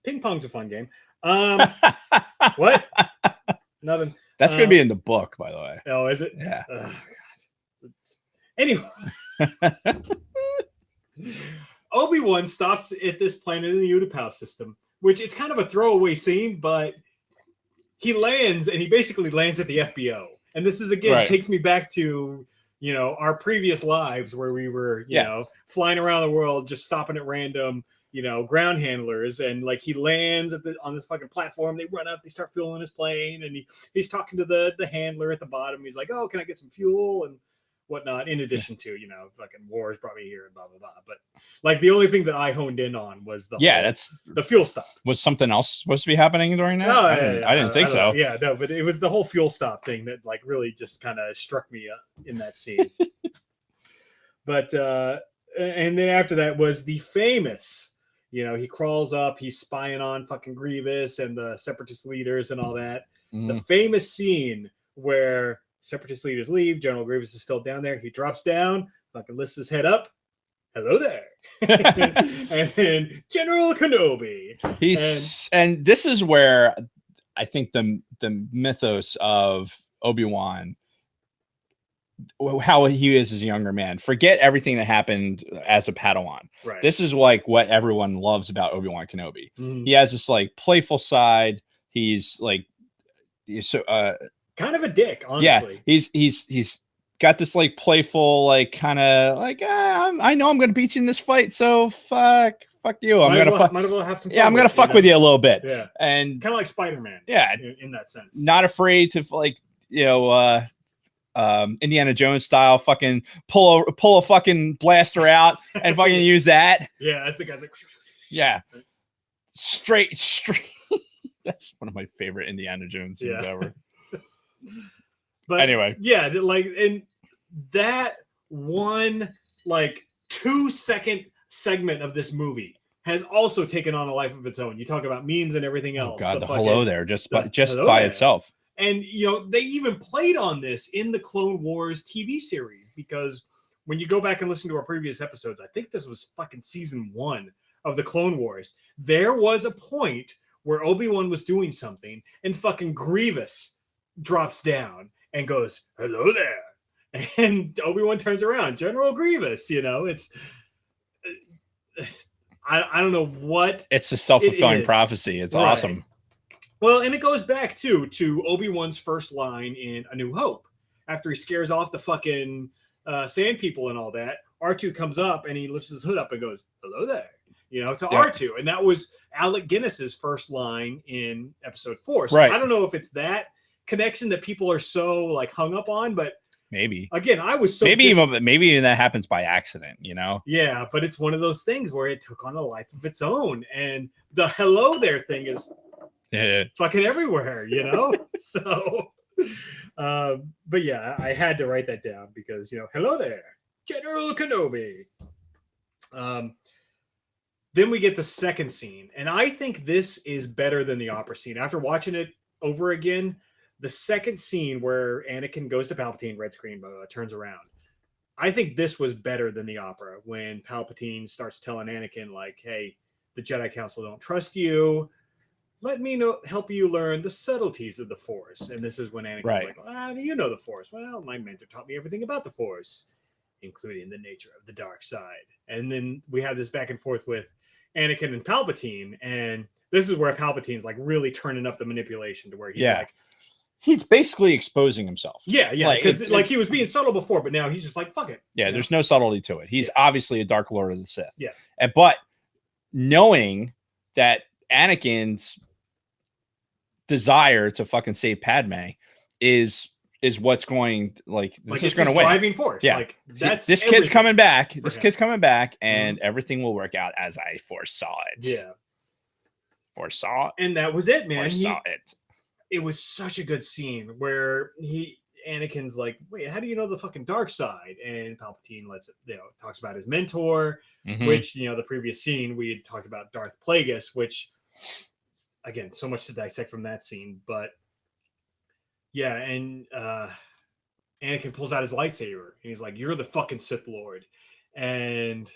ping pong's a fun game. What? Nothing. That's gonna be in the book, by the way. Oh, is it? Yeah. Oh, God. Anyway, Obi-Wan stops at this planet in the Utapau system, which it's kind of a throwaway scene, but he lands and he basically lands at the FBO. And this is again takes me back to our previous lives where we were flying around the world, just stopping at random ground handlers, and like he lands on this fucking platform. They run up, they start fueling his plane, and he's talking to the handler at the bottom. He's like, "Oh, can I get some fuel and whatnot?" In addition to fucking wars brought me here and blah blah blah. But like the only thing that I honed in on was the fuel stop. Was something else supposed to be happening during that? No, I didn't think so. Yeah, no, but it was the whole fuel stop thing that like really just kind of struck me in that scene. But and then after that was the famous. He crawls up, he's spying on fucking Grievous and the Separatist leaders and all that. The famous scene where Separatist leaders leave, General Grievous is still down there. He drops down, fucking lifts his head up. Hello there. And then General Kenobi. And this is where I think the mythos of Obi-Wan, how he is as a younger man. Forget everything that happened as a Padawan. Right. This is like what everyone loves about Obi-Wan Kenobi. He has this like playful side. He's like kind of a dick, honestly. Yeah, he's got this like playful, like kind of like I know I'm gonna beat you in this fight, so fuck you. Might as well have some fun. Yeah, I'm gonna fuck with you a little bit. Yeah, and kind of like Spider-Man. Yeah, in that sense. Not afraid to like Indiana Jones style, fucking pull a fucking blaster out and fucking use that. Yeah, as the guy's like, yeah, straight. That's one of my favorite Indiana Jones scenes ever. But anyway, yeah, like in that one like 2-second segment of this movie has also taken on a life of its own. You talk about memes and everything else. Oh God, the hello there, just by itself. And they even played on this in the Clone Wars TV series, because when you go back and listen to our previous episodes, I think this was fucking season 1 of the Clone Wars. There was a point where Obi-Wan was doing something and fucking Grievous drops down and goes, "Hello there." And Obi-Wan turns around, General Grievous, it's I don't know what. It's a self-fulfilling prophecy. It's awesome. Well, and it goes back to Obi-Wan's first line in A New Hope. After he scares off the fucking sand people and all that, R2 comes up and he lifts his hood up and goes, "Hello there," to R2. And that was Alec Guinness's first line in episode 4. So I don't know if it's that connection that people are so like hung up on, but maybe. Again, I was so maybe even that happens by accident, Yeah, but it's one of those things where it took on a life of its own. And the hello there thing is fucking everywhere, So but yeah, I had to write that down because hello there, General Kenobi. Then we get the second scene, and I think this is better than the opera scene. After watching it over again, the second scene where Anakin goes to Palpatine, red screen, turns around, I think this was better than the opera, when Palpatine starts telling Anakin like, "Hey, the Jedi Council don't trust you. let me help you learn the subtleties of the Force. And this is when Anakin's Right. like, well, how do you know the Force? Well, my mentor taught me everything about the Force, including the nature of the dark side. And then we have this back and forth with Anakin and Palpatine. And this is where Palpatine's like really turning up the manipulation to where he's like, he's basically exposing himself. Yeah, because like he was being subtle before, but now he's just like, fuck it. Yeah, there's no subtlety to it. He's obviously a Dark Lord of the Sith. Yeah. But knowing that Anakin's desire to fucking save Padme is what's going this is going to win. Driving force. Yeah. Like that's this kid's coming back. This him. kid's coming back, and everything will work out as I foresaw it. Yeah. Foresaw it. And that was it, man. Foresaw it. It was such a good scene where Anakin's like, wait, how do you know the fucking dark side? And Palpatine talks about his mentor, which, the previous scene we had talked about Darth Plagueis, which again, so much to dissect from that scene, but yeah. And, Anakin pulls out his lightsaber and he's like, you're the fucking Sith Lord. And,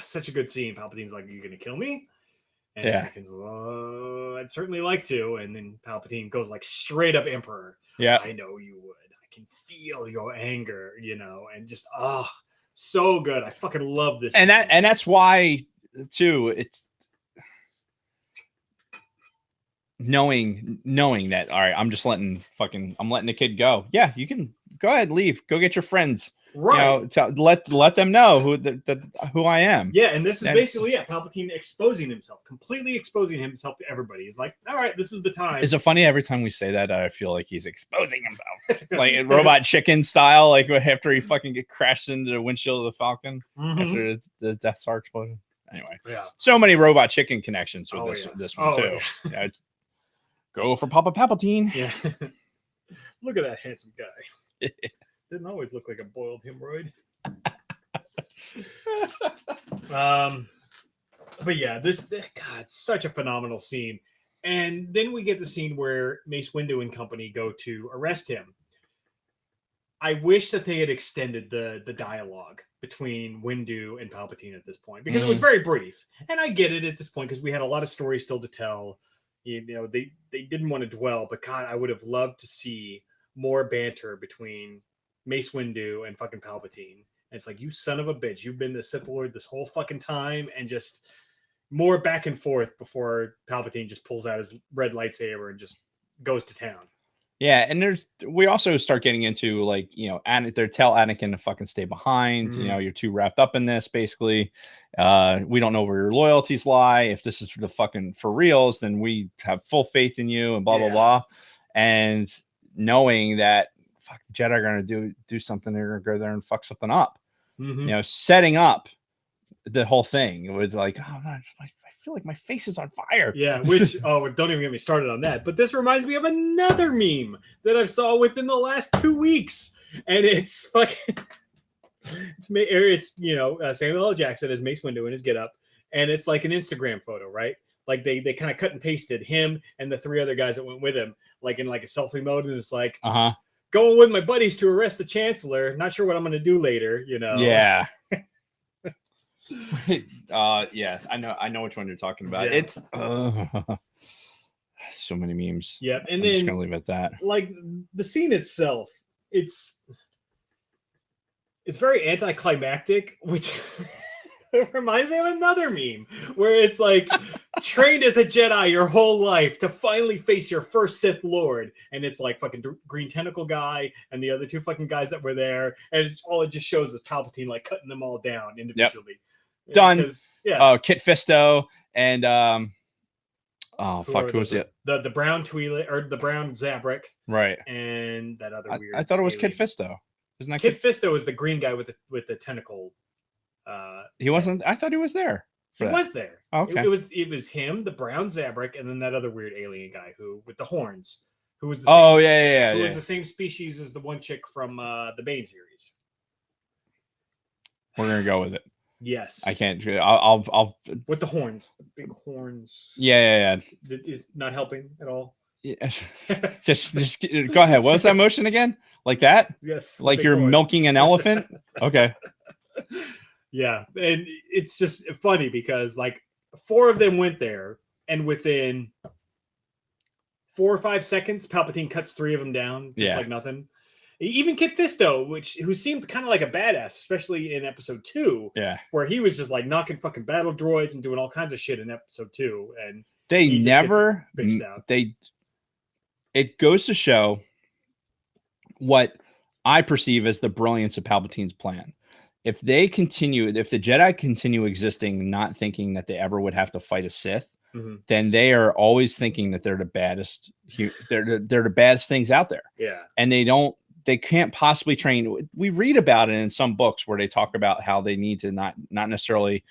such a good scene. Palpatine's like, are you going to kill me? And Anakin's, I'd certainly like to. And then Palpatine goes like straight up Emperor. Yeah. I know you would. I can feel your anger, and just, so good. I fucking love this. And that's why too, it's knowing that, all right, I'm letting the kid go. Yeah, you can go ahead, leave, go get your friends. Right. Let them know who I am. Yeah, and this is basically Palpatine completely exposing himself to everybody. He's like, all right, this is the time. Is it funny every time we say that? I feel like he's exposing himself, like Robot Chicken style, like after he fucking crashed into the windshield of the Falcon after the Death Star explosion. Anyway, so many Robot Chicken connections with this one too. Yeah. Go for Papa Palpatine. Yeah. Look at that handsome guy. Didn't always look like a boiled hemorrhoid. But yeah, it's such a phenomenal scene. And then we get the scene where Mace Windu and company go to arrest him. I wish that they had extended the dialogue between Windu and Palpatine at this point, because it was very brief. And I get it at this point because we had a lot of stories still to tell. They didn't want to dwell, but God, I would have loved to see more banter between Mace Windu and fucking Palpatine. And it's like, you son of a bitch, you've been the Sith Lord this whole fucking time, and just more back and forth before Palpatine just pulls out his red lightsaber and just goes to town. Yeah, and we also start getting into they tell Anakin to fucking stay behind. You're too wrapped up in this, basically. We don't know where your loyalties lie. If this is for reals, then we have full faith in you, and blah blah blah. And knowing that the Jedi are gonna do something, they're gonna go there and fuck something up. Setting up the whole thing. It was like, oh man, I feel like my face is on fire. Yeah, which don't even get me started on that. But this reminds me of another meme that I saw within the last 2 weeks, and it's fucking Samuel L. Jackson as Mace Windu in his get up, and it's like an Instagram photo, right? Like they kind of cut and pasted him and the 3 other guys that went with him, like in like a selfie mode, and it's like, going with my buddies to arrest the Chancellor. Not sure what I'm going to do later, Yeah. Yeah, I know which one you're talking about. Yeah. It's so many memes. Yeah, and I'm then just gonna leave it at that. Like the scene itself, it's very anticlimactic, which reminds me of another meme where it's like trained as a Jedi your whole life to finally face your first Sith Lord, and it's like fucking Green Tentacle guy and the other 2 fucking guys that were there, and it just shows the Palpatine like cutting them all down individually. Yep. Done. Yeah. Kit Fisto and who was it? The brown Twi'lek, or the brown Zabrak, right? And that other weird. I thought it was alien. Kit Fisto. Isn't that Kit Fisto? Is the green guy with the tentacle? He wasn't. I thought he was there. He was there. Okay. It was him, the brown Zabrak, and then that other weird alien guy who with the horns, who was the same, was the same species as the one chick from the Bane series. We're gonna go with it. Yes. I can't. I'll with the horns, the big horns. Yeah. That is not helping at all. Yeah. just go ahead. What was that motion again? Like that? Yes. Like you're horns. milking an elephant? Okay. Yeah, and it's just funny because like 4 of them went there, and within 4 or 5 seconds, Palpatine cuts 3 of them down, just like nothing. Even Kit Fisto, who seemed kind of like a badass, especially in episode 2, where he was just like knocking fucking battle droids and doing all kinds of shit in episode 2, and they never it goes to show what I perceive as the brilliance of Palpatine's plan. If the Jedi continue existing, not thinking that they ever would have to fight a Sith, then they are always thinking that they're the baddest. They're the baddest things out there. Yeah, and they can't possibly train. We read about it in some books where they talk about how they need to not necessarily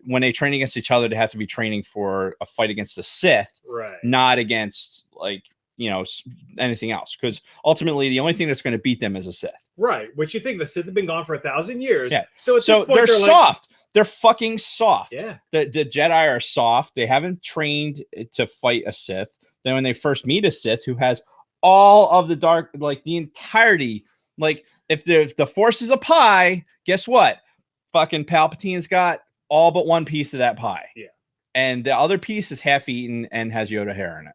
when they train against each other, they have to be training for a fight against the Sith, right? Not against anything else, because ultimately the only thing that's going to beat them is a Sith, right? Which you think the Sith have been gone for 1,000 years, So they're soft. They're fucking soft. Yeah, the Jedi are soft. They haven't trained to fight a Sith. Then when they first meet a Sith who has all of the dark, like the entirety, like if the Force is a pie, guess what? Fucking Palpatine's got all but one piece of that pie. Yeah, and the other piece is half eaten and has Yoda hair in it.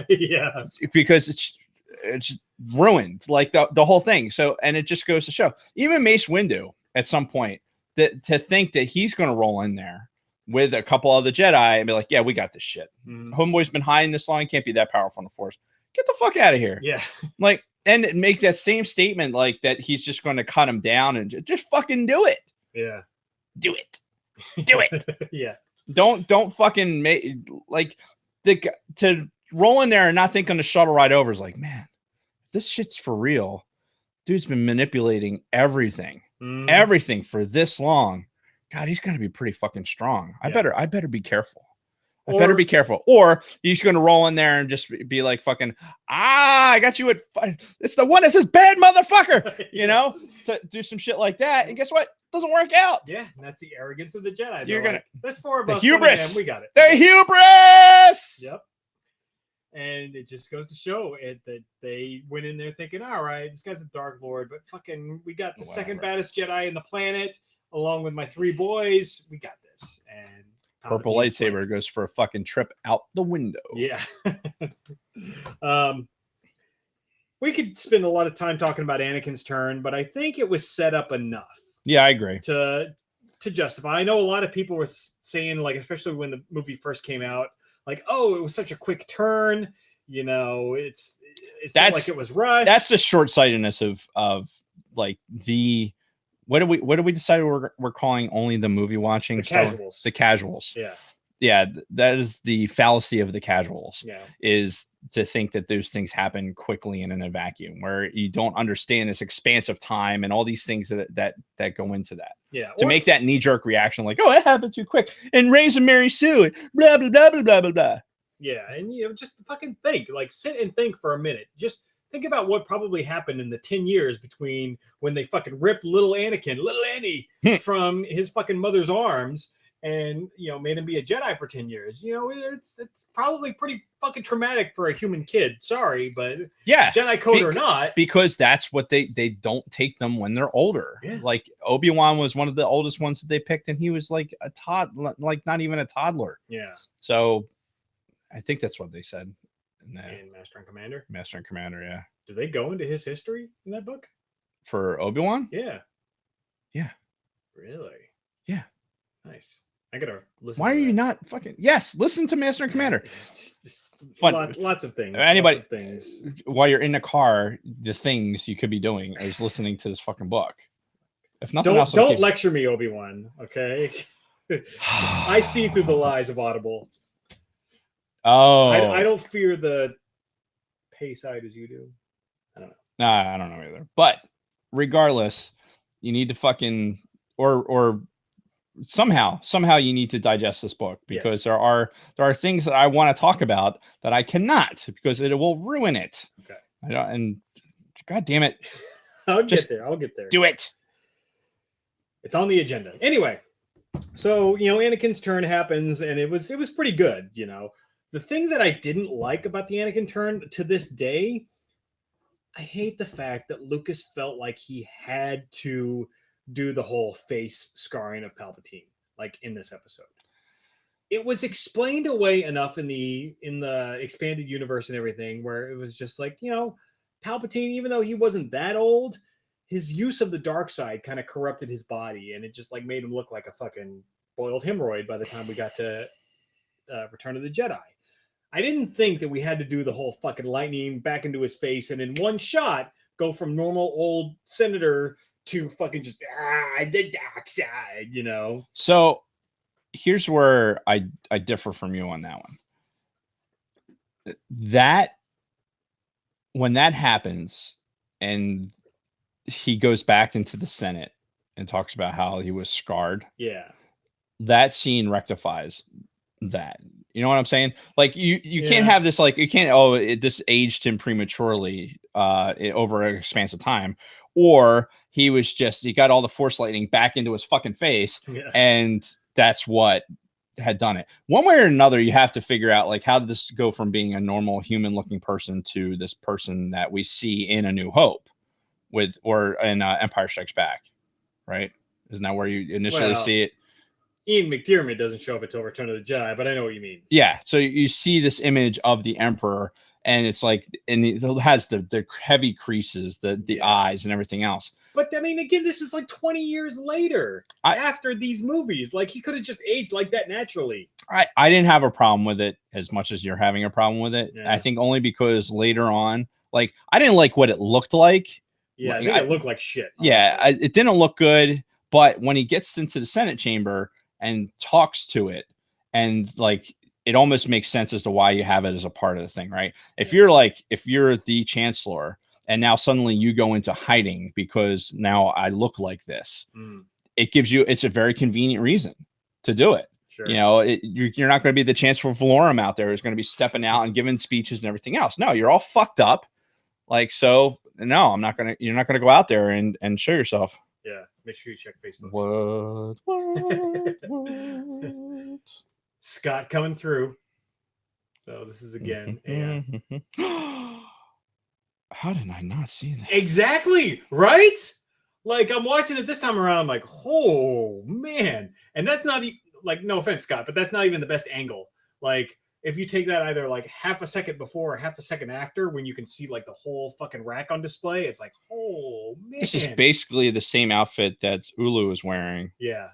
Yeah, because it's ruined, like the whole thing. So, and it just goes to show, even Mace Windu at some point, that to think that he's going to roll in there with a couple of the Jedi and be like, yeah, we got this shit. Homeboy's been hiding this long, can't be that powerful in the Force. Get the fuck out of here. Yeah. Like, and make that same statement like that he's just going to cut him down and just fucking do it. Yeah. Do it. Do it. Yeah. Don't fucking make like to roll in there and not think on the shuttle ride over is like, man, this shit's for real. Dude's been manipulating everything for this long. God, he's got to be pretty fucking strong. I better be careful. I better be careful. Or he's going to roll in there and just be like, fucking, I got you at, it's the one that says bad motherfucker, to do some shit like that. And guess what? Doesn't work out. Yeah, that's the arrogance of the Jedi. You're gonna, that's 4 of us. The hubris. We got it. The hubris. Yep. And it just goes to show that they went in there thinking, all right, this guy's a Dark Lord, but fucking, we got the second baddest Jedi in the planet, along with my 3 boys. We got this. And purple lightsaber goes for a fucking trip out the window. Yeah. We could spend a lot of time talking about Anakin's turn, but I think it was set up enough. Yeah, I agree. To justify. I know a lot of people were saying, like, especially when the movie first came out, like, oh, it was such a quick turn. It felt like it was rushed. That's the short-sightedness of like the what do we decide we're calling only the movie watching? The casuals. Yeah, that is the fallacy of the casuals. Yeah, is to think that those things happen quickly and in a vacuum, where you don't understand this expansive time and all these things that go into that. Yeah, to make that knee-jerk reaction, like, oh, it happened too quick, and Raise and Mary Sue, blah blah blah blah blah blah blah. Yeah, and just fucking think, like, sit and think for a minute. Just think about what probably happened in the 10 years between when they fucking ripped little Annie from his fucking mother's arms and made him be a Jedi for 10 years. It's probably pretty fucking traumatic for a human kid. Sorry, but yeah, Jedi code or not, because that's what they don't take them when they're older. Yeah. Like Obi-Wan was one of the oldest ones that they picked, and he was like a like not even a toddler. Yeah. So I think that's what they said in Master and Commander. Master and Commander, yeah. Do they go into his history in that book? For Obi-Wan? Yeah. Yeah. Really? Yeah. Nice. I gotta listen. Why are you not fucking? Yes, listen to Master and Commander. Fun. Lots of things. Anybody, lots of things. While you're in the car, the things you could be doing is listening to this fucking book. If nothing else, don't lecture me, Obi-Wan. Okay. I see through the lies of Audible. Oh, I don't fear the pay side as you do. I don't know. Nah, I don't know either. But regardless, you need to fucking or somehow you need to digest this book, because there are things that I want to talk about that I cannot, because it will ruin it. Okay. And God damn it. I'll get there. Do it. It's on the agenda. Anyway, so Anakin's turn happens, and it was pretty good. The thing that I didn't like about the Anakin turn to this day, I hate the fact that Lucas felt like he had to do the whole face scarring of Palpatine, like in this episode. it was explained away enough in the expanded universe and everything, where it was just like, Palpatine, even though he wasn't that old, his use of the dark side kind of corrupted his body, and it just like made him look like a fucking boiled hemorrhoid by the time we got to Return of the Jedi. I didn't think that we had to do the whole fucking lightning back into his face and in one shot go from normal old senator to fucking just the dark side, So here's where I differ from you on that one. That when that happens and he goes back into the Senate and talks about how he was scarred. Yeah. That scene rectifies that. You know what I'm saying? Like you can't have this, like you can't, this aged him prematurely over an expanse of time. Or he got all the force lightning back into his fucking face. Yeah. And that's what had done it. One way or another, you have to figure out like how did this go from being a normal human looking person to this person that we see in A New Hope or in Empire Strikes Back, right? Isn't that where you initially see it? Ian McDiarmid doesn't show up until Return of the Jedi, but I know what you mean. Yeah, so you see this image of the Emperor, and it's like, and it has the heavy creases, the eyes, and everything else. But I mean, again, this is like 20 years later after these movies. Like he could have just aged like that naturally. I didn't have a problem with it as much as you're having a problem with it. Yeah. I think only because later on, like I didn't like what it looked like. Yeah, I think it looked like shit. Honestly. Yeah, it didn't look good. But when he gets into the Senate chamber and talks to it, and like it almost makes sense as to why you have it as a part of the thing, right? If you're the chancellor and now suddenly you go into hiding because now I look like this, it's a very convenient reason to do it. Sure. You're not going to be the chancellor Valorum out there who's going to be stepping out and giving speeches and everything else. No, you're all fucked up. Like, so no, you're not going to go out there and show yourself. Yeah, make sure you check Facebook. What? Scott coming through. So this is again. How did I not see that? Exactly, right? Like I'm watching it this time around. I'm like, oh man, and that's not like, no offense, Scott, but that's not even the best angle. Like if you take that either like half a second before or half a second after, when you can see like the whole fucking rack on display, it's like, oh man. This is basically the same outfit that Ulu is wearing. Yeah.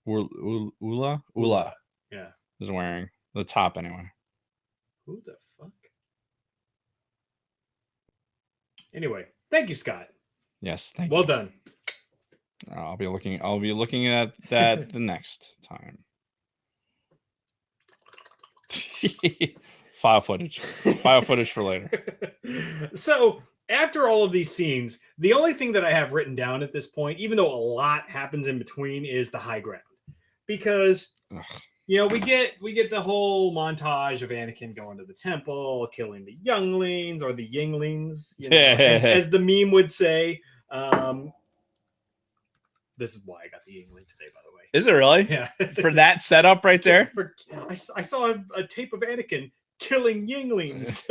Ula? Yeah. Is wearing the top anyway. Who the fuck? Anyway, thank you, Scott. Yes, thank you. Well done. I'll be looking at that the next time. File footage for later. So after all of these scenes, the only thing that I have written down at this point, even though a lot happens in between, is the high ground, because we get the whole montage of Anakin going to the temple, killing the younglings or the yinglings, as the meme would say. This is why I got the yingling today, by the way. Is it really? Yeah. For that setup right there? I saw a tape of Anakin killing yinglings.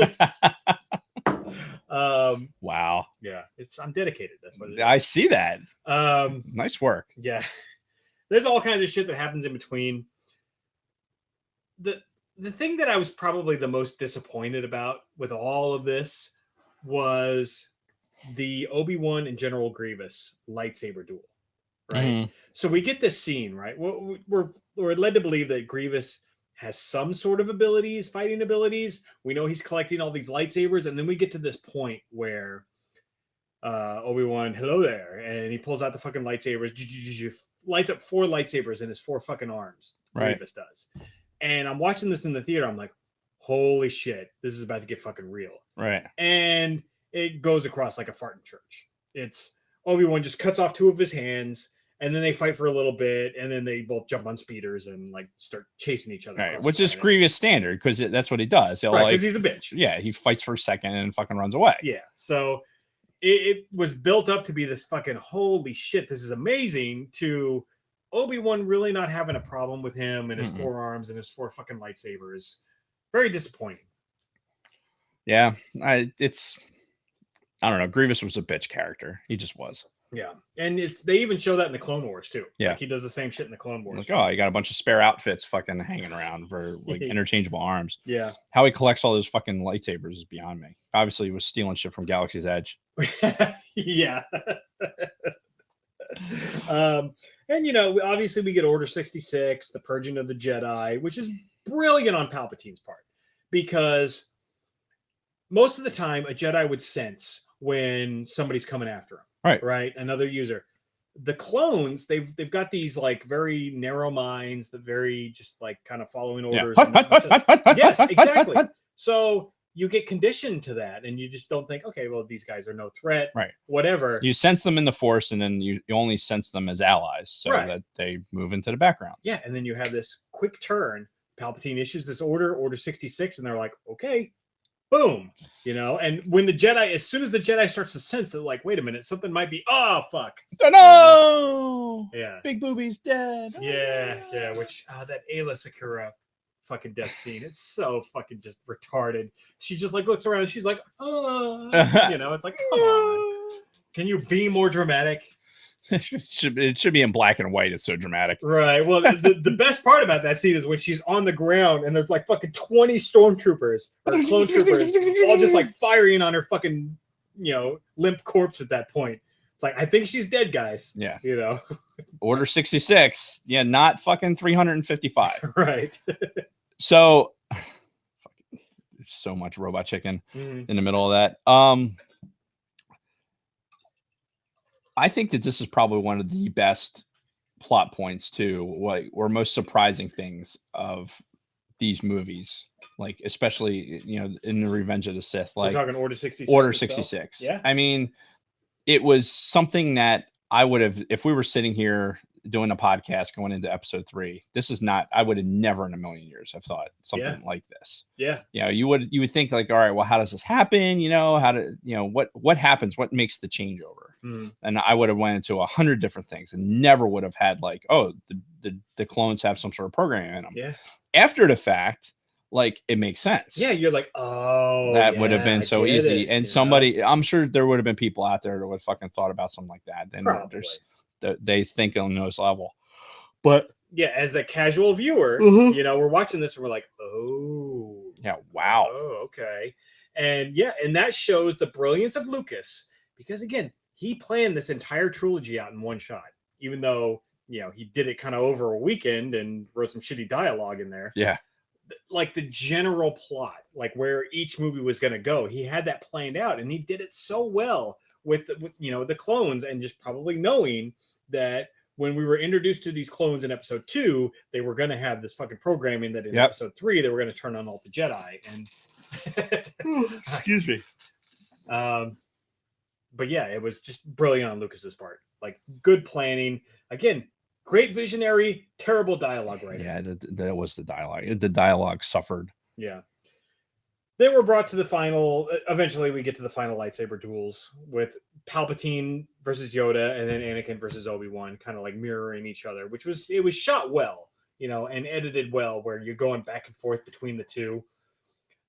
Wow. Yeah, I'm dedicated. That's what it is. I see that. Nice work. Yeah. There's all kinds of shit that happens in between. The thing that I was probably the most disappointed about with all of this was the Obi-Wan and General Grievous lightsaber duel. Right. Mm-hmm. So we get this scene, right? We're led to believe that Grievous has some sort of fighting abilities. We know he's collecting all these lightsabers, and then we get to this point where Obi-Wan, hello there, and he pulls out the fucking lightsabers, lights up 4 lightsabers in his 4 fucking arms. Right. Grievous does. And I'm watching this in the theater. I'm like, holy shit, this is about to get fucking real. Right. And it goes across like a fart in church. It's Obi-Wan just cuts off 2 of his hands, and then they fight for a little bit, and then they both jump on speeders and like start chasing each other. Right, which is Grievous standard, because that's what he does. Right, because he's a bitch. Yeah, he fights for a second and fucking runs away. Yeah, so it was built up to be this fucking holy shit, this is amazing, to Obi-Wan really not having a problem with him and his 4 arms and his 4 fucking lightsabers. Very disappointing. Yeah, I don't know. Grievous was a bitch character. He just was. Yeah, and they even show that in the Clone Wars too. Yeah. Like he does the same shit in the Clone Wars. Like, oh, you got a bunch of spare outfits fucking hanging around for like interchangeable arms. Yeah. How he collects all those fucking lightsabers is beyond me. Obviously, he was stealing shit from Galaxy's Edge. Yeah. And obviously we get Order 66, the Purging of the Jedi, which is brilliant on Palpatine's part, because most of the time a Jedi would sense when somebody's coming after him. Right. Another user. The clones, they've got these like very narrow minds that very just like kind of following orders. Yes, exactly. So you get conditioned to that, and you just don't think, okay, well, these guys are no threat, right? Whatever. You sense them in the Force, and then you only sense them as allies, so that they move into the background. Yeah, and then you have this quick turn. Palpatine issues this Order 66, and they're like, okay, boom, And when as soon as the Jedi starts to sense that, like, wait a minute, something might be, oh fuck, no, yeah, Big Booby's dead. Yeah, which that Ayla Sakura fucking death scene, it's so fucking just retarded. She just like looks around and she's like, oh, it's like, come on, can you be more dramatic? It should be in black and white. It's so dramatic, right? Well, the best part about that scene is when she's on the ground and there's like fucking 20 stormtroopers or clone troopers all just like firing on her fucking limp corpse at that point. It's like, I think she's dead, guys. Yeah. Order 66. Yeah, not fucking 355. Right. So so much robot chicken in the middle of that. I think that this is probably one of the best plot points too, or most surprising things of these movies. Like, especially, in the Revenge of the Sith, like we're talking Order 66. Order 66. Yeah. I mean, it was something that I would have, if we were sitting here doing a podcast going into episode 3, I would have never in a million years have thought something like this. Yeah. You would think like, all right, well, how does this happen? What happens? What makes the changeover? And I would have went into 100 different things and never would have had like, oh, the clones have some sort of programming in them. Yeah. After the fact, like, it makes sense. Yeah, you're like, oh, that would have been so easy. And I'm sure there would have been people out there that would fucking thought about something like that. And they think on those level. But yeah, as a casual viewer, we're watching this and we're like, oh, yeah, wow, oh, okay. And that shows the brilliance of Lucas, because again, he planned this entire trilogy out in one shot, even though he did it kind of over a weekend and wrote some shitty dialogue in there. Yeah. Like the general plot, like where each movie was going to go, he had that planned out, and he did it so well with the clones, and just probably knowing that when we were introduced to these clones in episode 2, they were going to have this fucking programming that in episode 3 they were going to turn on all the Jedi. And excuse me. But yeah, it was just brilliant on Lucas's part. Like, good planning. Again, great visionary, terrible dialogue writing. Yeah, that was the dialogue. The dialogue suffered. Yeah. Then we're brought to the final. Eventually, we get to the final lightsaber duels with Palpatine versus Yoda, and then Anakin versus Obi-Wan, kind of like mirroring each other, it was shot well, and edited well, where you're going back and forth between the two.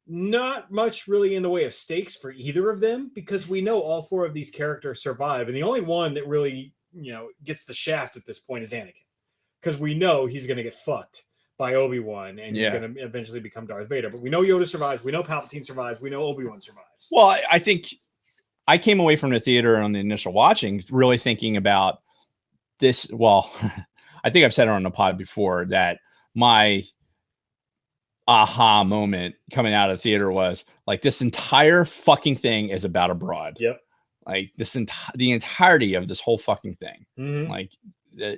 Not much really in the way of stakes for either of them, because we know all 4 of these characters survive, and the only one that really gets the shaft at this point is Anakin, because we know he's going to get fucked by Obi-Wan, and he's going to eventually become Darth Vader. But we know Yoda survives, we know Palpatine survives, we know Obi-Wan survives. Well, I think I came away from the theater on the initial watching really thinking about this. Well, I think I've said it on the pod before that my aha moment coming out of the theater was like, this entire fucking thing is about a broad. Yep. Like the entirety of this whole fucking thing. Mm-hmm. Like the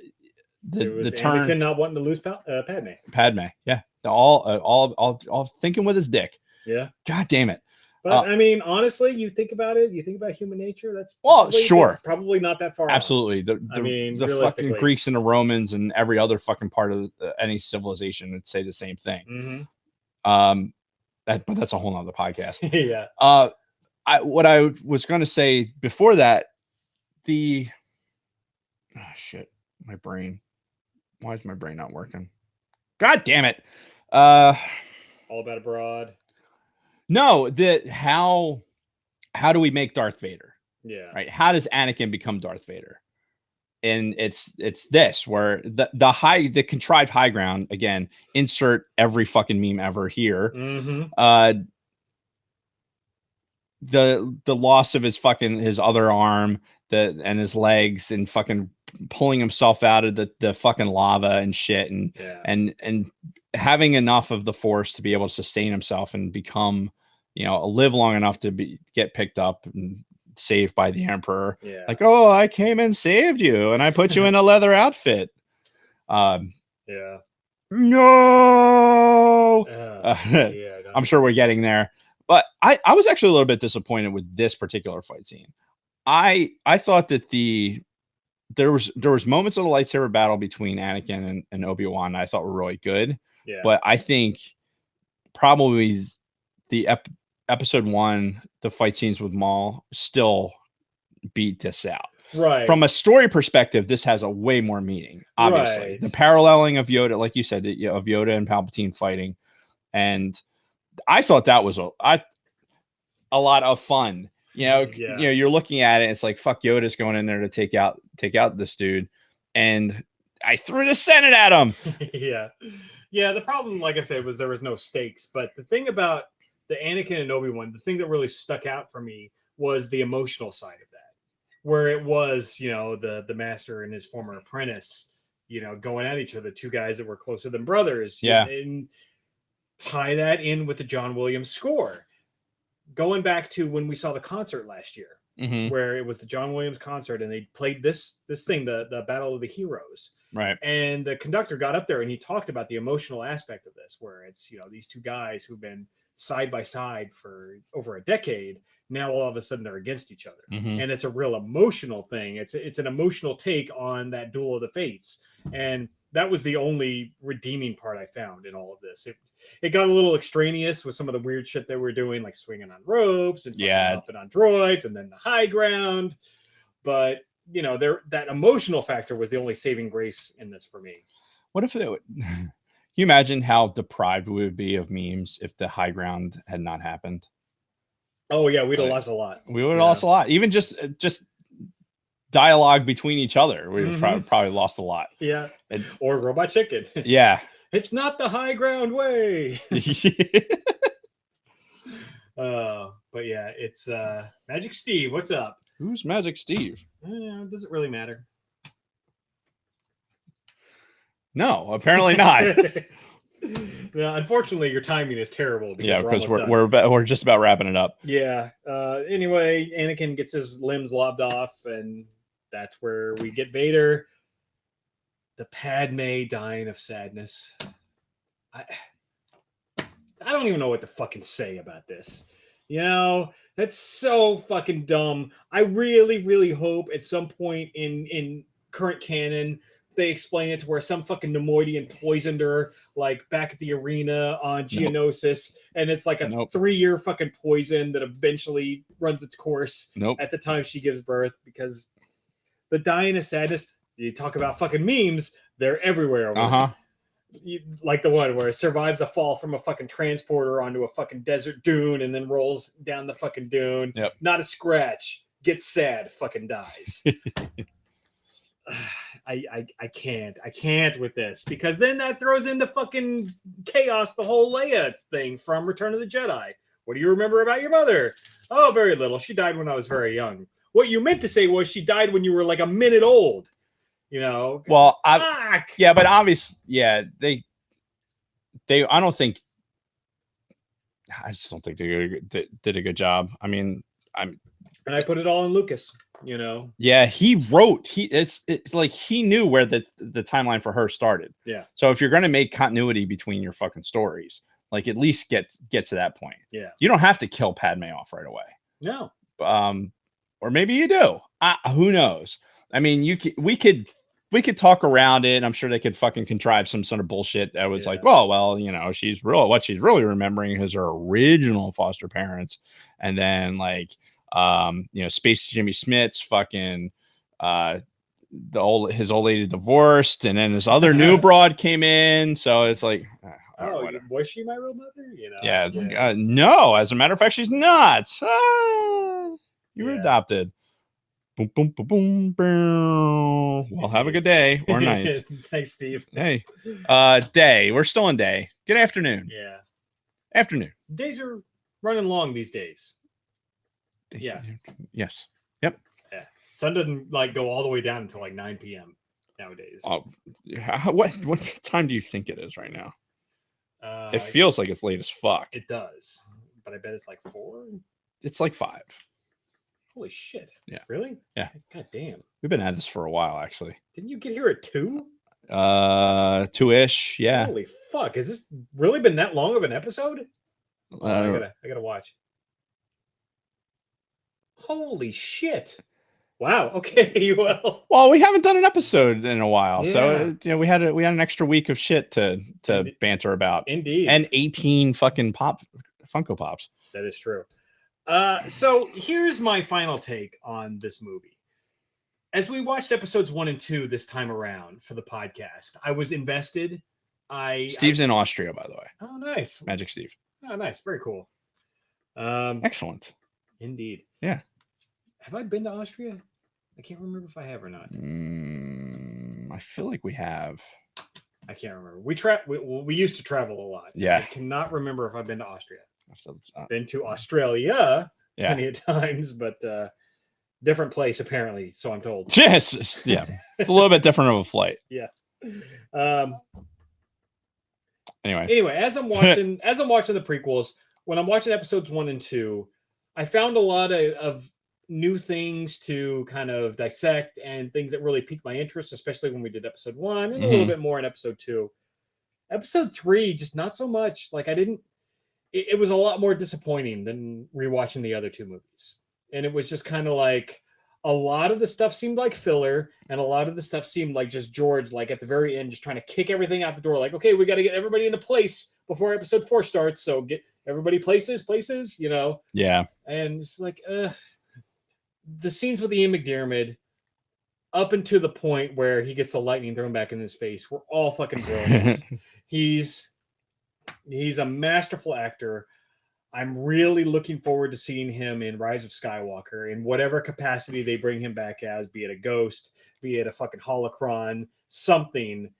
turn. Anakin not wanting to lose Padme. Yeah. All thinking with his dick. Yeah. God damn it. But I mean, honestly, you think about it. You think about human nature. That's probably not that far. Absolutely. The fucking Greeks and the Romans and every other fucking part of any civilization would say the same thing. Mm-hmm. But that's a whole nother podcast. Yeah. What I was going to say before that, my brain. Why is my brain not working? God damn it. All about a broad. No, how do we make Darth Vader? Yeah. right? How does Anakin become Darth Vader? And it's this where the contrived high ground, again, insert every fucking meme ever here. Mm-hmm. The loss of his other arm, and his legs, and fucking pulling himself out of the fucking lava and shit, and and having enough of the Force to be able to sustain himself and become, live long enough to get picked up and saved by the Emperor. Yeah. Like, oh, I came and saved you, and I put you in a leather outfit. Yeah. No. Yeah. I'm sure we're getting there. But I was actually a little bit disappointed with this particular fight scene. I thought that there was moments of the lightsaber battle between Anakin and Obi-Wan I thought were really good. Yeah. But I think probably the episode 1, the fight scenes with Maul, still beat this out. Right. From a story perspective, this has a way more meaning. Obviously, Right. the paralleling of Yoda, like you said, of Yoda and Palpatine fighting, and I thought that was a lot of fun. You're looking at it, it's like, fuck, Yoda's going in there to take out this dude, and I threw the Senate at him. Yeah. The problem, like I said, was there was no stakes. But the thing about the Anakin and Obi-Wan, the thing that really stuck out for me was the emotional side of that, where it was, the master and his former apprentice, going at each other, two guys that were closer than brothers. Yeah. And tie that in with the John Williams score. Going back to when we saw the concert last year, where it was the John Williams concert, and they played this thing, the Battle of the Heroes. Right. And the conductor got up there and he talked about the emotional aspect of this, where it's, these two guys who've been side by side for over a decade. Now all of a sudden they're against each other. And it's a real emotional thing. It's an emotional take on that duel of the fates. And that was the only redeeming part I found in all of this. It got a little extraneous with some of the weird shit they were doing, like swinging on ropes and hopping on droids, and then the high ground. But that emotional factor was the only saving grace in this for me. What if it would? Can you imagine how deprived we would be of memes if the high ground had not happened? Oh yeah, we'd have lost a lot. We would have lost a lot. Even just dialogue between each other, we would have probably lost a lot. Yeah. Or Robot Chicken. Yeah. It's not the high ground way. But yeah, it's Magic Steve. What's up? Who's Magic Steve? Does it really matter? No, apparently not. Now, unfortunately, your timing is terrible. Because we're just about wrapping it up. Yeah. Anyway, Anakin gets his limbs lobbed off, and that's where we get Vader. The Padme dying of sadness. I don't even know what to fucking say about this. That's so fucking dumb. I really, really hope at some point in current canon they explain it to where some fucking Nemoidian poisoned her, like back at the arena on Geonosis, and it's like a 3-year fucking poison that eventually runs its course at the time she gives birth. Because the dying of sadness, you talk about fucking memes, they're everywhere. Like the one where it survives a fall from a fucking transporter onto a fucking desert dune and then rolls down the fucking dune. Not a scratch. Gets sad, fucking dies. I can't with this, because then that throws into fucking chaos the whole Leia thing from Return of the Jedi. What do you remember about your mother? Oh, very little. She died when I was very young. What you meant to say was she died when you were like a minute old. Well, but obviously, they I just don't think they did a good job. I mean, and I put it all in Lucas. Yeah, he wrote. It's like he knew where the timeline for her started. Yeah. So if you're going to make continuity between your fucking stories, like at least get to that point. Yeah. You don't have to kill Padme off right away. No. Or maybe you do. Who knows? I mean, we could talk around it. I'm sure they could fucking contrive some sort of bullshit that was like, well, she's really remembering is her original foster parents, and then like, Space Jimmy Smith's fucking his old lady divorced, and then this other new broad came in, so it's like, was she my real mother? Like, no, as a matter of fact, she's not. You were adopted. Boom, boom, boom, boom, boom. Well, have a good day or night. Thanks, Steve. Hey, day. We're still in day. Good afternoon. Yeah. Afternoon. Days are running long these days. Yeah. Yes. Yep. Yeah. Sun doesn't like go all the way down until like 9 p.m. nowadays. What time do you think it is right now? It feels like it's late as fuck. It does, but I bet it's like 4. It's like 5. Holy shit! Yeah. Really? Yeah. God damn. We've been at this for a while, actually. Didn't you get here at 2? 2-ish. Yeah. Holy fuck! Has this really been that long of an episode? Oh, I gotta watch. Holy shit! Wow. Okay. Well, we haven't done an episode in a while, Yeah. so we had an extra week of shit to banter about. Indeed. And 18 fucking Funko Pops. That is true. So here's my final take on this movie. As we watched episodes 1 and 2 this time around for the podcast, I was invested. Steve's in Austria, by the way. Oh, nice. Magic Steve. Oh, nice. Very cool. Excellent. Indeed. Yeah. Have I been to Austria? I can't remember if I have or not. I feel like we have. I can't remember. We used to travel a lot. Yeah. I cannot remember if I've been to Austria. Uh, Been to Australia Yeah. plenty of times, but different place apparently, so I'm told. Yes. Yeah. It's a little bit different of a flight. Yeah. Anyway, as I'm watching the prequels, when I'm watching episodes 1 and 2, I found a lot of new things to kind of dissect and things that really piqued my interest, especially when we did episode 1 and a little bit more in episode 2. Episode 3, just not so much. Like it was a lot more disappointing than rewatching the other 2 movies. And it was just kind of like a lot of the stuff seemed like filler, and a lot of the stuff seemed like just George, like at the very end, just trying to kick everything out the door. Like, okay, we got to get everybody into place before episode 4 starts. So get everybody places, Yeah. And it's like, the scenes with Ian McDiarmid up until the point where he gets the lightning thrown back in his face were all fucking brilliant. He's a masterful actor. I'm really looking forward to seeing him in Rise of Skywalker in whatever capacity they bring him back as, be it a ghost, be it a fucking holocron, something.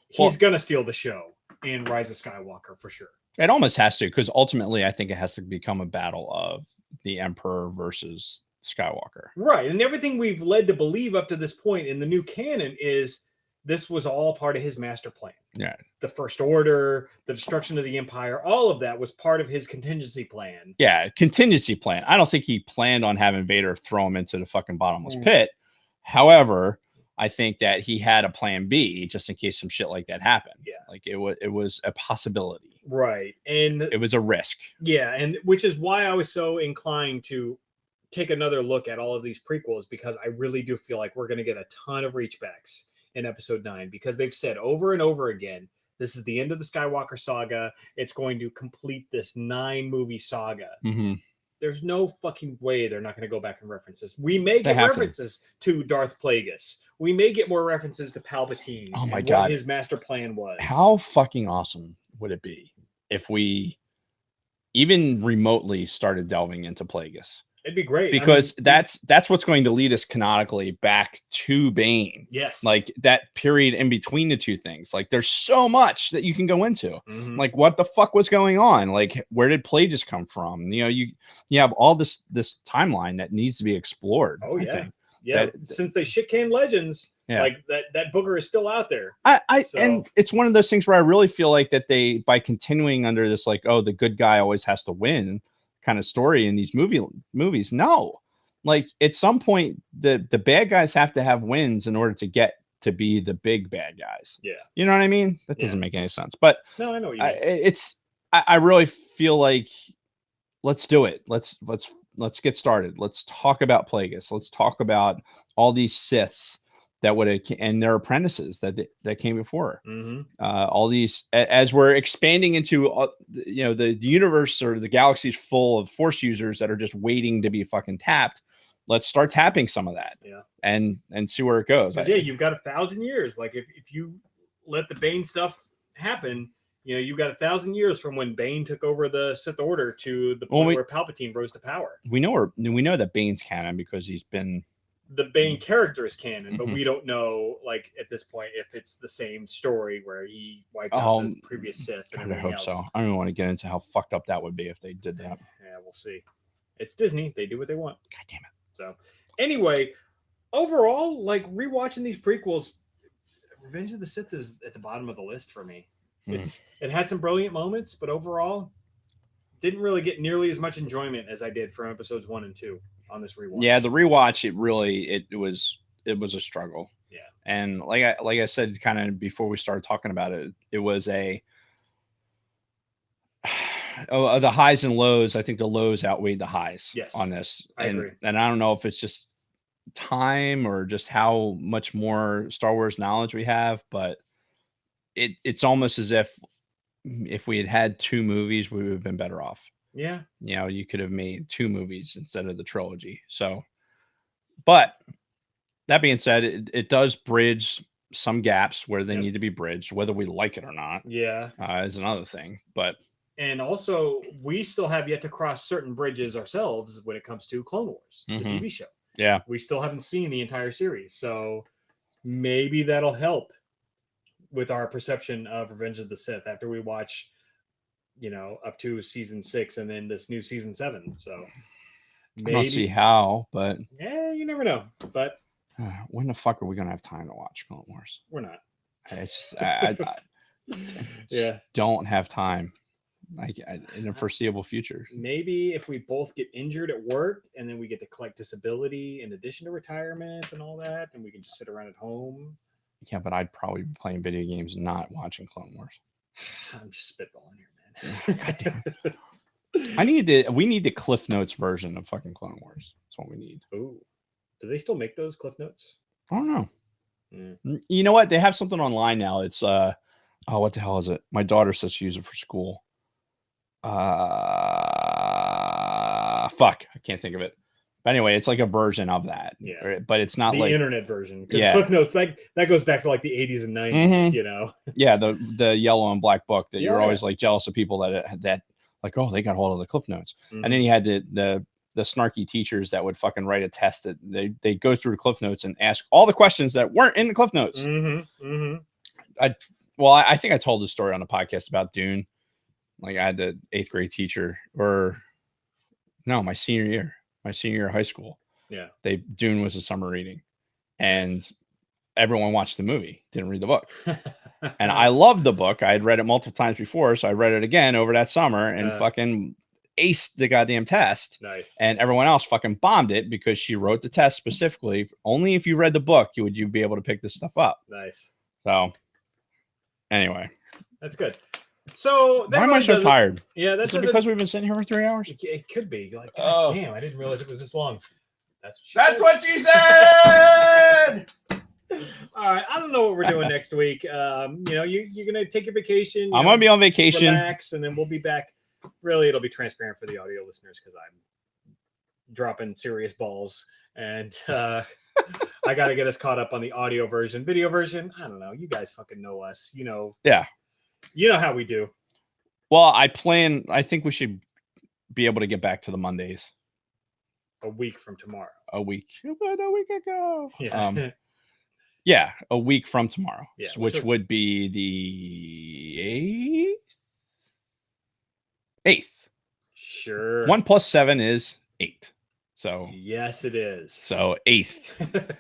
He's going to steal the show in Rise of Skywalker for sure. It almost has to, because ultimately I think it has to become a battle of the Emperor versus Skywalker. Right. And everything we've led to believe up to this point in the new canon is this was all part of his master plan. Yeah. The First Order, the destruction of the Empire, all of that was part of his contingency plan. Yeah, contingency plan. I don't think he planned on having Vader throw him into the fucking bottomless pit. However, I think that he had a plan B just in case some shit like that happened. Yeah. Like it was a possibility. Right. And it was a risk. Yeah, and which is why I was so inclined to take another look at all of these prequels, because I really do feel like we're going to get a ton of reachbacks in episode 9, because they've said over and over again, this is the end of the Skywalker saga. It's going to complete this 9-movie saga. Mm-hmm. There's no fucking way they're not going to go back and reference this. We may get references to Darth Plagueis. We may get more references to Palpatine. Oh my God. What his master plan was. How fucking awesome would it be if we even remotely started delving into Plagueis? It'd be great, because that's what's going to lead us canonically back to Bane. Yes, like that period in between the two things. Like there's so much that you can go into. Mm-hmm. Like what the fuck was going on? Like where did Plagueis come from? You know, you have all this timeline that needs to be explored. Oh yeah, I think. Yeah. Since they shit-canned Legends, like that booger is still out there. And it's one of those things where I really feel like that they, by continuing under this, like, oh, the good guy always has to win kind of story in these movies. No, like at some point the bad guys have to have wins in order to get to be the big bad guys. Yeah. You know what I mean? That doesn't make any sense. But no, I know what you mean. I really feel like let's do it. Let's get started. Let's talk about Plagueis. Let's talk about all these Siths that and their apprentices that came before. Mm-hmm. All these, as we're expanding into the universe or the galaxy is full of Force users that are just waiting to be fucking tapped. Let's start tapping some of that, and see where it goes. You've got 1,000 years. Like if you let the Bane stuff happen, you've got 1,000 years from when Bane took over the Sith Order to the point where Palpatine rose to power. We know that Bane's canon because he's been the main character is canon, but Mhm. we don't know, like at this point, if it's the same story where he wiped out the previous Sith and God, I everything hope else. so. I don't even want to get into how fucked up that would be if they did that. Yeah, we'll see. It's Disney; they do what they want. God damn it. So, anyway, overall, like rewatching these prequels, Revenge of the Sith is at the bottom of the list for me. It had some brilliant moments, but overall, didn't really get nearly as much enjoyment as I did from episodes 1 and 2 on this rewatch. Yeah, the rewatch, it was a struggle. Yeah. And like I said kind of before we started talking about it, it was the highs and lows. I think the lows outweighed the highs on this. I agree. And I don't know if it's just time or just how much more Star Wars knowledge we have, but it's almost as if we had 2 movies, we would have been better off. Yeah. You know, you could have made 2 movies instead of the trilogy. So, but that being said, it does bridge some gaps where they need to be bridged, whether we like it or not. Yeah. Is another thing. But and also, we still have yet to cross certain bridges ourselves when it comes to Clone Wars, the TV show. Yeah. We still haven't seen the entire series. So maybe that'll help with our perception of Revenge of the Sith after we watch, up to season 6 and then this new season 7. So maybe. I don't see how, but yeah, you never know. But when the fuck are we gonna have time to watch Clone Wars? We're not. It's just I just don't have time. Like in the foreseeable future. Maybe if we both get injured at work and then we get to collect disability in addition to retirement and all that, and we can just sit around at home. Yeah, but I'd probably be playing video games, not watching Clone Wars. I'm just spitballing here, man. God damn it. We need the Cliff Notes version of fucking Clone Wars. That's what we need. Ooh. Do they still make those Cliff Notes? I don't know. You know what? They have something online now. It's what the hell is it? My daughter says she uses it for school. Fuck, I can't think of it. But anyway, it's like a version of that. Yeah. But it's not the like internet version. Because Cliff Notes, that goes back to like the 80s and 90s, Yeah, the yellow and black book that you're always like jealous of people that like, oh, they got hold of the Cliff Notes. And then you had the snarky teachers that would fucking write a test that they go through the Cliff Notes and ask all the questions that weren't in the Cliff Notes. I think I told this story on the podcast about Dune. Like I had the 8th grade teacher, my senior year of high school. Yeah. Dune was a summer reading, and everyone watched the movie, didn't read the book. And I loved the book. I had read it multiple times before, so I read it again over that summer and fucking aced the goddamn test. Nice. And everyone else fucking bombed it because she wrote the test specifically. Only if you read the book would you be able to pick this stuff up. Nice. So anyway. That's good. So why am I so tired? Yeah, that's because we've been sitting here for 3 hours. It could be like, God damn, I didn't realize it was this long. That's what she said. All right, I don't know what we're doing next week. You're gonna take your vacation. I'm gonna be on vacation, relax, and then we'll be back. Really, it'll be transparent for the audio listeners because I'm dropping serious balls, and I got to get us caught up on the audio version. Video version, I don't know. You guys fucking know us. Yeah. You know how we do. Well, I think we should be able to get back to the Mondays. A week from tomorrow. A week. About a week ago. Yeah. Yeah, a week from tomorrow. Yeah, which would be the 8th. Sure. 1 + 7 is 8. So yes, it is. So 8th.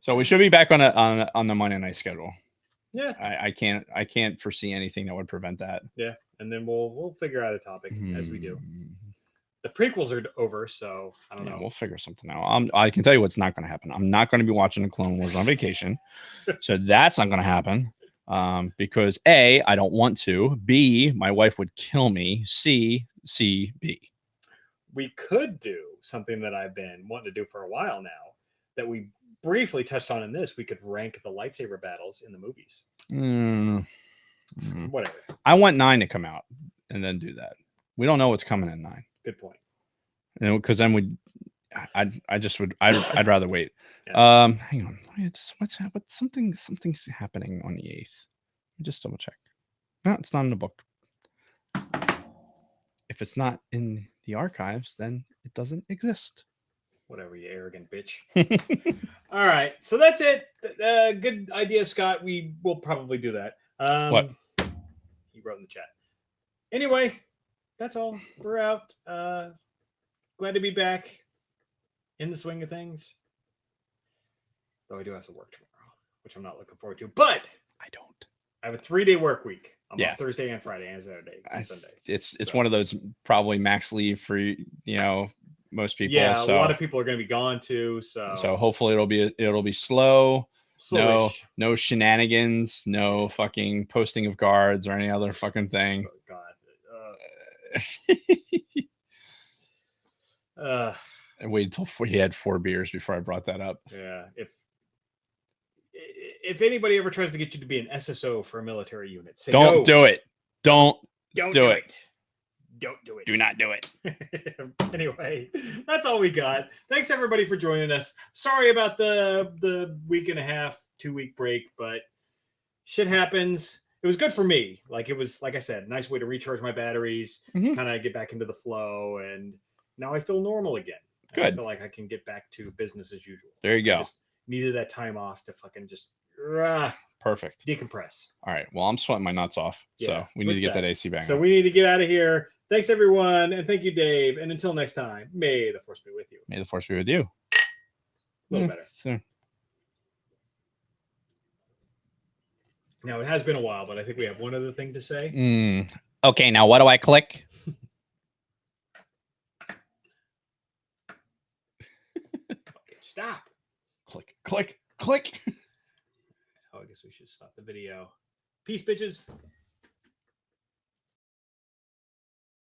So we should be back on the Monday night schedule. Yeah. I can't foresee anything that would prevent that. Yeah. And then we'll figure out a topic as we do. The prequels are over, so I don't know. We'll figure something out. I can tell you what's not going to happen. I'm not going to be watching the Clone Wars on vacation. So that's not going to happen. Because A, I don't want to. B, my wife would kill me. C, B. We could do something that I've been wanting to do for a while now that we briefly touched on in this. We could rank the lightsaber battles in the movies. Whatever. I want 9 to come out and then do that. We don't know what's coming in 9. Good point. Because then I'd rather wait. Yeah. Hang on. Something's happening on the 8th. Just double check. No, it's not in the book. If it's not in the archives, then it doesn't exist. Whatever, you arrogant bitch. All right, so that's it. Good idea, Scott. We will probably do that. What? He wrote in the chat. Anyway, that's all. We're out. Glad to be back in the swing of things. Though I do have to work tomorrow, which I'm not looking forward to. But I don't. I have a 3-day work week. I'm Yeah. off Thursday and Friday and Saturday and Sunday. It's one of those probably max leave for most people. Yeah, so, a lot of people are going to be gone too. So hopefully it'll be slow. Slowish. No shenanigans. No fucking posting of guards or any other fucking thing. Oh, God. I waited until he had 4 beers before I brought that up. Yeah. If anybody ever tries to get you to be an SSO for a military unit, say Don't no. do it. Don't do it. Don't do it. Do not do it. Anyway, that's all we got. Thanks everybody for joining us. Sorry about the week and a half, 2-week break, but shit happens. It was good for me. It was, like I said, a nice way to recharge my batteries, kind of get back into the flow, and now I feel normal again. Good. I feel like I can get back to business as usual. There you go. I just needed that time off to fucking just perfect decompress. All right. Well, I'm sweating my nuts off. So we need to get that AC back. So we need to get out of here. Thanks, everyone. And thank you, Dave. And until next time, may the force be with you. May the force be with you. A little better. So. Now, it has been a while, but I think we have one other thing to say. Okay, now what do I click? Okay, stop. Click. Oh, I guess we should stop the video. Peace, bitches.